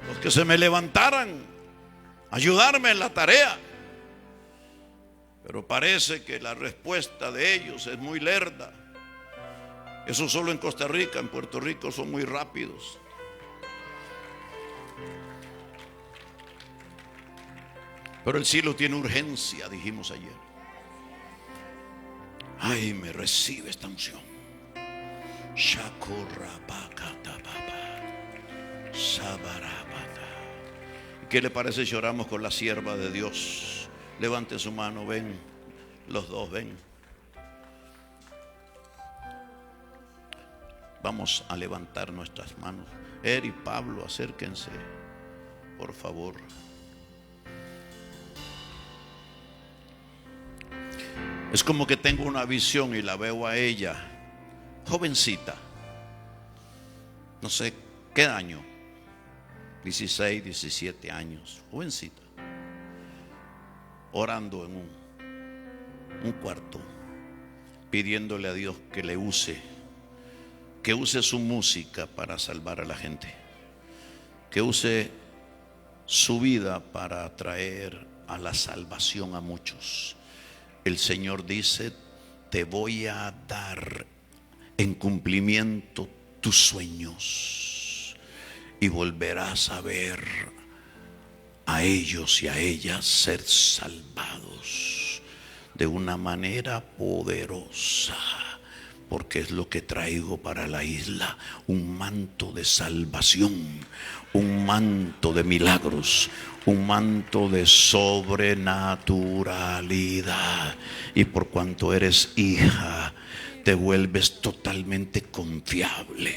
los que se me levantaran a ayudarme en la tarea, pero parece que la respuesta de ellos es muy lerda. Eso solo en Costa Rica, en Puerto Rico son muy rápidos. Pero el cielo tiene urgencia, dijimos ayer. Ay, me recibe esta unción. ¿Qué le parece si oramos con la sierva de Dios? Levante su mano, ven, los dos, ven. Vamos a levantar nuestras manos. Y Pablo, acérquense, por favor. Es como que tengo una visión y la veo a ella, jovencita, no sé qué año, 16, 17 años, jovencita, orando en un cuarto, pidiéndole a Dios que le use, que use su música para salvar a la gente, que use su vida para traer a la salvación a muchos. El Señor dice: te voy a dar en cumplimiento tus sueños, y volverás a ver a ellos y a ellas ser salvados de una manera poderosa, porque es lo que traigo para la isla: un manto de salvación, un manto de milagros, un manto de sobrenaturalidad. Y por cuanto eres hija, te vuelves totalmente confiable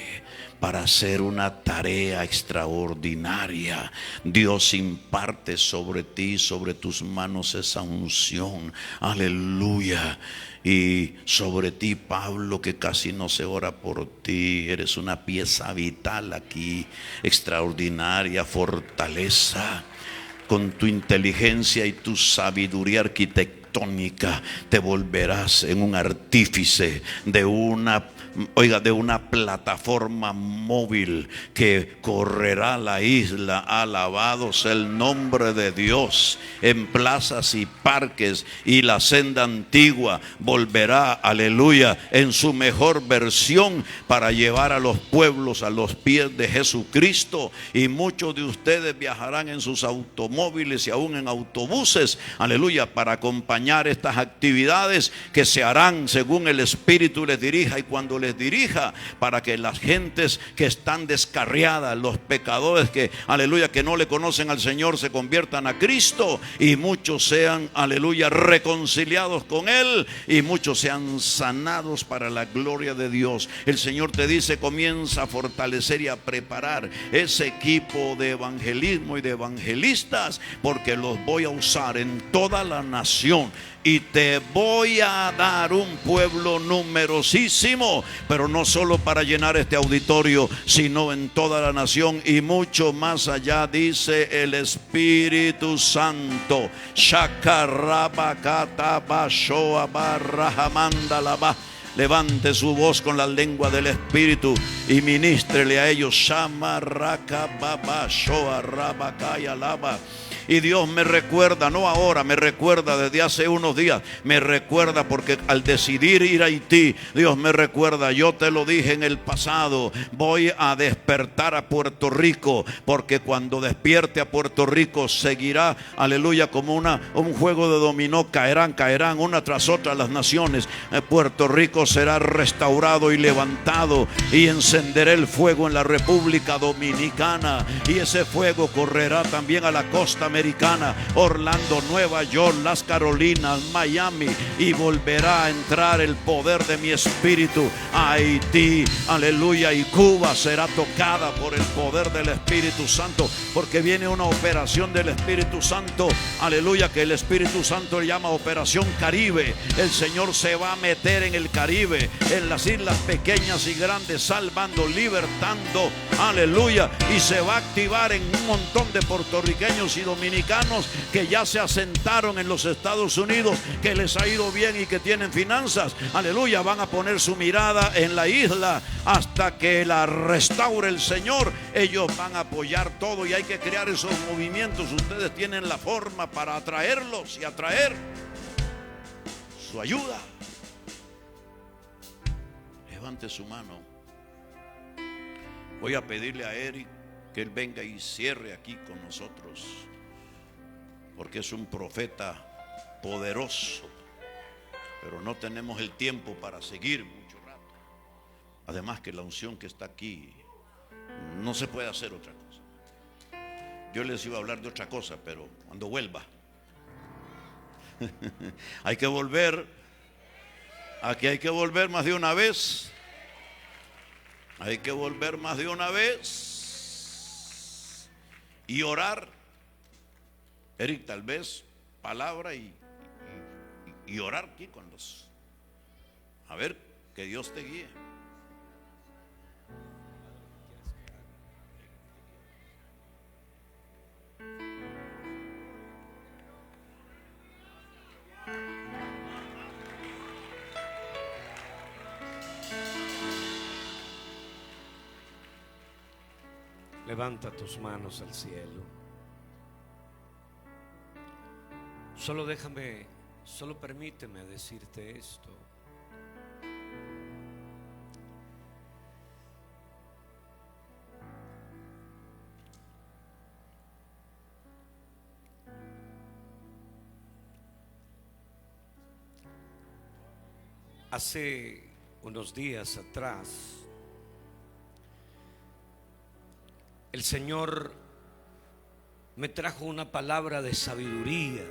para hacer una tarea extraordinaria. Dios imparte sobre ti, sobre tus manos, esa unción. Aleluya. Y sobre ti, Pablo, que casi no se ora por ti, eres una pieza vital aquí, extraordinaria fortaleza. Con tu inteligencia y tu sabiduría arquitectónica te volverás en un artífice de una oiga, de una plataforma móvil que correrá la isla. Alabado sea el nombre de Dios. En plazas y parques, y la senda antigua volverá, aleluya, en su mejor versión, para llevar a los pueblos a los pies de Jesucristo. Y muchos de ustedes viajarán en sus automóviles y aún en autobuses, aleluya, para acompañar estas actividades que se harán según el Espíritu les dirija. Y cuando les dirija, para que las gentes que están descarriadas, los pecadores que, aleluya, que no le conocen al Señor, se conviertan a Cristo, y muchos sean, aleluya, reconciliados con Él, y muchos sean sanados para la gloria de Dios. El Señor te dice: comienza a fortalecer y a preparar ese equipo de evangelismo y de evangelistas, porque los voy a usar en toda la nación. Y te voy a dar un pueblo numerosísimo, pero no solo para llenar este auditorio, sino en toda la nación y mucho más allá, dice el Espíritu Santo. Levante su voz con la lengua del Espíritu y ministrele a ellos. Y Dios me recuerda, no ahora, me recuerda desde hace unos días, me recuerda porque al decidir ir a Haití, Dios me recuerda. Yo te lo dije en el pasado, voy a despertar a Puerto Rico, porque cuando despierte a Puerto Rico seguirá, aleluya, como un juego de dominó, caerán una tras otra las naciones. Puerto Rico será restaurado y levantado, y encenderé el fuego en la República Dominicana, y ese fuego correrá también a la costa americana, Orlando, Nueva York, las Carolinas, Miami, y volverá a entrar el poder de mi Espíritu a Haití, aleluya, y Cuba será tocada por el poder del Espíritu Santo, porque viene una operación del Espíritu Santo, aleluya, que el Espíritu Santo le llama Operación Caribe. El Señor se va a meter en el Caribe, en las islas pequeñas y grandes, salvando, libertando, aleluya, y se va a activar en un montón de puertorriqueños y dominicanos que ya se asentaron en los Estados Unidos, que les ha ido bien y que tienen finanzas, aleluya. Van a poner su mirada en la isla hasta que la restaure el Señor. Ellos van a apoyar todo, y hay que crear esos movimientos. Ustedes tienen la forma para atraerlos y atraer su ayuda. Levante su mano. Voy a pedirle a Eric que él venga y cierre aquí con nosotros, porque es un profeta poderoso, pero no tenemos el tiempo para seguir mucho rato. Además que la unción que está aquí, no se puede hacer otra cosa. Yo les iba a hablar de otra cosa, pero cuando vuelva hay que volver. Aquí hay que volver más de una vez. Hay que volver más de una vez y orar. Eric, tal vez palabra y orar aquí con los. A ver, que Dios te guíe. Levanta tus manos al cielo. Solo permíteme decirte esto. Hace unos días atrás, el Señor me trajo una palabra de sabiduría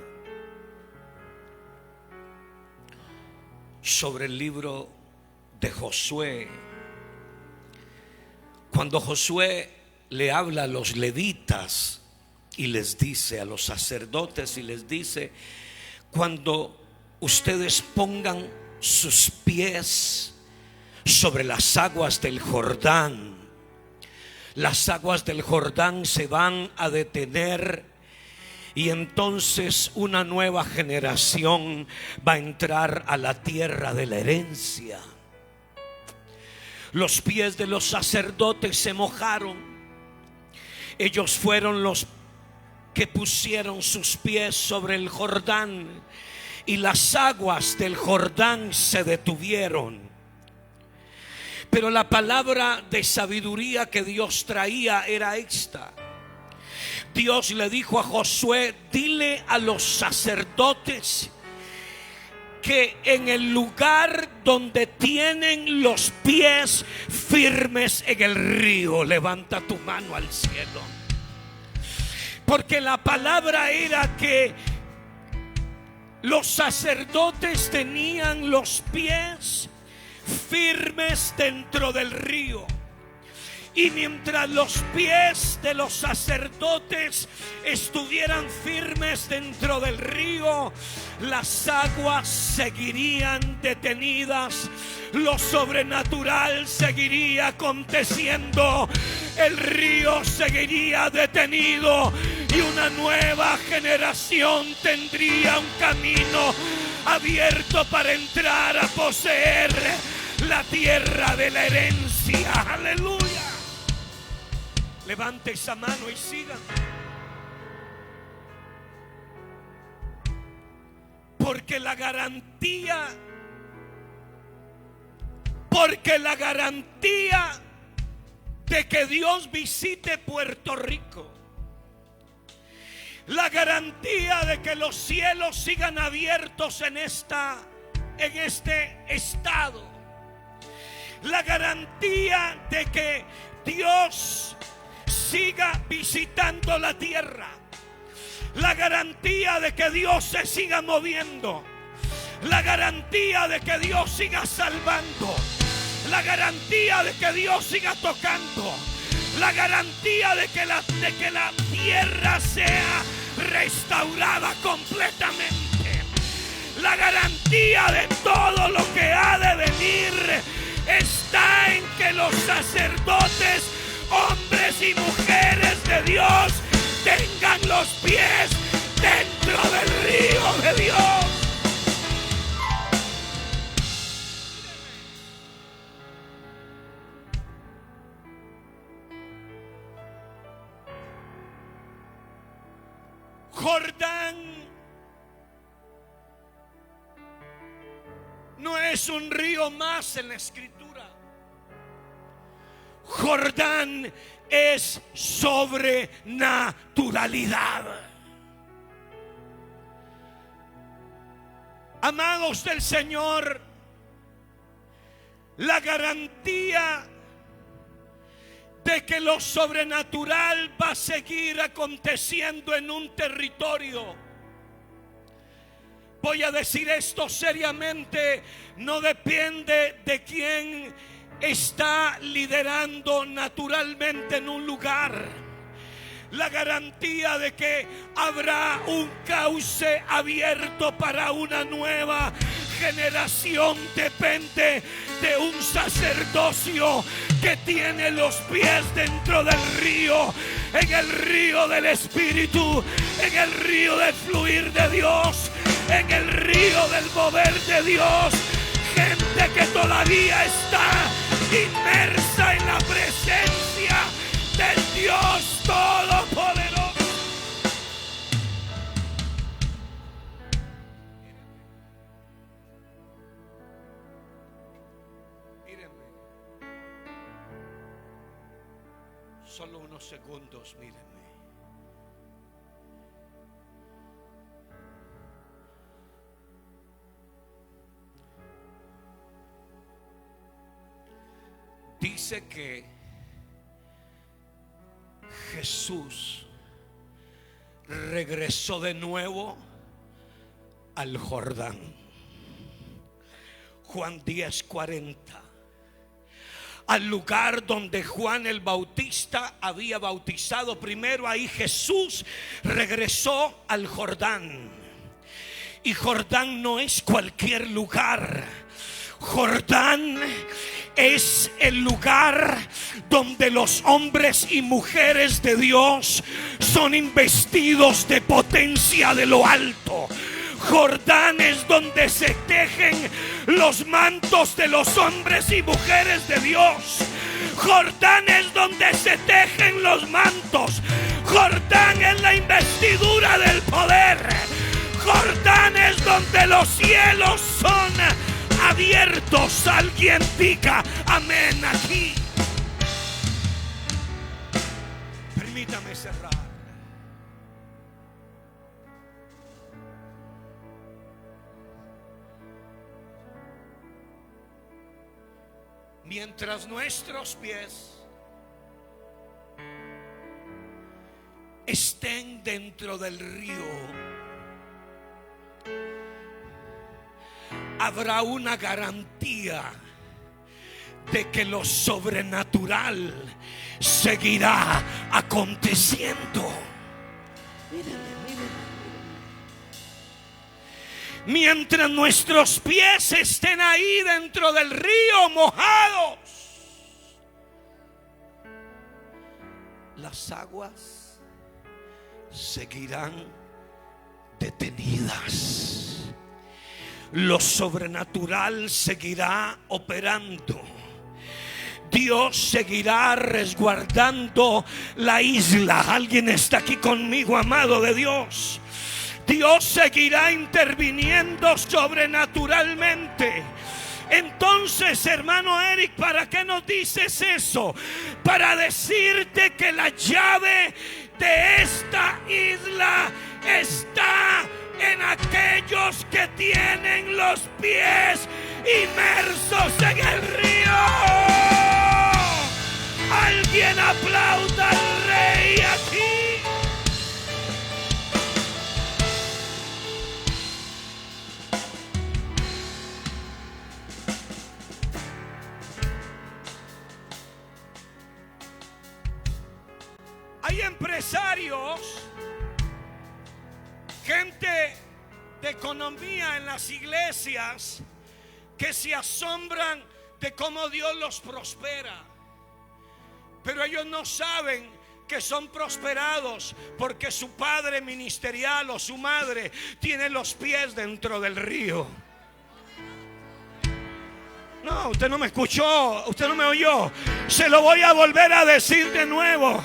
sobre el libro de Josué. Cuando Josué le habla a los levitas y les dice, a los sacerdotes, y les dice: cuando ustedes pongan sus pies sobre las aguas del Jordán, las aguas del Jordán se van a detener, y entonces una nueva generación va a entrar a la tierra de la herencia. Los pies de los sacerdotes se mojaron. Ellos fueron los que pusieron sus pies sobre el Jordán, y las aguas del Jordán se detuvieron. Pero la palabra de sabiduría que Dios traía era esta. Dios le dijo a Josué: dile a los sacerdotes que en el lugar donde tienen los pies firmes en el río, levanta tu mano al cielo. Porque la palabra era que los sacerdotes tenían los pies firmes dentro del río. Y mientras los pies de los sacerdotes estuvieran firmes dentro del río, las aguas seguirían detenidas, lo sobrenatural seguiría aconteciendo, el río seguiría detenido y una nueva generación tendría un camino abierto para entrar a poseer la tierra de la herencia. Aleluya. Levante esa mano y siga. Porque la garantía de que Dios visite Puerto Rico, la garantía de que los cielos sigan abiertos en este estado, la garantía de que Dios siga visitando la tierra, la garantía de que Dios se siga moviendo, la garantía de que Dios siga salvando, la garantía de que Dios siga tocando, la garantía de que la tierra sea restaurada completamente, la garantía de todo lo que ha de venir está en que los sacerdotes, hombres y mujeres de Dios, tengan los pies dentro del río de Dios. Jordán no es un río más en la Escritura. Jordán es sobrenaturalidad. Amados del Señor, la garantía de que lo sobrenatural va a seguir aconteciendo en un territorio, voy a decir esto seriamente, no depende de quién está liderando naturalmente en un lugar. La garantía de que habrá un cauce abierto para una nueva generación depende de un sacerdocio que tiene los pies dentro del río, en el río del Espíritu, en el río del fluir de Dios, en el río del mover de Dios. Gente que todavía está inmersa en la presencia del Dios Todopoderoso. Mírenme, solo unos segundos, mírenme. Dice que Jesús regresó de nuevo al Jordán. Juan 10:40. Al lugar donde Juan el Bautista había bautizado primero, ahí Jesús regresó al Jordán. Y Jordán no es cualquier lugar. Jordán es el lugar donde los hombres y mujeres de Dios son investidos de potencia de lo alto. Jordán es donde se tejen los mantos de los hombres y mujeres de Dios. Jordán es donde se tejen los mantos. Jordán es la investidura del poder. Jordán es donde los cielos son abiertos. Alguien diga amén aquí. Permítame cerrar. Mientras nuestros pies estén dentro del río, habrá una garantía de que lo sobrenatural seguirá aconteciendo. Mientras nuestros pies estén ahí dentro del río mojados, las aguas seguirán detenidas. Lo sobrenatural seguirá operando. Dios seguirá resguardando la isla. Alguien está aquí conmigo, amado de Dios. Dios seguirá interviniendo sobrenaturalmente. Entonces, hermano Eric, ¿para qué nos dices eso? Para decirte que la llave de esta isla está en aquellos que tienen los pies inmersos en el río. Alguien aplauda al Rey aquí. Hay empresarios, gente de economía en las iglesias que se asombran de cómo Dios los prospera, pero ellos no saben que son prosperados porque su padre ministerial o su madre tiene los pies dentro del río. No, usted no me escuchó, usted no me oyó. Se lo voy a volver a decir de nuevo.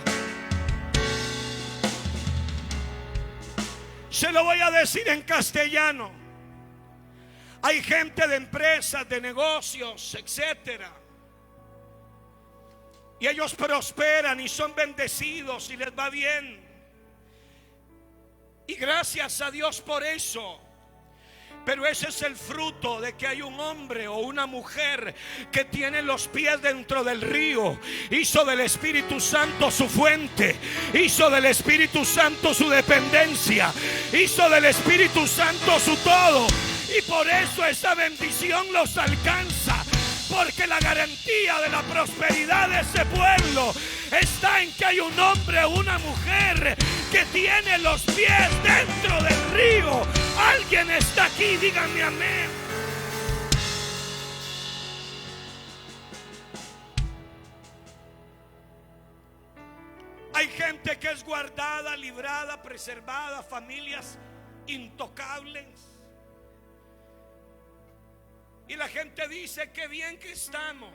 Se lo voy a decir en castellano. Hay gente de empresas, de negocios, etcétera, y ellos prosperan y son bendecidos y les va bien. Y gracias a Dios por eso. Pero ese es el fruto de que hay un hombre o una mujer que tiene los pies dentro del río. Hizo del Espíritu Santo su fuente. Hizo del Espíritu Santo su dependencia. Hizo del Espíritu Santo su todo. Y por eso esa bendición los alcanza. Porque la garantía de la prosperidad de ese pueblo está en que hay un hombre o una mujer que tiene los pies dentro del río. Alguien está aquí, díganme amén. Hay gente que es guardada, librada, preservada, familias intocables. Y la gente dice que bien que estamos.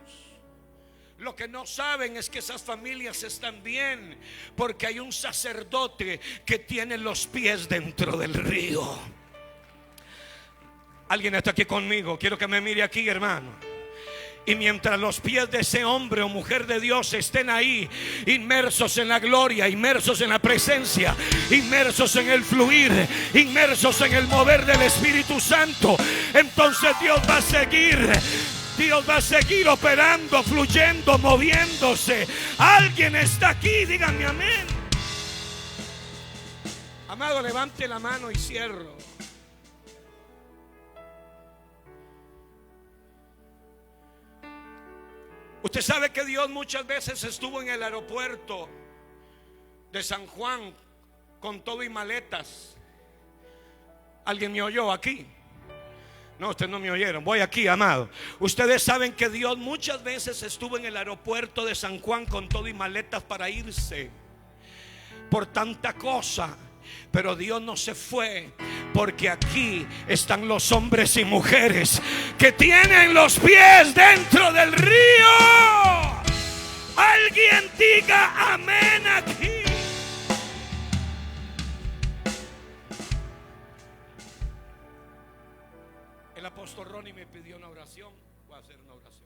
Lo que no saben es que esas familias están bien porque hay un sacerdote que tiene los pies dentro del río. Alguien está aquí conmigo. Quiero que me mire aquí, hermano. Y mientras los pies de ese hombre o mujer de Dios estén ahí, inmersos en la gloria, inmersos en la presencia, inmersos en el fluir, inmersos en el mover del Espíritu Santo, entonces Dios va a seguir operando, fluyendo, moviéndose. Alguien está aquí, díganme amén. Amado, levante la mano y cierro. Usted sabe que Dios muchas veces estuvo en el aeropuerto de San Juan con todo y maletas. ¿Alguien me oyó aquí? No, ustedes no me oyeron. Voy aquí, amado. Ustedes saben que Dios muchas veces estuvo en el aeropuerto de San Juan con todo y maletas para irse por tanta cosa. Pero Dios no se fue Porque aquí están los hombres y mujeres que tienen los pies dentro del río. Alguien diga amén aquí. El apóstol Ronnie me pidió una oración. Voy a hacer una oración.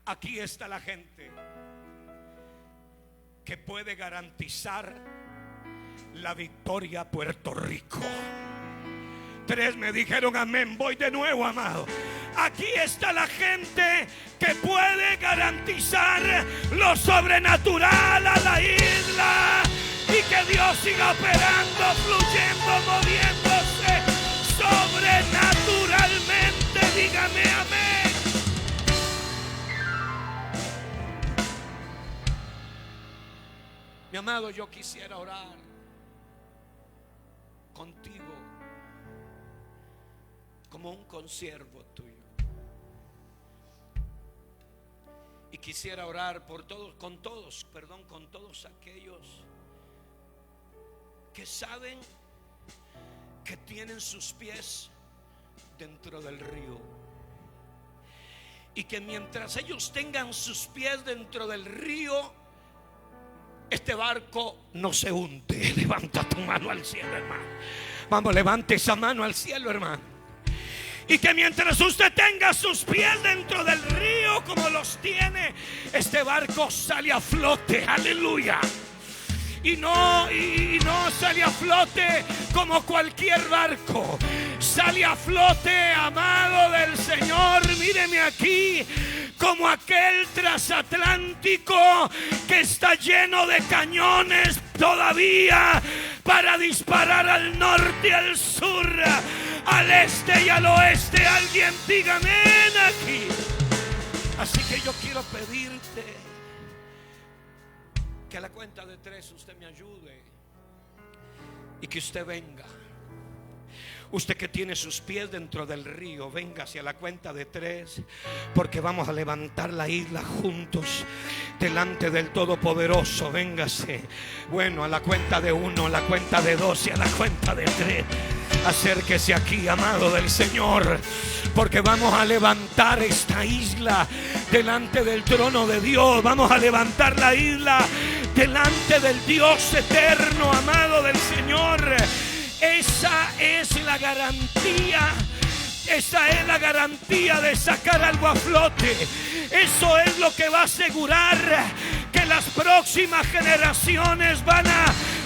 Aquí está la gente que puede garantizar la victoria a Puerto Rico. 3 me dijeron amén. Voy de nuevo, amado. Aquí está la gente que puede garantizar lo sobrenatural a la isla, y que Dios siga operando, fluyendo, moviéndose sobrenaturalmente. Dígame amén. Mi amado, yo quisiera orar contigo como un consiervo tuyo. Y quisiera orar por todos, con todos aquellos que saben que tienen sus pies dentro del río, y que mientras ellos tengan sus pies dentro del río, este barco no se hunde. Levanta tu mano al cielo, hermano. Vamos, levante esa mano al cielo, hermano. Y que mientras usted tenga sus pies dentro del río como los tiene, este barco sale a flote. Aleluya. Y no sale a flote como cualquier barco. Sale a flote, amado del Señor. Míreme aquí, como aquel transatlántico que está lleno de cañones todavía para disparar al norte, al sur, al este y al oeste. Alguien dígame aquí. Así que yo quiero pedirte que a la cuenta de 3 usted me ayude y que usted venga. Usted que tiene sus pies dentro del río, venga hacia la cuenta de 3, porque vamos a levantar la isla juntos delante del Todopoderoso. Véngase. Bueno, a la cuenta de 1, a la cuenta de 2 y a la cuenta de 3. Acérquese aquí, amado del Señor, porque vamos a levantar esta isla delante del trono de Dios. Vamos a levantar la isla delante del Dios eterno, amado del Señor. Esa es la garantía. Esa es la garantía de sacar algo a flote. Eso es lo que va a asegurar que las próximas generaciones van a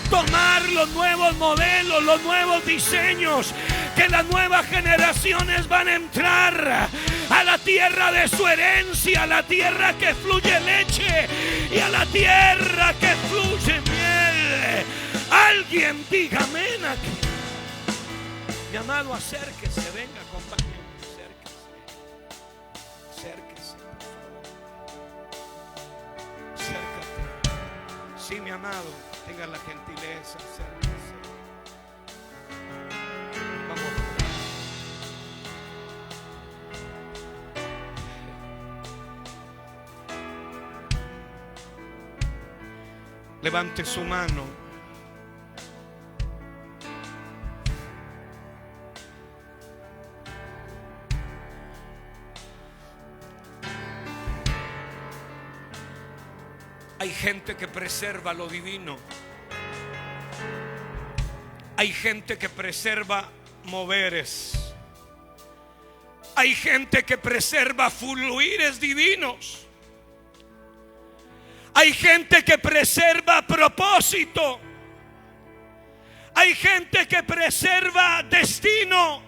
tomar los nuevos modelos, los nuevos diseños, que las nuevas generaciones van a entrar a la tierra de su herencia, a la tierra que fluye leche y a la tierra que fluye miel. Alguien diga amén aquí. Mi amado, acérquese, venga, acompáñeme, acérquese, por favor. Acércate. Sí, mi amado, tenga la gentileza, acérquese. Vamos. Levante su mano. Hay gente que preserva lo divino. Hay gente que preserva moveres. Hay gente que preserva fluires divinos. Hay gente que preserva propósito. Hay gente que preserva destino.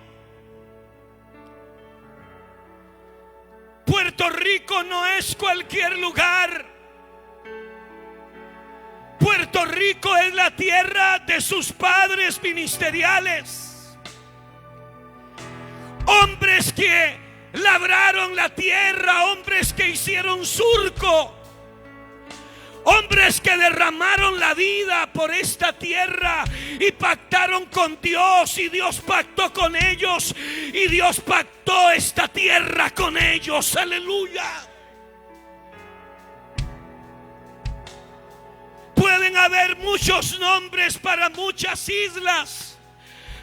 Puerto Rico no es cualquier lugar. Puerto Rico es la tierra de sus padres ministeriales. Hombres que labraron la tierra, hombres que hicieron surco, Hombres que derramaron la vida por esta tierra y pactaron con Dios, y Dios pactó con ellos, y Dios pactó esta tierra con ellos. Aleluya. Pueden haber muchos nombres para muchas islas,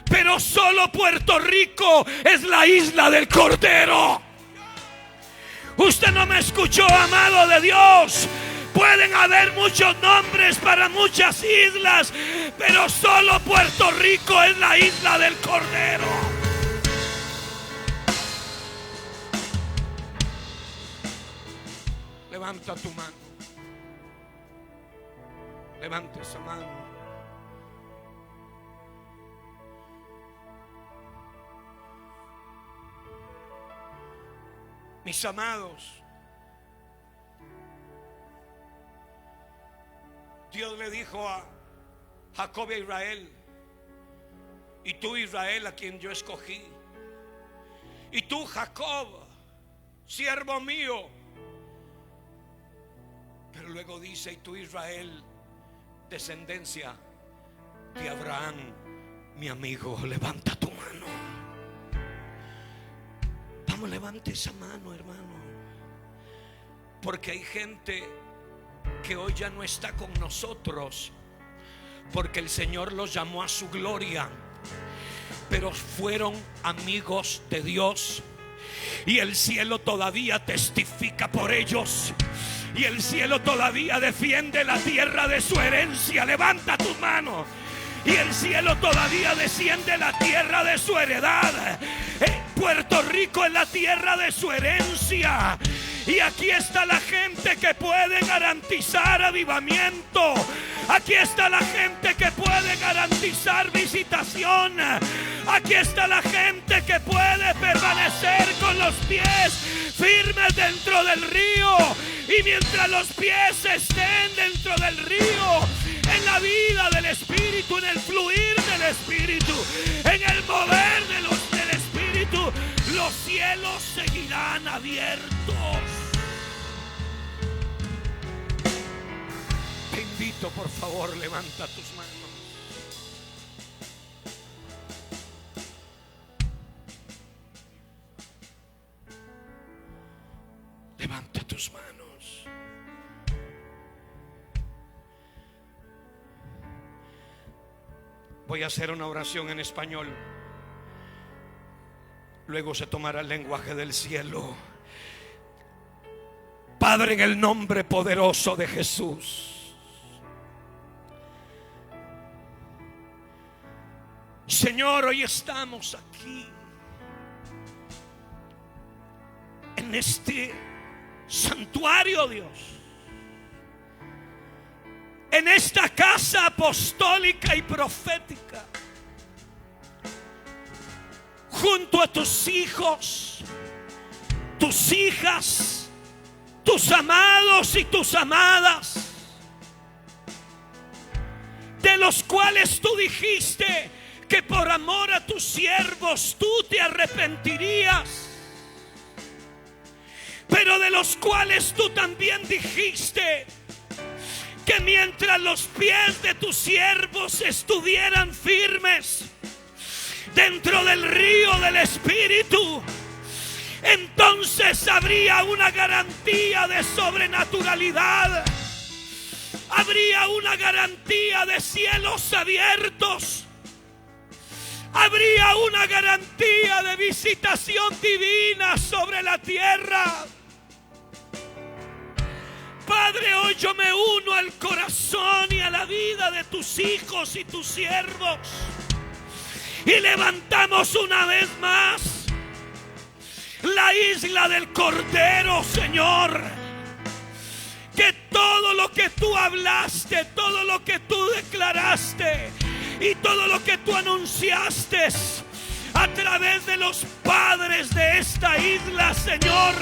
pero solo Puerto Rico es la isla del Cordero. Usted no me escuchó, amado de Dios. Pueden haber muchos nombres para muchas islas, pero solo Puerto Rico es la isla del Cordero. Levanta tu mano. Levanta esa mano. Mis amados, Dios le dijo a Jacob y a Israel: y tú, Israel, a quien yo escogí, y tú, Jacob, siervo mío. Pero luego dice: y tú, Israel, descendencia de Abraham, mi amigo. Levanta tu mano. Vamos, levante esa mano, hermano. Porque hay gente que hoy ya no está con nosotros, porque el Señor los llamó a su gloria, pero fueron amigos de Dios, y el cielo todavía testifica por ellos, y el cielo todavía defiende la tierra de su herencia. Levanta tus manos. Y el cielo todavía desciende la tierra de su heredad. Puerto Rico es la tierra de su herencia. Y aquí está la gente que puede garantizar avivamiento. Aquí está la gente que puede garantizar visitación. Aquí está la gente que puede permanecer con los pies firmes dentro del río. Y mientras los pies estén dentro del río, en la vida del Espíritu, en el fluir del Espíritu, en el mover del Espíritu, los cielos seguirán abiertos. Te invito, por favor, levanta tus manos. Levanta tus manos. Voy a hacer una oración en español. Luego se tomará el lenguaje del cielo. Padre, en el nombre poderoso de Jesús, Señor, hoy estamos aquí en este santuario, Dios, en esta casa apostólica y profética, junto a tus hijos, tus hijas, tus amados y tus amadas, de los cuales tú dijiste que por amor a tus siervos tú te arrepentirías, pero de los cuales tú también dijiste que mientras los pies de tus siervos estuvieran firmes dentro del río del Espíritu, entonces habría una garantía de sobrenaturalidad, habría una garantía de cielos abiertos, habría una garantía de visitación divina sobre la tierra. Padre, hoy yo me uno al corazón y a la vida de tus hijos y tus siervos, y levantamos una vez más la isla del Cordero, Señor. Que todo lo que tú hablaste, todo lo que tú declaraste y todo lo que tú anunciaste a través de los padres de esta isla, Señor,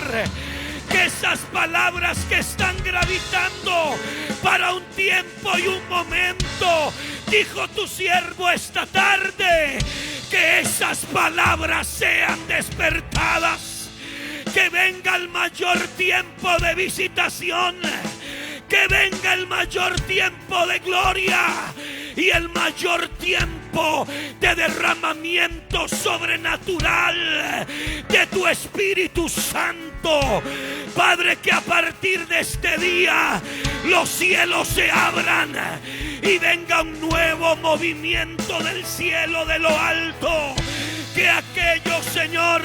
que esas palabras que están gravitando para un tiempo y un momento, dijo tu siervo esta tarde, que esas palabras sean despertadas, que venga el mayor tiempo de visitación, Que venga el mayor tiempo de gloria y el mayor tiempo de derramamiento sobrenatural de tu Espíritu Santo. Padre, que a partir de este día los cielos se abran y venga un nuevo movimiento del cielo de lo alto. Que aquellos, Señor,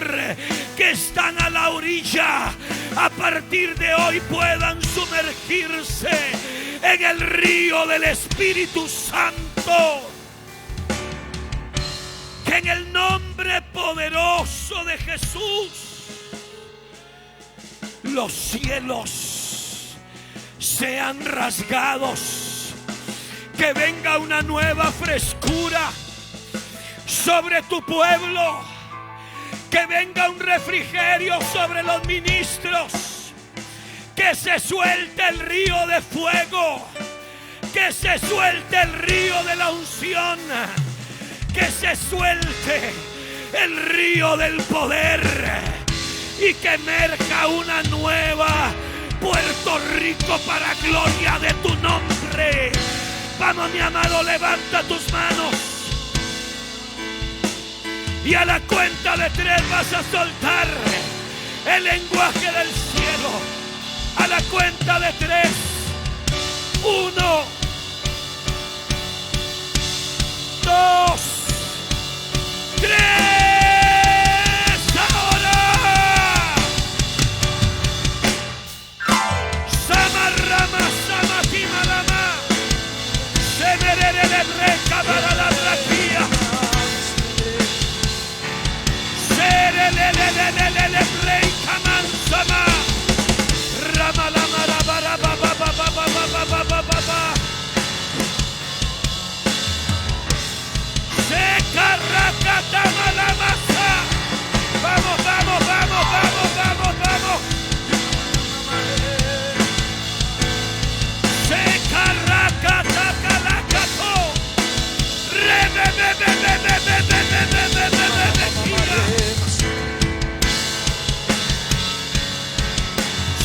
que están a la orilla, a partir de hoy puedan sumergirse en el río del Espíritu Santo. Que en el nombre poderoso de Jesús los cielos sean rasgados. Que venga una nueva frescura sobre tu pueblo. Que venga un refrigerio sobre los ministros. Que se suelte el río de fuego. Que se suelte el río de la unción. Que se suelte el río del poder. Y que emerja una nueva Puerto Rico para gloria de tu nombre. Vamos, mi amado, levanta tus manos. Y a la cuenta de 3 vas a soltar el lenguaje del cielo. A la cuenta de 3. 1, 2, 3. ¡Ahora! Samarrama, samatimalama. Semerere reca para la raquía. Serelelelelele reca mansama. Ramalama rabara baba baba baba baba baba. Seca racatama la masa. Vamos, vamos, vamos, vamos, vamos, vamos. Seca racataca la cato.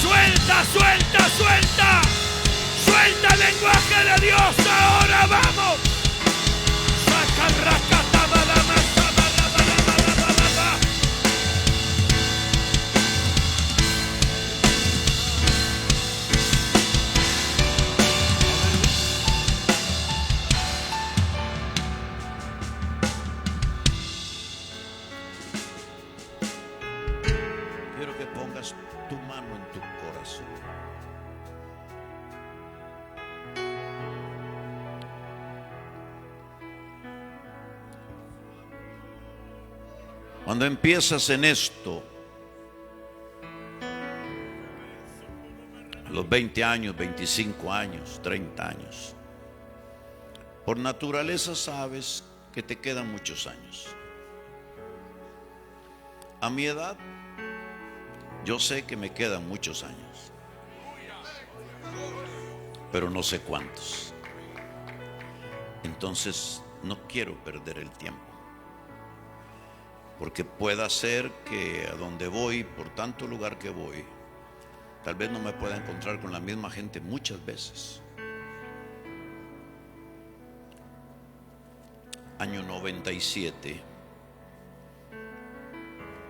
Suelta, suelta, suelta. Suelta el lenguaje de Dios. Ahora vamos. Saca racatama la masa. Quiero que pongas tu mano en tu corazón. Cuando empiezas en esto, a los 20 años, 25 años, 30 años, por naturaleza sabes que te quedan muchos años. A mi edad, yo sé que me quedan muchos años, pero no sé cuántos. Entonces no quiero perder el tiempo, porque pueda ser que a donde voy, por tanto lugar que voy, tal vez no me pueda encontrar con la misma gente muchas veces. Año 97,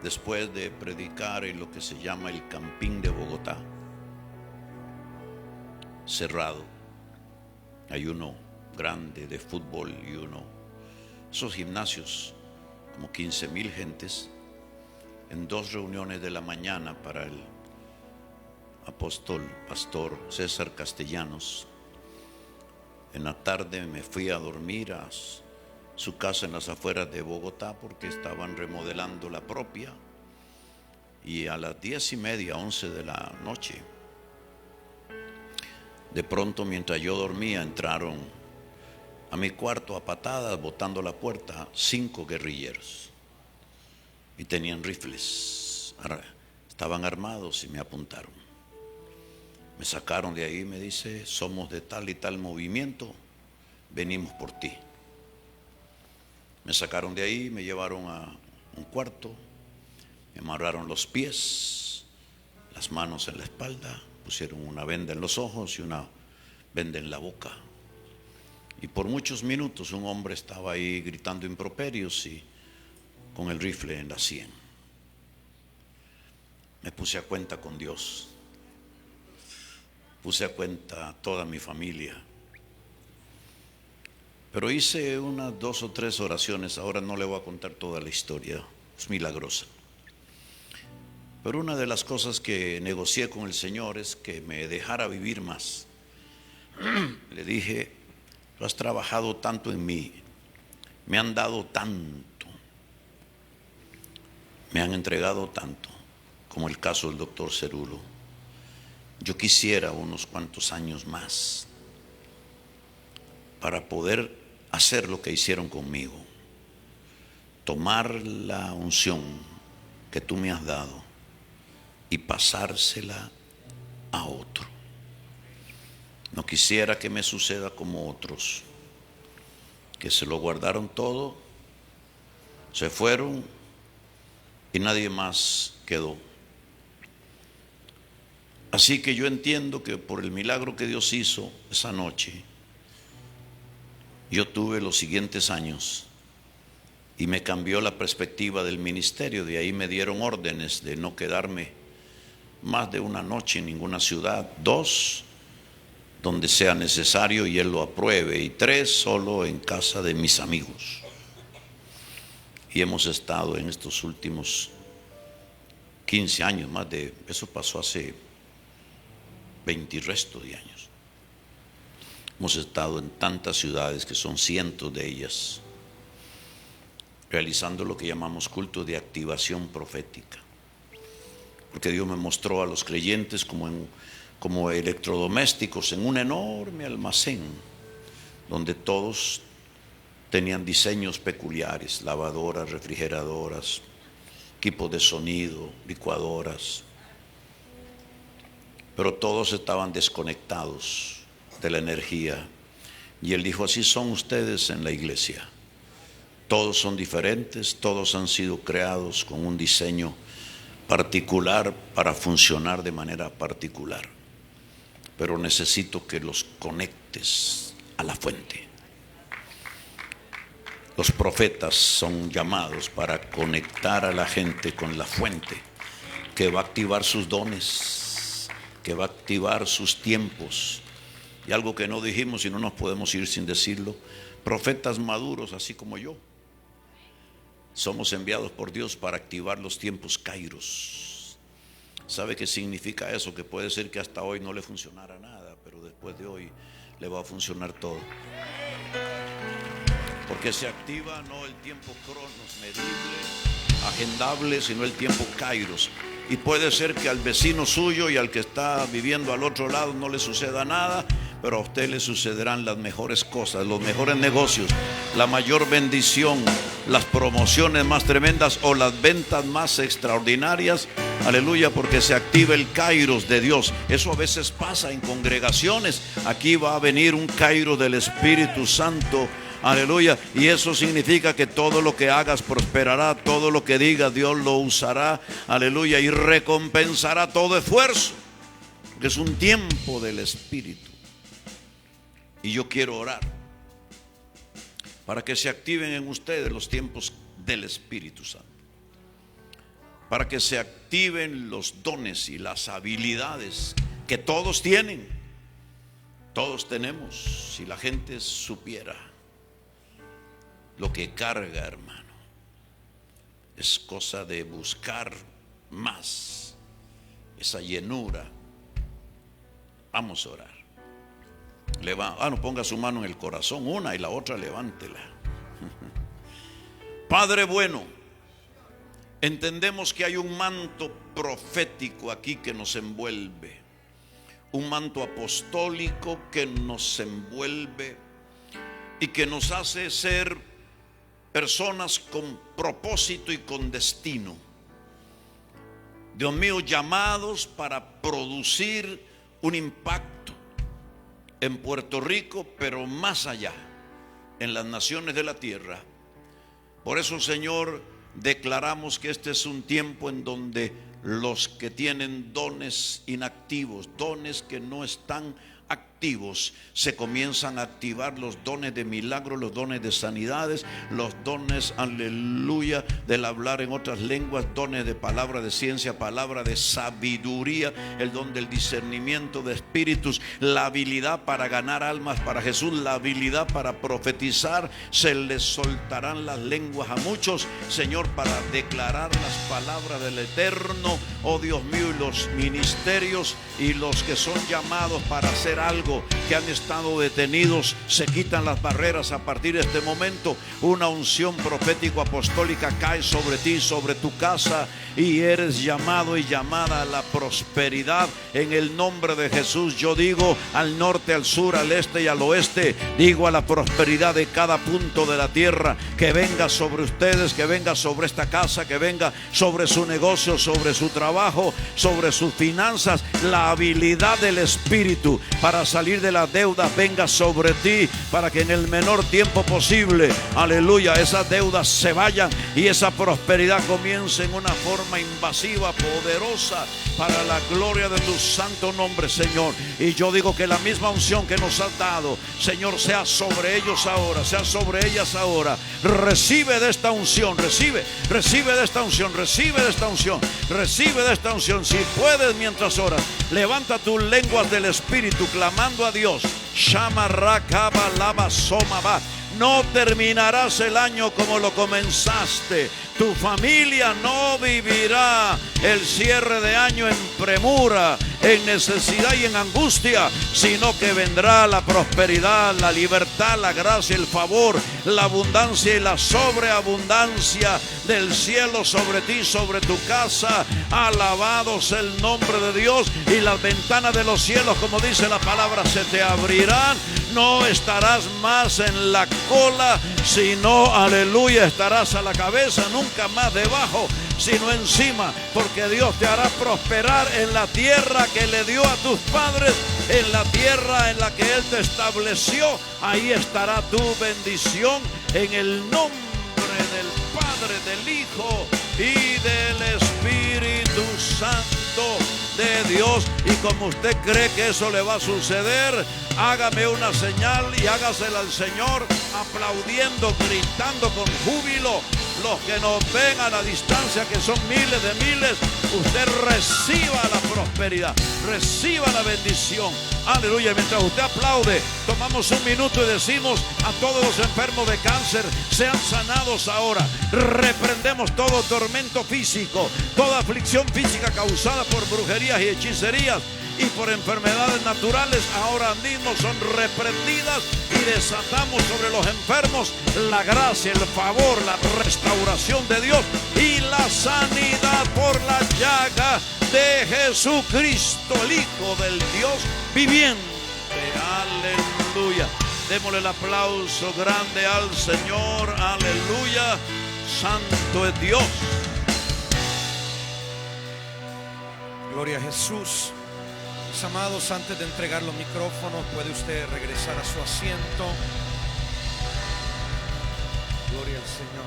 después de predicar en lo que se llama el Campín de Bogotá, cerrado, hay uno grande de fútbol y uno, esos gimnasios, como 15,000 gentes, en 2 reuniones de la mañana para el apóstol, pastor César Castellanos. En la tarde me fui a dormir a su casa en las afueras de Bogotá, porque estaban remodelando la propia, y a las 10:30, 11 de la noche, de pronto, mientras yo dormía, entraron a mi cuarto a patadas, botando la puerta, 5 guerrilleros, y tenían rifles, estaban armados y me apuntaron. Me sacaron de ahí y me dice: somos de tal y tal movimiento, venimos por ti. Me sacaron de ahí, me llevaron a un cuarto, me amarraron los pies, las manos en la espalda, pusieron una venda en los ojos y una venden la boca. Y por muchos minutos un hombre estaba ahí gritando improperios y con el rifle en la sien. Me puse a cuenta con Dios. Puse a cuenta a toda mi familia. Pero hice unas 2 o 3 oraciones. Ahora no le voy a contar toda la historia, es milagrosa. Pero una de las cosas que negocié con el Señor es que me dejara vivir más. Le dije: tú has trabajado tanto en mí, me han dado tanto, me han entregado tanto, como el caso del doctor Cerulo. Yo quisiera unos cuantos años más para poder hacer lo que hicieron conmigo, tomar la unción que tú me has dado y pasársela a otro. No quisiera que me suceda como otros, que se lo guardaron todo, se fueron y nadie más quedó. Así que yo entiendo que por el milagro que Dios hizo esa noche, yo tuve los siguientes años y me cambió la perspectiva del ministerio. De ahí me dieron órdenes de no quedarme más de una noche en ninguna ciudad, 2 donde sea necesario y Él lo apruebe, y 3 solo en casa de mis amigos. Y hemos estado en estos últimos 15 años, más de eso pasó hace 20 y resto de años. Hemos estado en tantas ciudades, que son cientos de ellas, realizando lo que llamamos culto de activación profética. Porque Dios me mostró a los creyentes como electrodomésticos en un enorme almacén donde todos tenían diseños peculiares: lavadoras, refrigeradoras, equipos de sonido, licuadoras, pero todos estaban desconectados de la energía. Y Él dijo: así son ustedes en la iglesia, todos son diferentes, todos han sido creados con un diseño particular para funcionar de manera particular, pero necesito que los conectes a la fuente. Los profetas son llamados para conectar a la gente con la fuente, que va a activar sus dones, que va a activar sus tiempos. Y algo que no dijimos y no nos podemos ir sin decirlo: profetas maduros, así como yo, somos enviados por Dios para activar los tiempos kairos. ¿Sabe qué significa eso? Que puede ser que hasta hoy no le funcionara nada, pero después de hoy le va a funcionar todo. Porque se activa no el tiempo cronos medible, agendable, sino el tiempo kairos. Y puede ser que al vecino suyo y al que está viviendo al otro lado no le suceda nada, pero a usted le sucederán las mejores cosas, los mejores negocios, la mayor bendición, las promociones más tremendas o las ventas más extraordinarias. Aleluya, porque se activa el kairos de Dios. Eso a veces pasa en congregaciones. Aquí va a venir un kairos del Espíritu Santo. Aleluya, y eso significa que todo lo que hagas prosperará, todo lo que digas Dios lo usará, aleluya, y recompensará todo esfuerzo, que es un tiempo del Espíritu. Y yo quiero orar para que se activen en ustedes los tiempos del Espíritu Santo, para que se activen los dones y las habilidades que todos tienen, todos tenemos. Si la gente supiera lo que carga, hermano, es cosa de buscar más esa llenura. Vamos a orar. No ponga su mano en el corazón, una y la otra levántela. Padre bueno, entendemos que hay un manto profético aquí que nos envuelve, un manto apostólico que nos envuelve y que nos hace ser personas con propósito y con destino. Dios mío, llamados para producir un impacto en Puerto Rico, pero más allá, en las naciones de la tierra. Por eso, Señor, declaramos que este es un tiempo en donde los que tienen dones inactivos, dones que no están activos, activos, se comienzan a activar los dones de milagros, los dones de sanidades, los dones, aleluya, del hablar en otras lenguas, dones de palabra de ciencia, palabra de sabiduría, el don del discernimiento de espíritus, la habilidad para ganar almas para Jesús, la habilidad para profetizar. Se les soltarán las lenguas a muchos, Señor, para declarar las palabras del Eterno. Oh Dios mío, y los ministerios y los que son llamados para hacer algo, que han estado detenidos, se quitan las barreras a partir de este momento. Una unción profético apostólica cae sobre ti, sobre tu casa, y eres llamado y llamada a la prosperidad en el nombre de Jesús. Yo digo al norte, al sur, al este y al oeste, digo a la prosperidad de cada punto de la tierra, que venga sobre ustedes, que venga sobre esta casa, que venga sobre su negocio, sobre su trabajo, sobre sus finanzas. La habilidad del Espíritu para salir de las deudas venga sobre ti, para que en el menor tiempo posible, aleluya, esas deudas se vayan y esa prosperidad comience en una forma invasiva, poderosa, para la gloria de tu santo nombre, Señor. Y yo digo que la misma unción que nos has dado, Señor, sea sobre ellos ahora, sea sobre ellas ahora. Recibe de esta unción, recibe de esta unción, recibe de esta unción, recibe de esta unción. Si puedes, mientras oras, levanta tus lenguas del Espíritu clamando a Dios. Shama rakaba lava somaba. No terminarás el año como lo comenzaste. Tu familia no vivirá el cierre de año en premura, en necesidad y en angustia, sino que vendrá la prosperidad, la libertad, la gracia, el favor, la abundancia y la sobreabundancia del cielo sobre ti, sobre tu casa. Alabado sea el nombre de Dios. Y las ventanas de los cielos, como dice la palabra, se te abrirán. No estarás más en la cola, sino, aleluya, estarás a la cabeza, nunca más debajo, sino encima, porque Dios te hará prosperar en la tierra que le dio a tus padres, en la tierra en la que Él te estableció. Ahí estará tu bendición, en el nombre del Padre, del Hijo y del Espíritu Santo de Dios. Y como usted cree que eso le va a suceder, hágame una señal y hágasela al Señor, aplaudiendo, gritando con júbilo. Los que nos ven a la distancia, que son miles de miles, usted reciba la prosperidad, reciba la bendición. Aleluya. Mientras usted aplaude, tomamos un minuto y decimos a todos los enfermos de cáncer: sean sanados ahora. Reprendemos todo tormento físico, toda aflicción física causada por brujerías y hechicerías y por enfermedades naturales, ahora mismo son reprendidas, y desatamos sobre los enfermos la gracia, el favor, la restauración de Dios y la sanidad por la llaga de Jesucristo, el Hijo del Dios viviente. Aleluya. Démosle el aplauso grande al Señor. Aleluya. Santo es Dios. Gloria a Jesús. Mis amados, antes de entregar los micrófonos, puede usted regresar a su asiento. Gloria al Señor.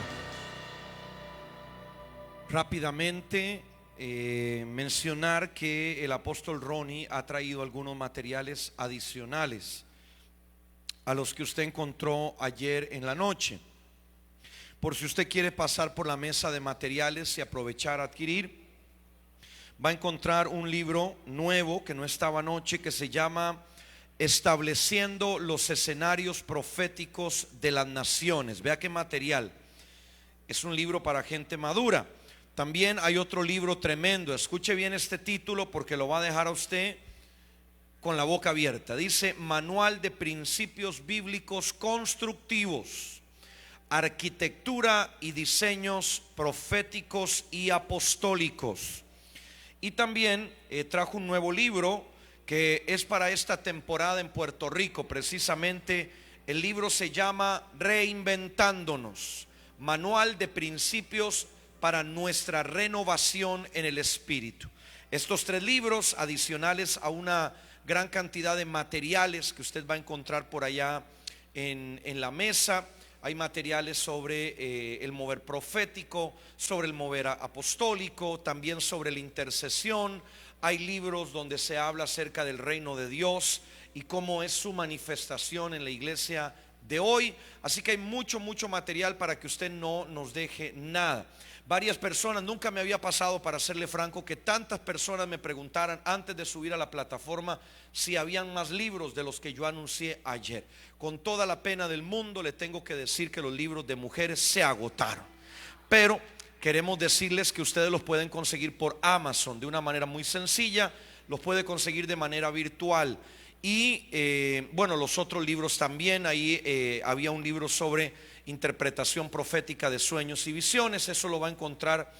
Rápidamente mencionar que el apóstol Ronnie ha traído algunos materiales adicionales a los que usted encontró ayer en la noche. Por si usted quiere pasar por la mesa de materiales y aprovechar a adquirir, va a encontrar un libro nuevo que no estaba anoche, que se llama Estableciendo los escenarios proféticos de las naciones. Vea qué material. Es un libro para gente madura. También hay otro libro tremendo. Escuche bien este título, porque lo va a dejar a usted con la boca abierta. Dice: Manual de Principios Bíblicos Constructivos, Arquitectura y Diseños Proféticos y Apostólicos. Y también trajo un nuevo libro que es para esta temporada en Puerto Rico. Precisamente el libro se llama Reinventándonos, Manual de Principios para nuestra renovación en el Espíritu. Estos 3 libros, adicionales a una gran cantidad de materiales que usted va a encontrar por allá en la mesa. Hay materiales sobre el mover profético, sobre el mover apostólico, también sobre la intercesión. Hay libros donde se habla acerca del reino de Dios y cómo es su manifestación en la iglesia de hoy. Así que hay mucho material para que usted no nos deje nada. Varias personas, nunca me había pasado, para serle franco, que tantas personas me preguntaran antes de subir a la plataforma si habían más libros de los que yo anuncié ayer. Con toda la pena del mundo le tengo que decir que los libros de mujeres se agotaron, pero queremos decirles que ustedes los pueden conseguir por Amazon de una manera muy sencilla, los puede conseguir de manera virtual. Y bueno, los otros libros también. Ahí había un libro sobre interpretación profética de sueños y visiones. Eso lo va a encontrar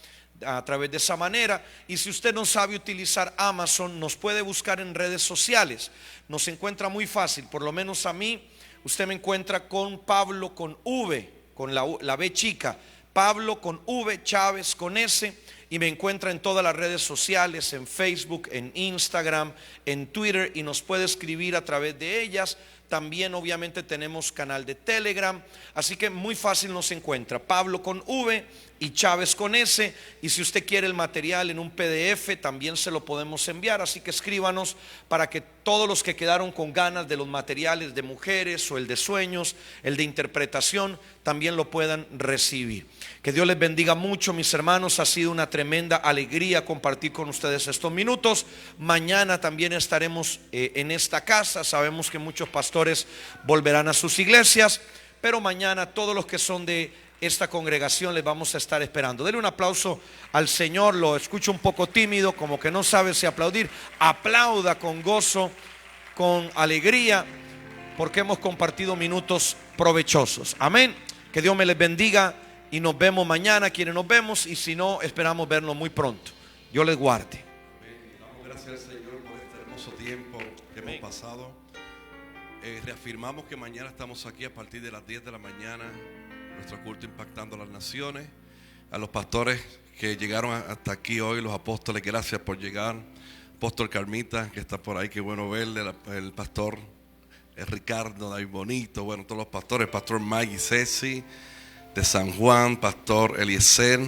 a través de esa manera. Y si usted no sabe utilizar Amazon, nos puede buscar en redes sociales. Nos encuentra muy fácil, por lo menos a mí. Usted me encuentra con Pablo con V, con la B chica, Pablo con V, Chávez con S. Y me encuentra en todas las redes sociales, en Facebook, en Instagram, en Twitter, y nos puede escribir a través de ellas. También obviamente tenemos canal de Telegram, así que muy fácil nos encuentra, Pablo con V y Chávez con S. Y si usted quiere el material en un PDF, también se lo podemos enviar, así que escríbanos para que todos los que quedaron con ganas de los materiales de mujeres o el de sueños, el de interpretación, también lo puedan recibir. Que Dios les bendiga mucho, mis hermanos. Ha sido una tremenda alegría compartir con ustedes estos minutos. Mañana también estaremos en esta casa. Sabemos que muchos pastores volverán a sus iglesias, pero mañana todos los que son de esta congregación les vamos a estar esperando. Denle un aplauso al Señor. Lo escucho un poco tímido, como que no sabe si aplaudir. Aplauda con gozo, con alegría, porque hemos compartido minutos provechosos. Amén. Que Dios me les bendiga y nos vemos mañana, quienes nos vemos, y si no, esperamos vernos muy pronto. Dios les guarde. Damos gracias al Señor por este hermoso tiempo que hemos pasado. Reafirmamos que mañana estamos aquí a partir de las 10 de la mañana, nuestro culto Impactando las Naciones. A los pastores que llegaron hasta aquí hoy, los apóstoles, gracias por llegar. Apóstol Carmita, que está por ahí, qué bueno verle. El pastor Ricardo, David Bonito, bueno, todos los pastores, pastor Maggie Ceci de San Juan, pastor Eliezer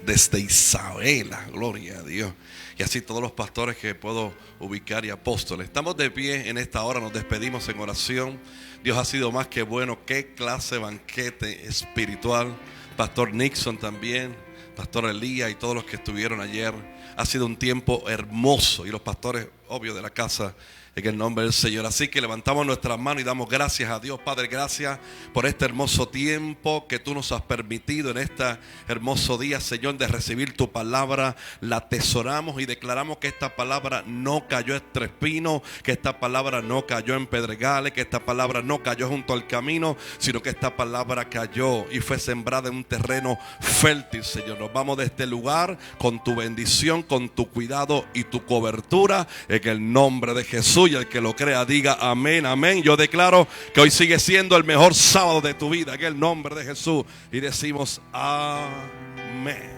desde Isabela, gloria a Dios, y así todos los pastores que puedo ubicar y apóstoles. Estamos de pie en esta hora, nos despedimos en oración. Dios ha sido más que bueno, qué clase de banquete espiritual. Pastor Nixon también, pastor Elías y todos los que estuvieron ayer. Ha sido un tiempo hermoso, y los pastores, obvio, de la casa, en el nombre del Señor. Así que levantamos nuestras manos y damos gracias a Dios. Padre, gracias por este hermoso tiempo que tú nos has permitido en este hermoso día, Señor, de recibir tu palabra. La atesoramos y declaramos que esta palabra no cayó entre espinos, que esta palabra no cayó en pedregales, que esta palabra no cayó junto al camino, sino que esta palabra cayó y fue sembrada en un terreno fértil, Señor. Nos vamos de este lugar con tu bendición, con tu cuidado y tu cobertura, en el nombre de Jesús. Y el que lo crea diga amén, amén. Yo declaro que hoy sigue siendo el mejor sábado de tu vida, en el nombre de Jesús, y decimos amén.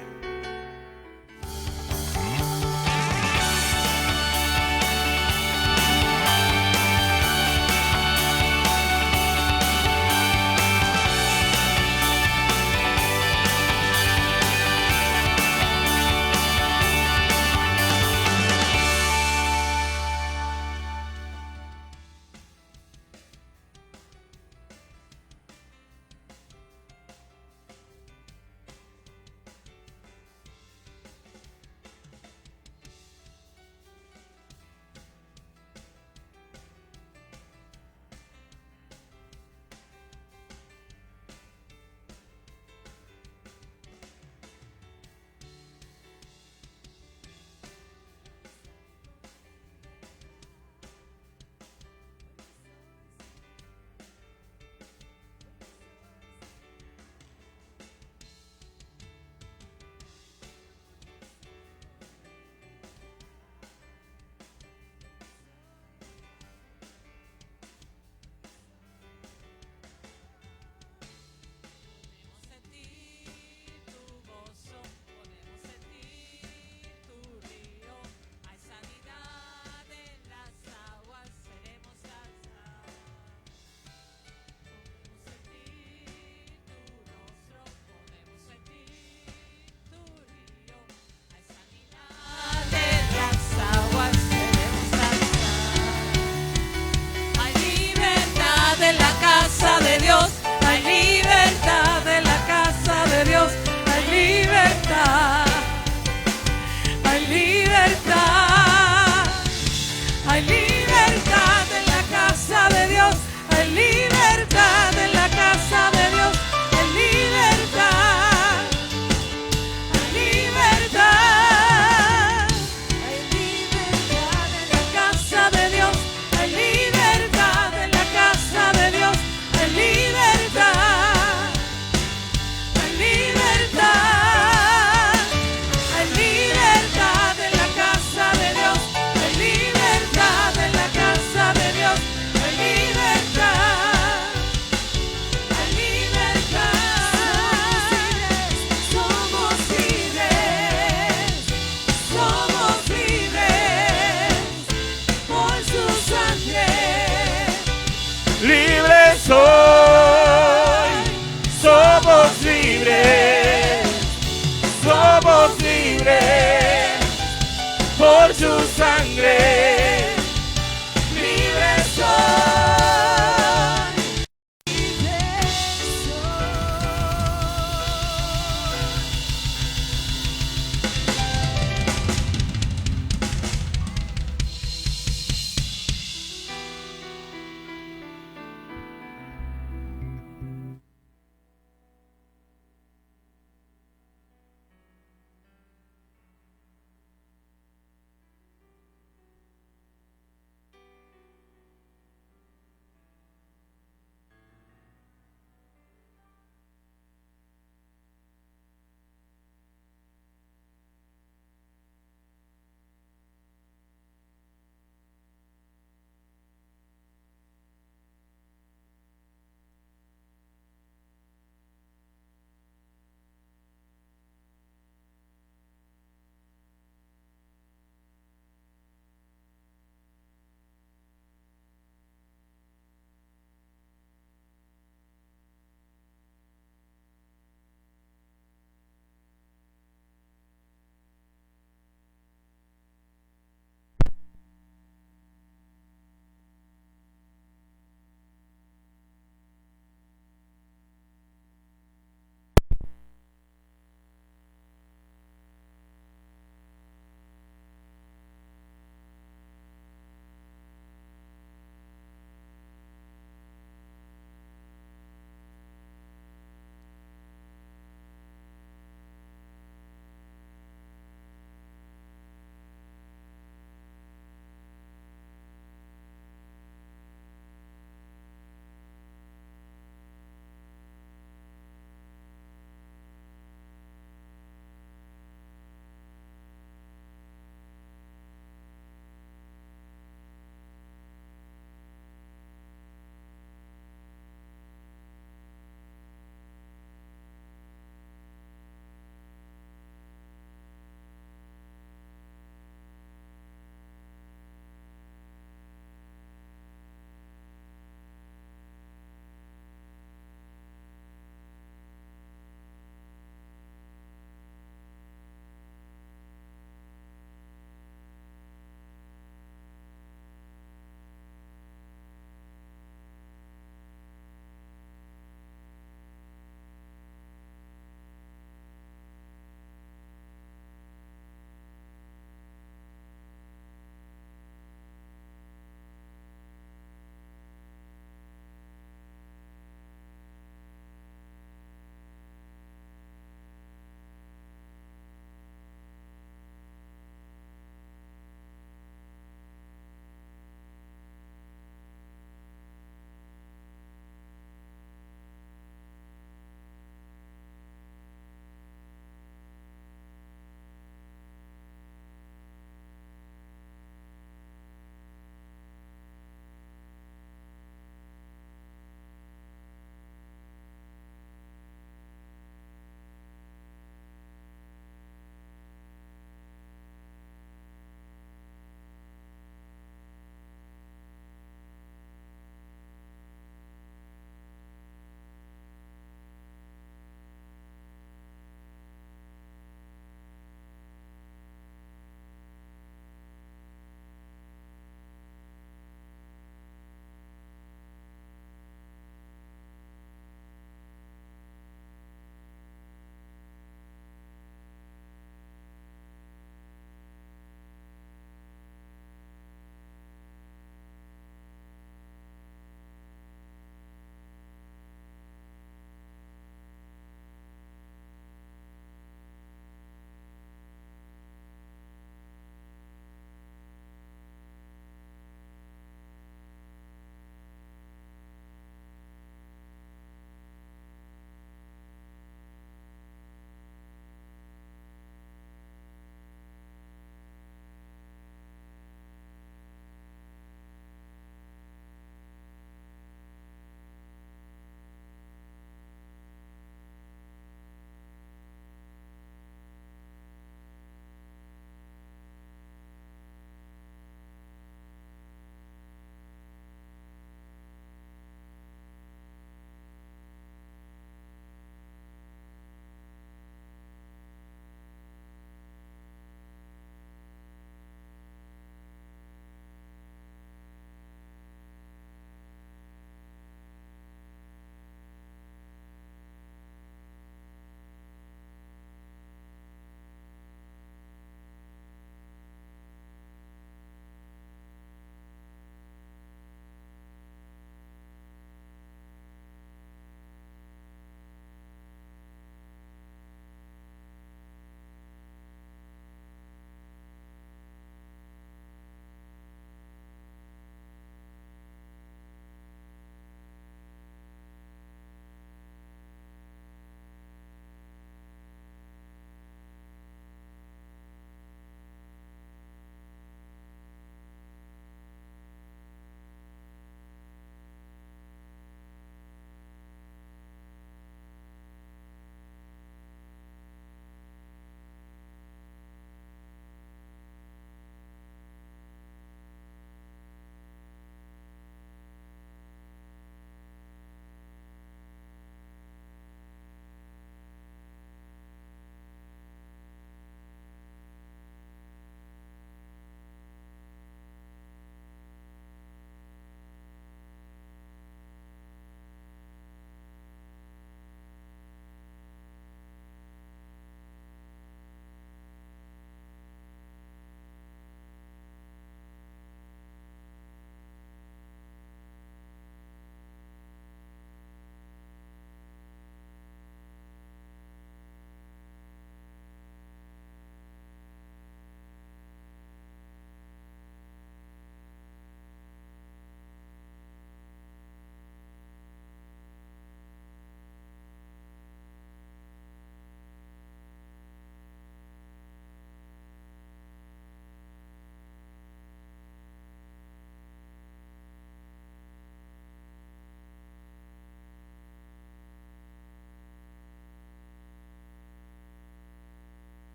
sangre